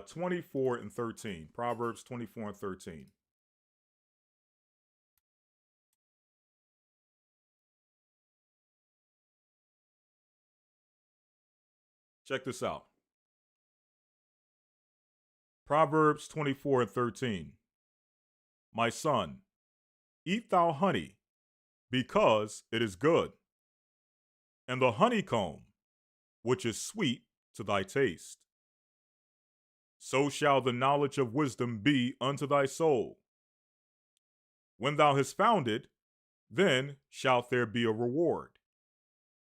24 and 13. Proverbs 24 and 13. Check this out. Proverbs 24 and 13. My son, eat thou honey, because it is good, and the honeycomb, which is sweet to thy taste. So shall the knowledge of wisdom be unto thy soul. When thou hast found it, then shalt there be a reward,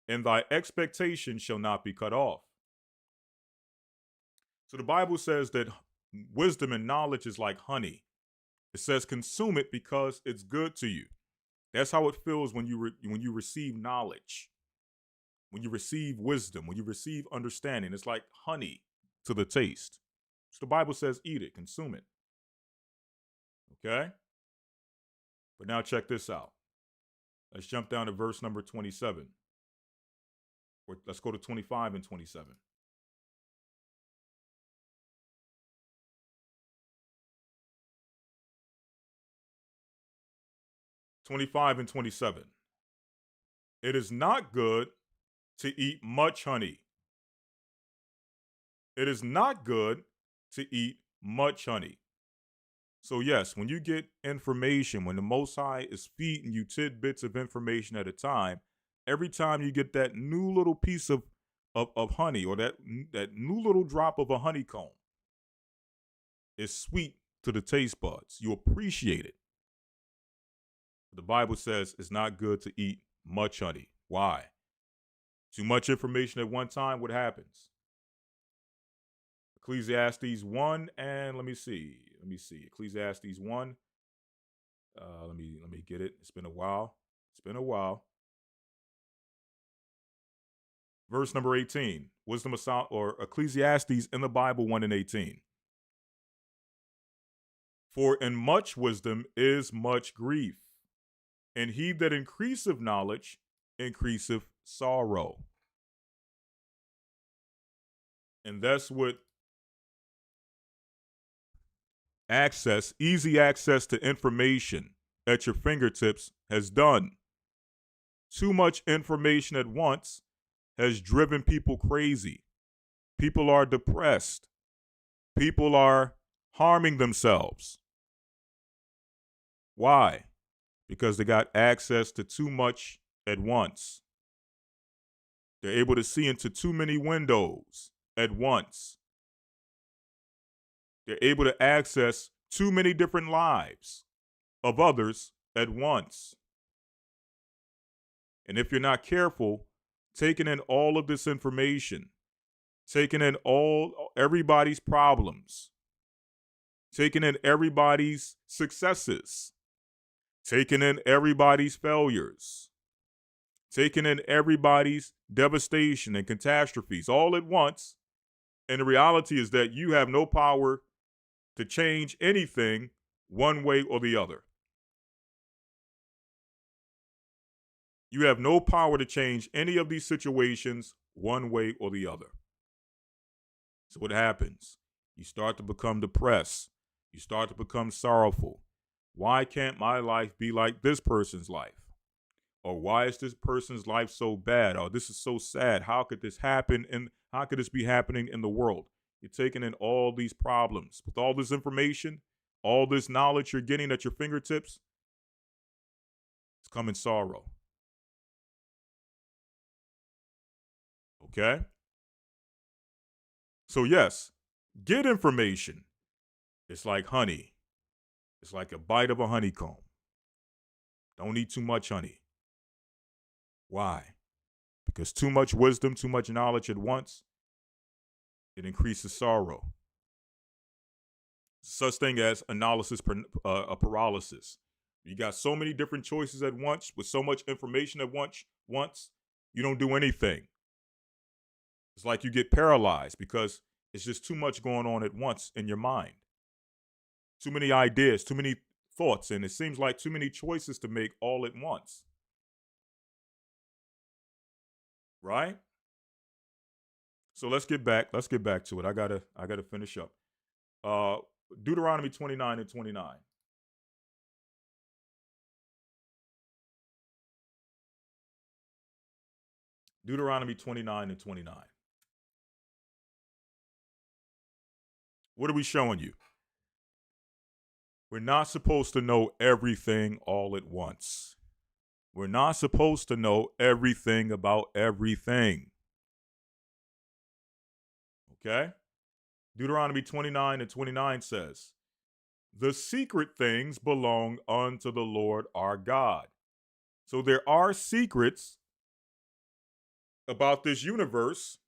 and thy expectation shall not be cut off. So the Bible says that wisdom and knowledge is like honey. It says consume it because it's good to you. That's how it feels when you receive knowledge, when you receive wisdom, when you receive understanding. It's like honey to the taste. So the Bible says eat it, consume it. Okay? But now check this out. Let's jump down to verse number 27. Or let's go to 25 and 27. "25 and 27. It is not good to eat much honey. It is not good to eat much honey." So yes, when you get information, when the Most High is feeding you tidbits of information at a time, every time you get that new little piece of honey, or that new little drop of a honeycomb, it's sweet to the taste buds. You appreciate it. The Bible says it's not good to eat much honey. Why? Too much information at one time, what happens? Ecclesiastes 1 and let me see. Ecclesiastes 1. Let me get it. It's been a while. Verse number 18. Wisdom of Solomon, or Ecclesiastes in the Bible 1 and 18. For in much wisdom is much grief, and he that increaseth knowledge increaseth sorrow. And that's what easy access to information at your fingertips has done. Too much information at once has driven people crazy. People are depressed. People are harming themselves. Why? Because they got access to too much at once. They're able to see into too many windows at once. They're able to access too many different lives of others at once. And if you're not careful, taking in all of this information, taking in everybody's problems, taking in everybody's successes, taking in everybody's failures, taking in everybody's devastation and catastrophes all at once, and the reality is that you have no power to change anything one way or the other. You have no power to change any of these situations one way or the other. So what happens? You start to become depressed. You start to become sorrowful. Why can't my life be like this person's life? Or why is this person's life so bad? Or this is so sad. How could this happen? And how could this be happening in the world? You're taking in all these problems. With all this information, all this knowledge you're getting at your fingertips, it's coming sorrow. Okay? So yes, get information. It's like honey. It's like a bite of a honeycomb. Don't eat too much honey. Why? Because too much wisdom, too much knowledge at once, it increases sorrow. such thing as analysis paralysis. You got so many different choices at once with so much information at once, you don't do anything. It's like you get paralyzed because it's just too much going on at once in your mind. Too many ideas, too many thoughts, and it seems like too many choices to make all at once. Right? So let's get back to it. I gotta finish up. Deuteronomy 29 and 29. Deuteronomy 29 and 29. What are we showing you? We're not supposed to know everything all at once. We're not supposed to know everything about everything. Okay? Deuteronomy 29 and 29 says, "The secret things belong unto the Lord our God." So there are secrets about this universe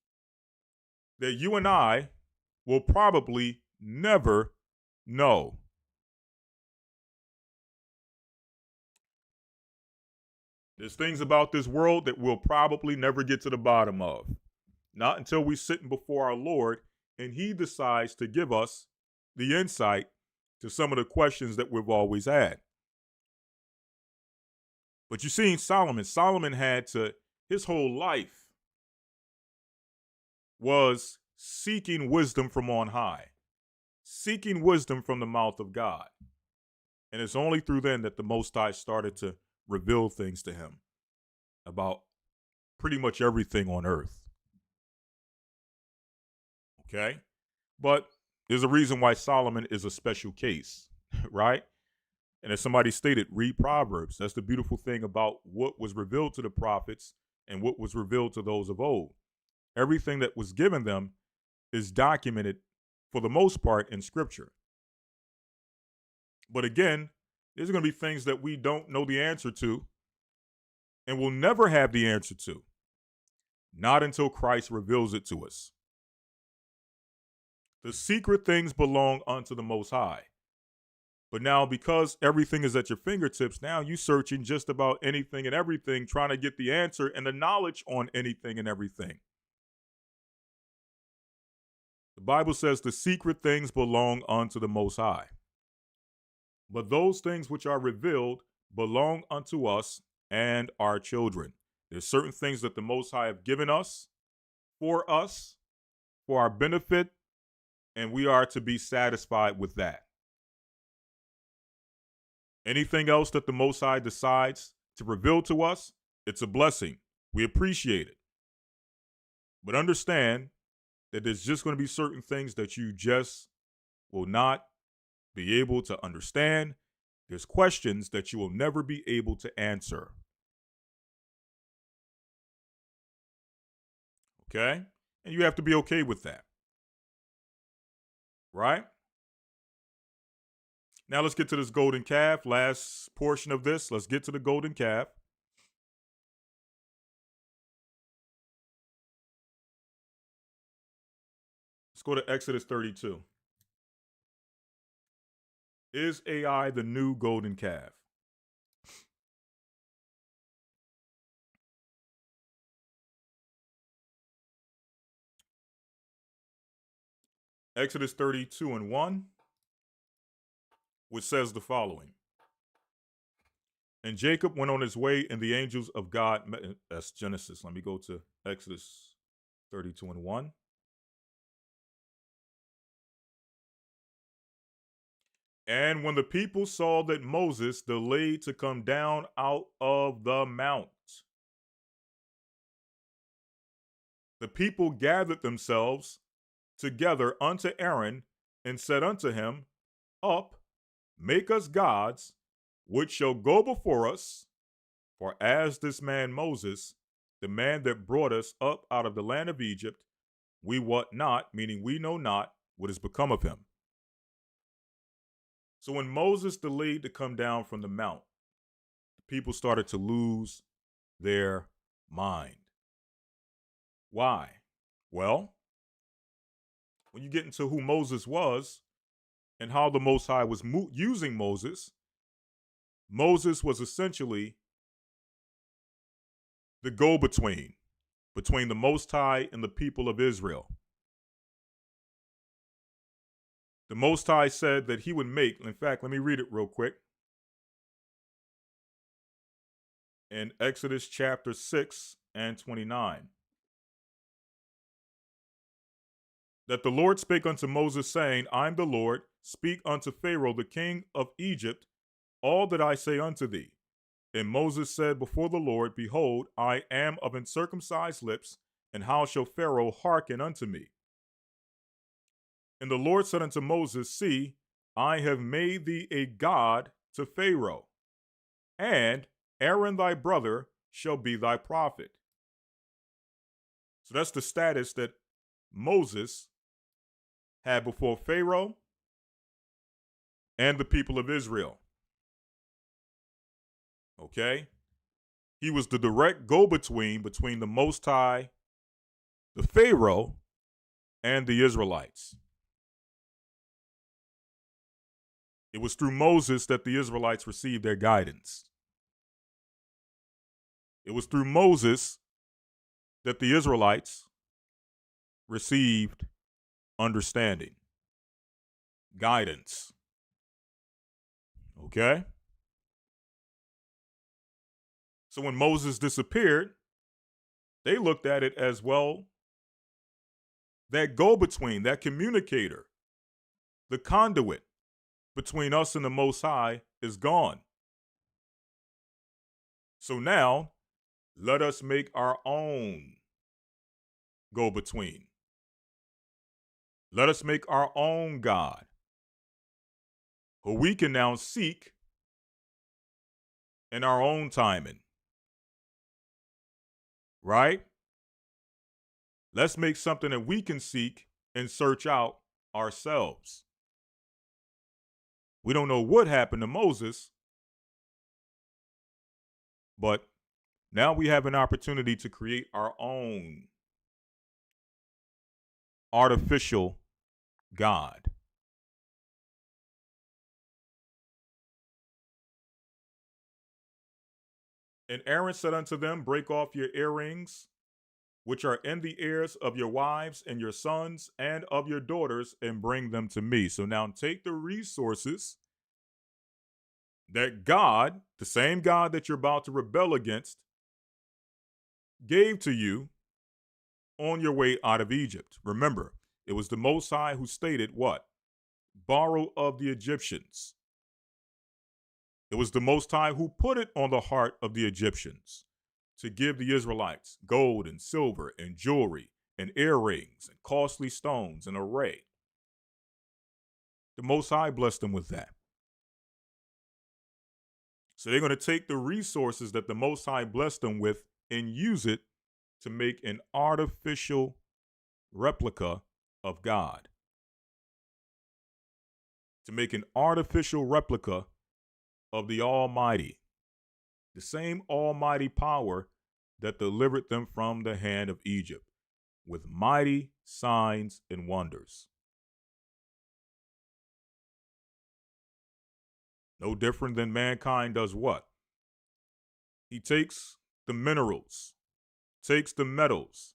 that you and I will probably never know. There's things about this world that we'll probably never get to the bottom of. Not until we're sitting before our Lord and He decides to give us the insight to some of the questions that we've always had. But you see, Solomon had to, his whole life was seeking wisdom from on high, seeking wisdom from the mouth of God. And it's only through then that the Most High started to reveal things to him about pretty much everything on earth. Okay? But there's a reason why Solomon is a special case, right? And as somebody stated, read Proverbs. That's the beautiful thing about what was revealed to the prophets and what was revealed to those of old. Everything that was given them is documented for the most part in Scripture. But again, there's going to be things that we don't know the answer to and will never have the answer to, not until Christ reveals it to us. The secret things belong unto the Most High. But now, because everything is at your fingertips, now you're searching just about anything and everything, trying to get the answer and the knowledge on anything and everything. The Bible says the secret things belong unto the Most High. But those things which are revealed belong unto us and our children. There's certain things that the Most High have given us, for our benefit, and we are to be satisfied with that. Anything else that the Most High decides to reveal to us, it's a blessing. We appreciate it. But understand that there's just going to be certain things that you just will not be able to understand. There's questions that you will never be able to answer. Okay? And you have to be okay with that. Right? Now let's get to this golden calf. Last portion of this. Let's get to the golden calf. Let's go to Exodus 32. Is AI the new golden calf? Exodus 32 and 1, which says the following. And Jacob went on his way, and the angels of God met. That's Genesis. Let me go to Exodus 32 and 1. And when the people saw that Moses delayed to come down out of the mount, the people gathered themselves together unto Aaron and said unto him, Up, make us gods, which shall go before us. For as this man Moses, the man that brought us up out of the land of Egypt, we wot not, meaning we know not what has become of him. So when Moses delayed to come down from the mount, the people started to lose their mind. Why? Well, when you get into who Moses was, and how the Most High was using Moses, Moses was essentially the go-between between the Most High and the people of Israel. The Most High said that he would make, in fact, let me read it real quick. In Exodus chapter 6 and 29. That the Lord spake unto Moses, saying, I am the Lord, speak unto Pharaoh, the king of Egypt, all that I say unto thee. And Moses said before the Lord, Behold, I am of uncircumcised lips, and how shall Pharaoh hearken unto me? And the Lord said unto Moses, See, I have made thee a god to Pharaoh, and Aaron thy brother shall be thy prophet. So that's the status that Moses had before Pharaoh and the people of Israel. Okay? He was the direct go-between between the Most High, the Pharaoh, and the Israelites. It was through Moses that the Israelites received their guidance. It was through Moses that the Israelites received understanding, guidance. Okay? So when Moses disappeared, they looked at it as, well, that go-between, that communicator, the conduit between us and the Most High is gone. So now, let us make our own go-between. Let us make our own God, who we can now seek in our own timing. Right? Let's make something that we can seek and search out ourselves. We don't know what happened to Moses, but now we have an opportunity to create our own artificial God. And Aaron said unto them, Break off your earrings, which are in the ears of your wives and your sons and of your daughters, and bring them to me. So now take the resources that God, the same God that you're about to rebel against, gave to you on your way out of Egypt. Remember, it was the Most High who stated what? Borrow of the Egyptians. It was the Most High who put it on the heart of the Egyptians to give the Israelites gold and silver and jewelry and earrings and costly stones and array. The Most High blessed them with that. So they're going to take the resources that the Most High blessed them with and use it to make an artificial replica of God. To make an artificial replica of the Almighty. The same almighty power that delivered them from the hand of Egypt with mighty signs and wonders. No different than mankind does what? He takes the minerals, takes the metals,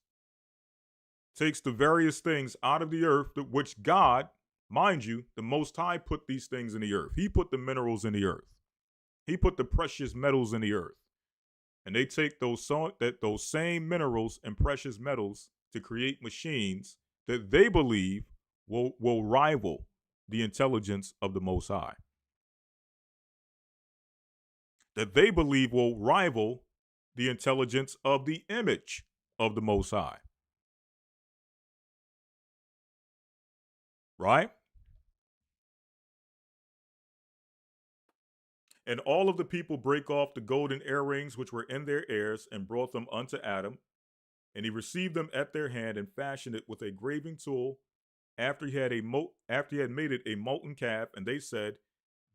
takes the various things out of the earth, which God, mind you, the Most High put these things in the earth. He put the minerals in the earth. He put the precious metals in the earth. And they take those same minerals and precious metals to create machines that they believe will rival the intelligence of the Most High. That they believe will rival the intelligence of the image of the Most High. Right? And all of the people break off the golden earrings which were in their ears and brought them unto Adam. And he received them at their hand and fashioned it with a graving tool after he had made it a molten calf. And they said,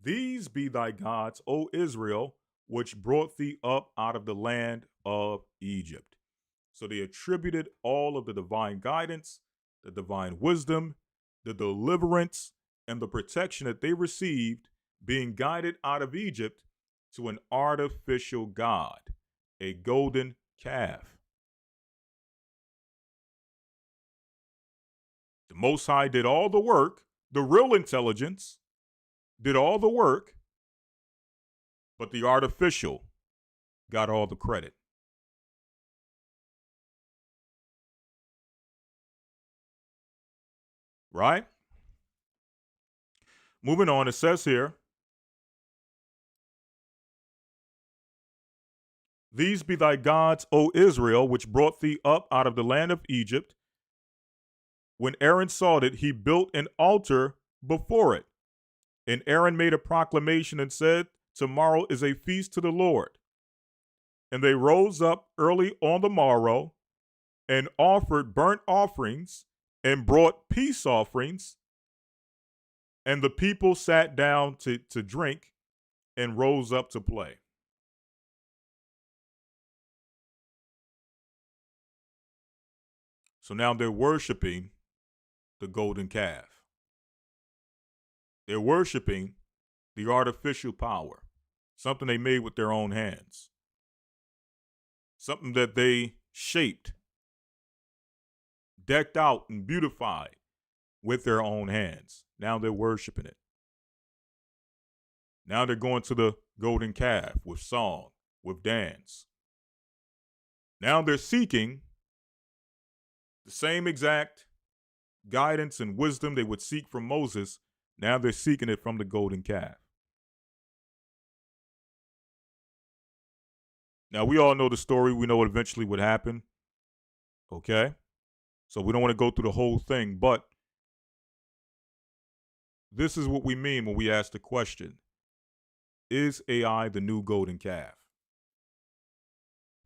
These be thy gods, O Israel, which brought thee up out of the land of Egypt. So they attributed all of the divine guidance, the divine wisdom, the deliverance, and the protection that they received being guided out of Egypt to an artificial god, a golden calf. The Most High did all the work, the real intelligence did all the work, but the artificial got all the credit. Right? Moving on, it says here, these be thy gods, O Israel, which brought thee up out of the land of Egypt. When Aaron saw it, he built an altar before it. And Aaron made a proclamation and said, tomorrow is a feast to the Lord. And they rose up early on the morrow and offered burnt offerings and brought peace offerings. And the people sat down to drink and rose up to play. So now they're worshiping the golden calf. They're worshiping the artificial power, something they made with their own hands, something that they shaped, decked out, and beautified with their own hands. Now they're worshiping it. Now they're going to the golden calf with song, with dance. Now they're seeking the same exact guidance and wisdom they would seek from Moses. Now they're seeking it from the golden calf. Now we all know the story. We know what eventually would happen. Okay? So we don't want to go through the whole thing, but this is what we mean when we ask the question, is AI the new golden calf?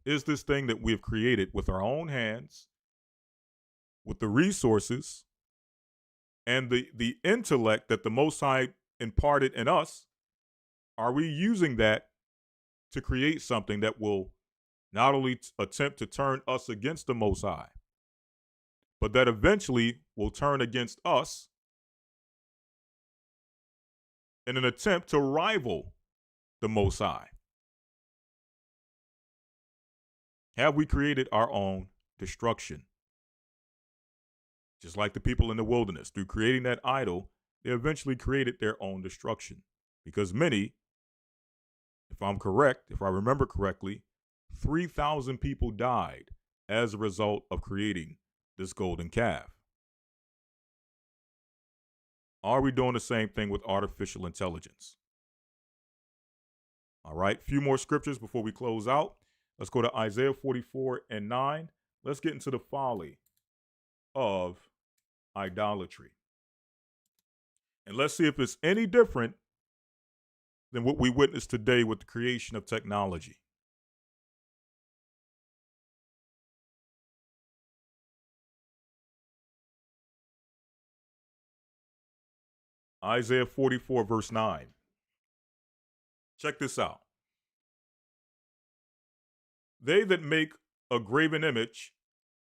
Is this thing that we have created with our own hands, with the resources and the intellect that the Most High imparted in us, are we using that to create something that will not only attempt to turn us against the Most High, but that eventually will turn against us in an attempt to rival the Most High? Have we created our own destruction? Just like the people in the wilderness, through creating that idol, they eventually created their own destruction. Because many, if I'm correct, if I remember correctly, 3,000 people died as a result of creating this golden calf. Are we doing the same thing with artificial intelligence? All right, few more scriptures before we close out. Let's go to Isaiah 44:9. Let's get into the folly of idolatry. And let's see if it's any different than what we witness today with the creation of technology. Isaiah 44:9. Check this out. They that make a graven image,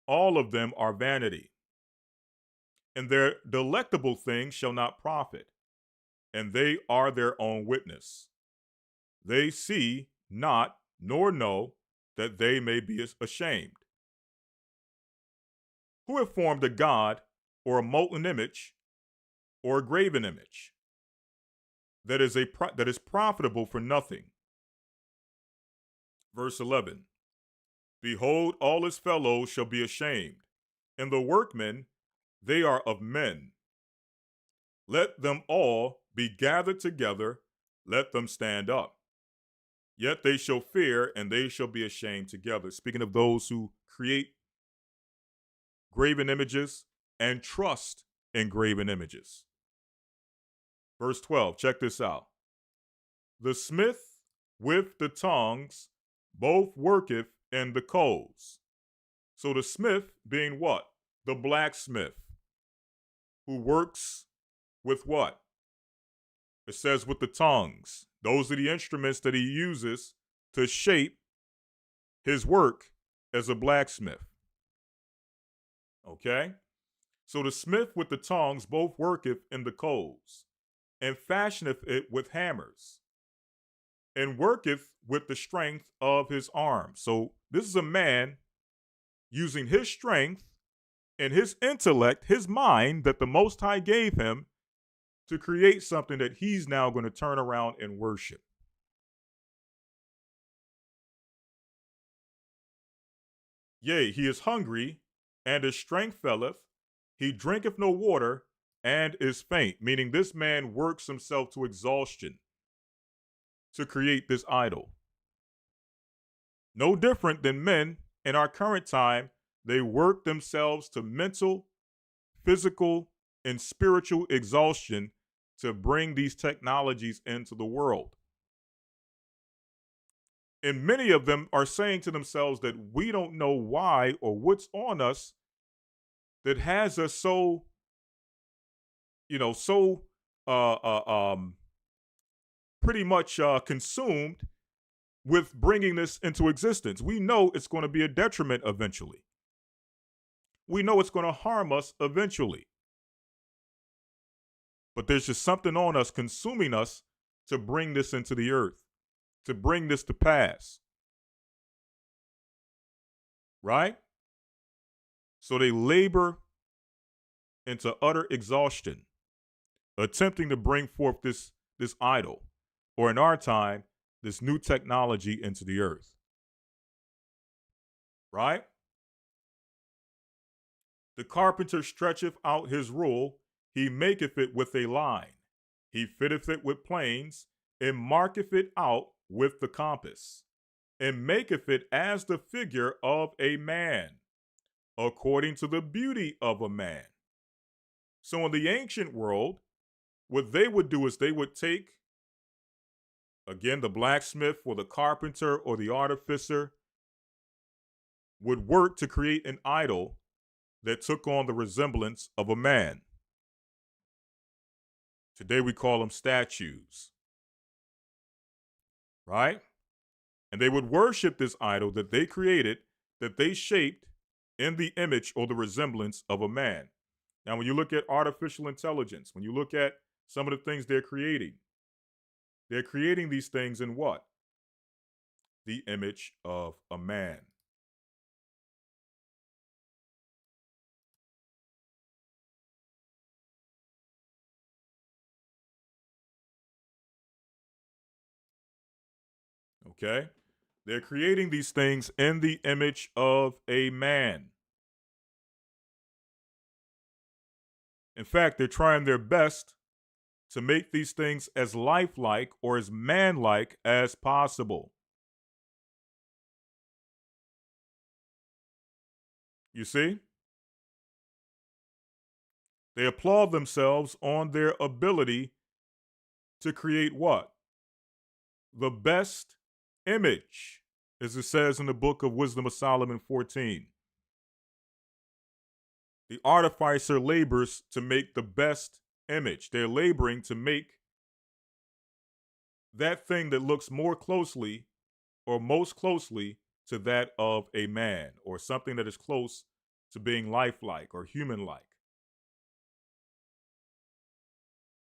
all of them are vanity. And their delectable things shall not profit, and they are their own witness. They see not, nor know, that they may be ashamed. Who have formed a god, or a molten image, or a graven image, that is profitable for nothing? Verse 11. Behold, all his fellows shall be ashamed, and the workmen, they are of men. Let them all be gathered together, let them stand up. Yet they shall fear, and they shall be ashamed together. Speaking of those who create graven images and trust in graven images. Verse 12, check this out. The smith with the tongs both worketh in the coals. So the smith being what? The blacksmith, who works with what? It says with the tongs. Those are the instruments that he uses to shape his work as a blacksmith. Okay? So the smith with the tongs both worketh in the coals, and fashioneth it with hammers, and worketh with the strength of his arm. So this is a man using his strength and his intellect, his mind that the Most High gave him to create something that he's now going to turn around and worship. Yea, he is hungry, and his strength faileth. He drinketh no water, and is faint. Meaning this man works himself to exhaustion to create this idol. No different than men in our current time. They work themselves to mental, physical, and spiritual exhaustion to bring these technologies into the world. And many of them are saying to themselves that we don't know why or what's on us that has us so, pretty much consumed with bringing this into existence. We know it's going to be a detriment eventually. We know it's going to harm us eventually. But there's just something on us, consuming us to bring this into the earth, to bring this to pass. Right? So they labor into utter exhaustion, attempting to bring forth this idol, or in our time, this new technology into the earth. Right? The carpenter stretcheth out his rule, he maketh it with a line. He fitteth it with planes, and marketh it out with the compass, and maketh it as the figure of a man, according to the beauty of a man. So in the ancient world, what they would do is they would take, again, the blacksmith or the carpenter or the artificer would work to create an idol that took on the resemblance of a man. Today we call them statues. Right? And they would worship this idol that they created, that they shaped in the image or the resemblance of a man. Now, when you look at artificial intelligence, when you look at some of the things they're creating these things in what? The image of a man. Okay? They're creating these things in the image of a man. In fact, they're trying their best to make these things as lifelike or as manlike as possible. You see? They applaud themselves on their ability to create what? The best image, as it says in the book of Wisdom of Solomon 14. The artificer labors to make the best image. They're laboring to make that thing that looks more closely or most closely to that of a man, or something that is close to being lifelike or human-like.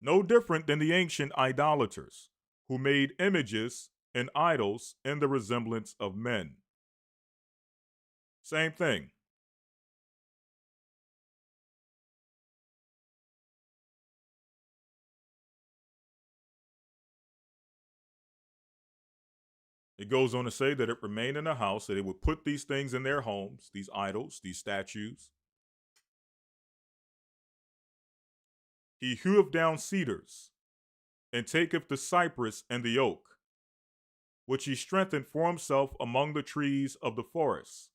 No different than the ancient idolaters who made images and idols in the resemblance of men. Same thing. It goes on to say that it remained in the house, that they would put these things in their homes, these idols, these statues. He heweth down cedars, and taketh the cypress and the oak, which he strengthened for himself among the trees of the forest.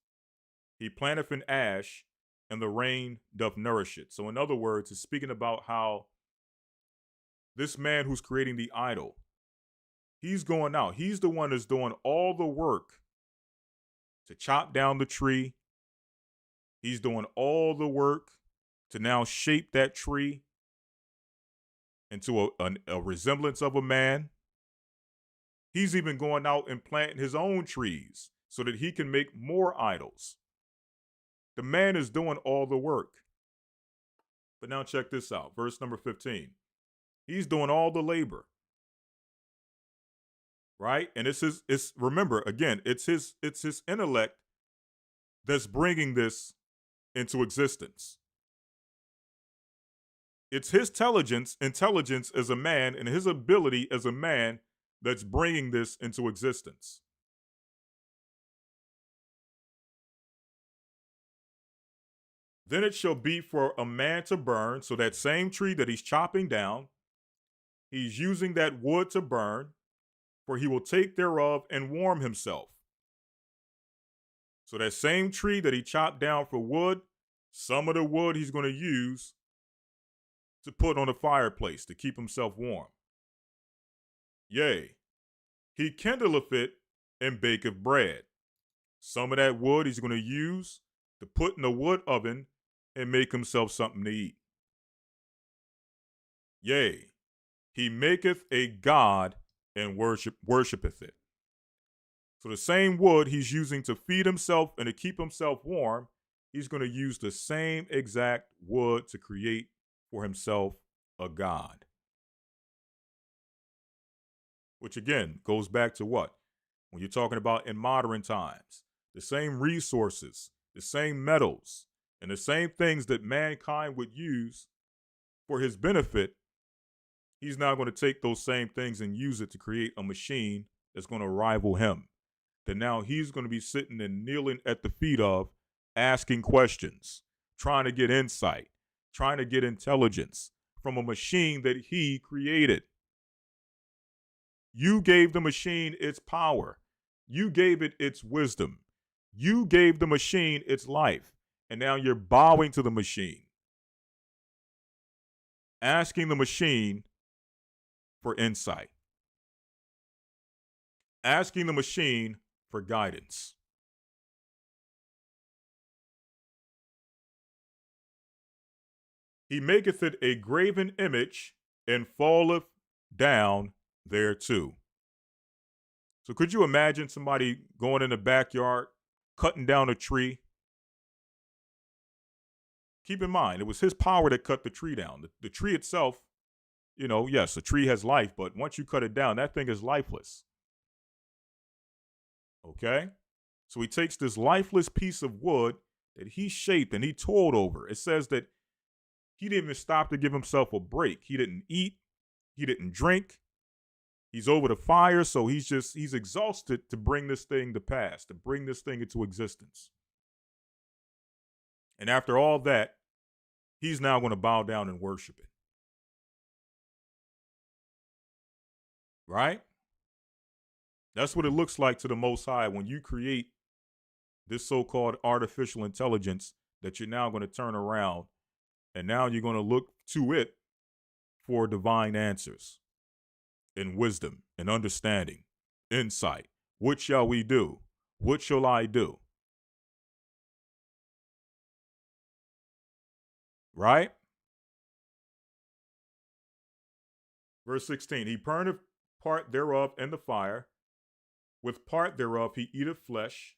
He planteth an ash, and the rain doth nourish it. So in other words, it's speaking about how this man who's creating the idol, he's going out. He's the one that's doing all the work to chop down the tree. He's doing all the work to now shape that tree into a resemblance of a man. He's even going out and planting his own trees so that he can make more idols. The man is doing all the work. But now check this out. Verse number 15. He's doing all the labor. Right? And remember, again, it's his intellect that's bringing this into existence. It's his intelligence as a man, and his ability as a man that's bringing this into existence. Then it shall be for a man to burn. So that same tree that he's chopping down, he's using that wood to burn, for he will take thereof and warm himself. So that same tree that he chopped down for wood, some of the wood he's going to use to put on the fireplace to keep himself warm. Yea, he kindleth it and baketh bread. Some of that wood he's going to use to put in the wood oven and make himself something to eat. Yea, he maketh a god and worshipeth it. So the same wood he's using to feed himself and to keep himself warm, he's going to use the same exact wood to create for himself a god. Which again goes back to what? When you're talking about in modern times, the same resources, the same metals, and the same things that mankind would use for his benefit, he's now going to take those same things and use it to create a machine that's going to rival him. That now he's going to be sitting and kneeling at the feet of, asking questions, trying to get insight, trying to get intelligence from a machine that he created. You gave the machine its power. You gave it its wisdom. You gave the machine its life. And now you're bowing to the machine, asking the machine for insight, asking the machine for guidance. He maketh it a graven image and falleth down thereto. So could you imagine somebody going in the backyard, cutting down a tree? Keep in mind, it was his power that cut the tree down. The tree itself, yes, a tree has life, but once you cut it down, that thing is lifeless. Okay? So he takes this lifeless piece of wood that he shaped and he toiled over. It says that he didn't even stop to give himself a break. He didn't eat. He didn't drink. He's over the fire, so he's exhausted to bring this thing to pass, to bring this thing into existence. And after all that, he's now going to bow down and worship it. Right? That's what it looks like to the Most High when you create this so-called artificial intelligence that you're now going to turn around, and now you're going to look to it for divine answers and wisdom and understanding, insight. What shall we do? What shall I do? Right? Verse 16, he burneth part thereof in the fire. With part thereof he eateth flesh.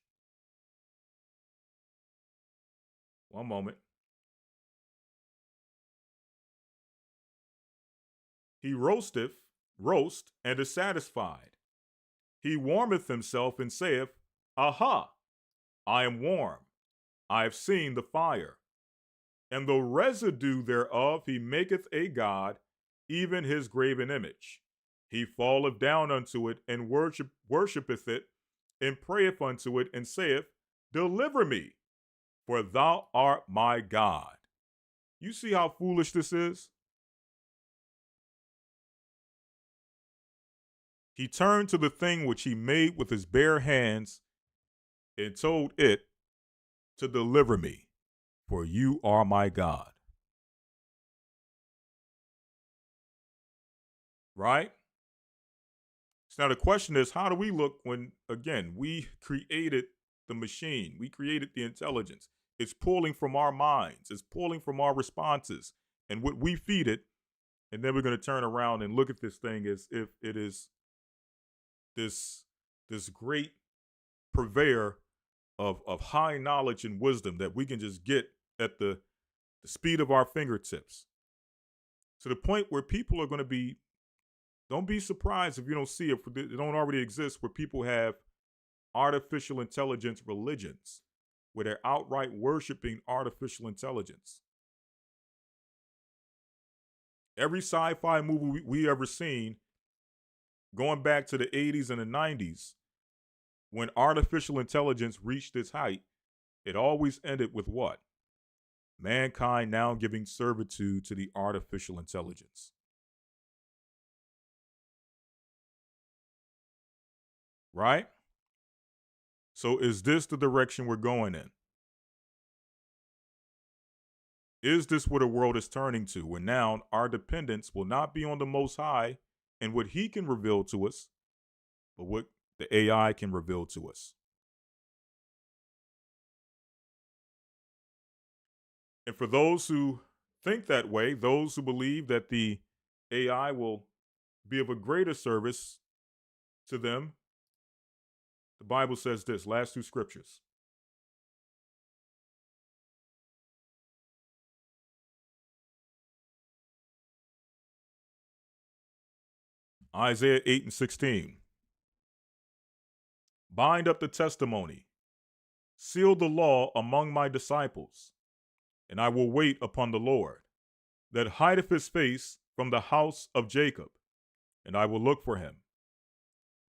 One moment. He roast, and is satisfied. He warmeth himself and saith, Aha, I am warm. I have seen the fire. And the residue thereof he maketh a god, even his graven image. He falleth down unto it and worshipeth it, and prayeth unto it, and saith, Deliver me, for thou art my God. You see how foolish this is? He turned to the thing which he made with his bare hands and told it to deliver me, for you are my God. Right? So now the question is, how do we look when, again, we created the machine, we created the intelligence? It's pulling from our minds, it's pulling from our responses and what we feed it, and then we're going to turn around and look at this thing as if it is this great purveyor of high knowledge and wisdom that we can just get at the the speed of our fingertips, to the point where people are going to be, don't be surprised if you don't see it, it don't already exist, where people have artificial intelligence religions, where they're outright worshiping artificial intelligence. Every sci-fi movie we ever seen, going back to the 80s and the 90s, when artificial intelligence reached its height, it always ended with what? Mankind now giving servitude to the artificial intelligence. Right? So is this the direction we're going in? Is this what the world is turning to, where now our dependence will not be on the Most High and what He can reveal to us, but what the AI can reveal to us? And for those who think that way, those who believe that the AI will be of a greater service to them, the Bible says this, last two scriptures. Isaiah 8:16. Bind up the testimony, seal the law among my disciples, and I will wait upon the Lord, that hideth his face from the house of Jacob, and I will look for him.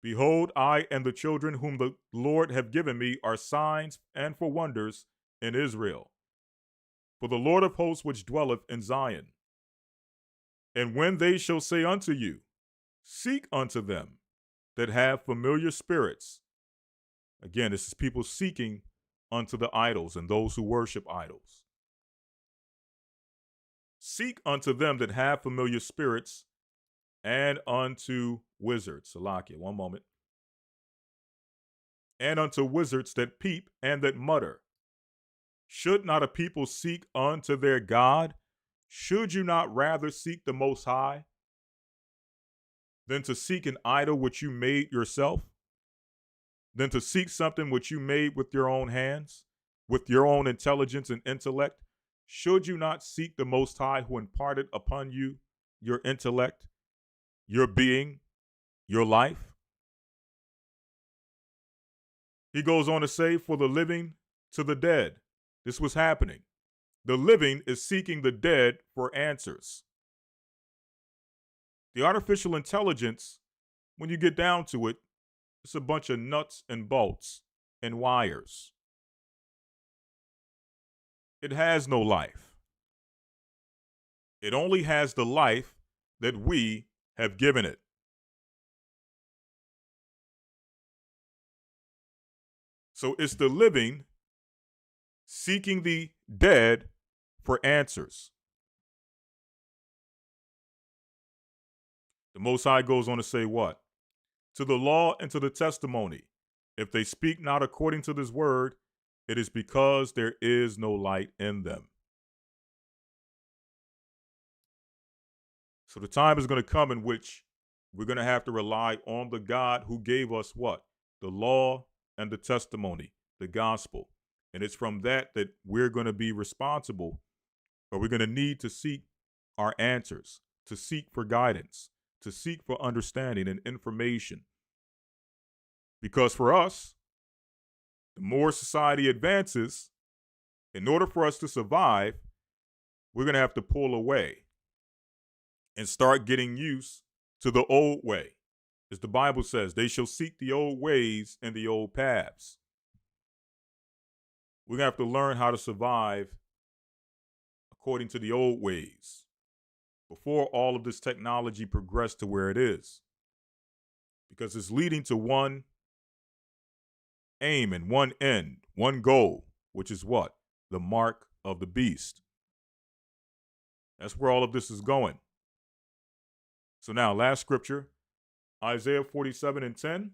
Behold, I and the children whom the Lord have given me are signs and for wonders in Israel. For the Lord of hosts which dwelleth in Zion. And when they shall say unto you, seek unto them that have familiar spirits. Again, this is people seeking unto the idols and those who worship idols. Seek unto them that have familiar spirits and unto wizards. Salakia, one moment. And unto wizards that peep and that mutter. Should not a people seek unto their God? Should you not rather seek the Most High than to seek an idol which you made yourself? Than to seek something which you made with your own hands, with your own intelligence and intellect? Should you not seek the Most High who imparted upon you your intellect, your being, your life? He goes on to say, for the living to the dead. This was happening. The living is seeking the dead for answers. The artificial intelligence, when you get down to it, it's a bunch of nuts and bolts and wires. It has no life. It only has the life that we have given it. So it's the living seeking the dead for answers. The Most High goes on to say what? To the law and to the testimony, if they speak not according to this word, it is because there is no light in them. So the time is going to come in which we're going to have to rely on the God who gave us what? The law and the testimony, the gospel. And it's from that we're going to be responsible, or we're going to need to seek our answers, to seek for guidance, to seek for understanding and information. Because for us, the more society advances, in order for us to survive, we're going to have to pull away and start getting used to the old way. As the Bible says, they shall seek the old ways and the old paths. We're going to have to learn how to survive according to the old ways before all of this technology progressed to where it is. Because it's leading to one aim and one end, one goal, which is what? The mark of the beast. That's where all of this is going. So now, last scripture, Isaiah 47:10.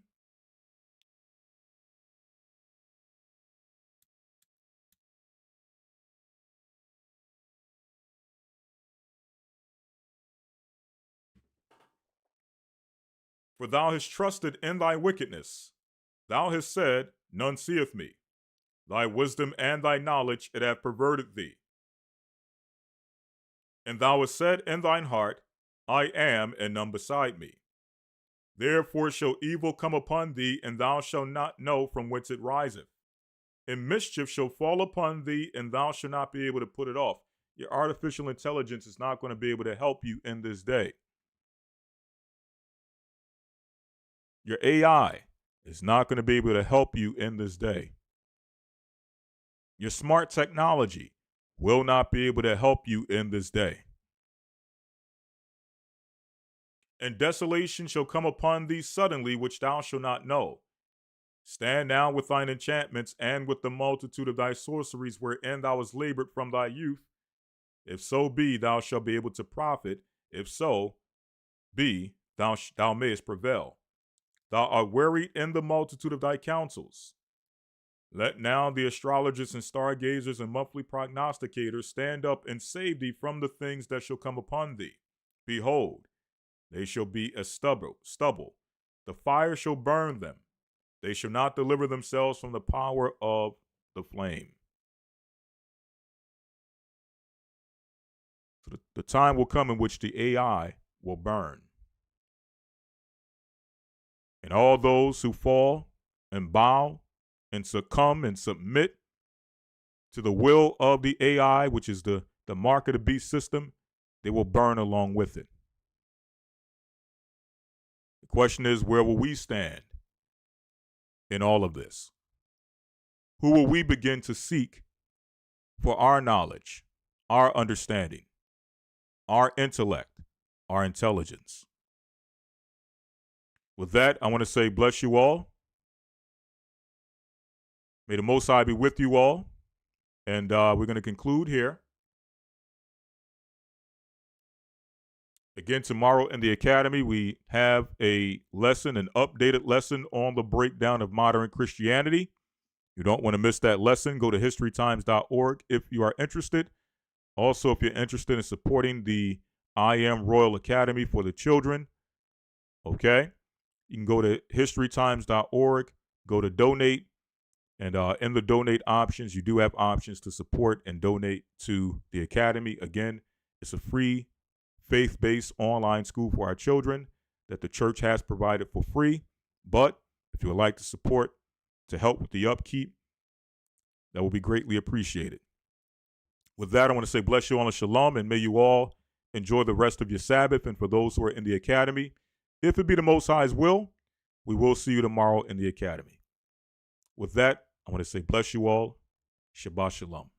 For thou hast trusted in thy wickedness. Thou hast said, none seeth me. Thy wisdom and thy knowledge it hath perverted thee. And thou hast said in thine heart, I am, and none beside me. Therefore shall evil come upon thee, and thou shalt not know from whence it riseth. And mischief shall fall upon thee, and thou shalt not be able to put it off. Your artificial intelligence is not going to be able to help you in this day. Your AI is not going to be able to help you in this day. Your smart technology will not be able to help you in this day. And desolation shall come upon thee suddenly, which thou shalt not know. Stand now with thine enchantments and with the multitude of thy sorceries wherein thou hast labored from thy youth. If so be thou shalt be able to profit, if so be thou mayest prevail. Thou art wearied in the multitude of thy counsels. Let now the astrologers and stargazers and monthly prognosticators stand up and save thee from the things that shall come upon thee. Behold, they shall be as stubble. The fire shall burn them. They shall not deliver themselves from the power of the flame. So the time will come in which the AI will burn. And all those who fall and bow and succumb and submit to the will of the AI, which is the mark of the beast system, they will burn along with it. The question is, where will we stand in all of this? Who will we begin to seek for our knowledge, our understanding, our intellect, our intelligence? With that, I want to say bless you all. May the Most High be with you all. And we're going to conclude here. Again, tomorrow in the Academy, we have a lesson, an updated lesson on the breakdown of modern Christianity. You don't want to miss that lesson. Go to historytimes.org if you are interested. Also, if you're interested in supporting the I Am Royal Academy for the children, okay, you can go to historytimes.org, go to donate, and in the donate options, you do have options to support and donate to the Academy. Again, it's a free, faith-based online school for our children that the church has provided for free. But if you would like to support to help with the upkeep, that will be greatly appreciated. With that, I want to say bless you all and shalom, and may you all enjoy the rest of your Sabbath. And for those who are in the Academy, if it be the Most High's will, we will see you tomorrow in the Academy. With that, I want to say bless you all. Shabbat shalom.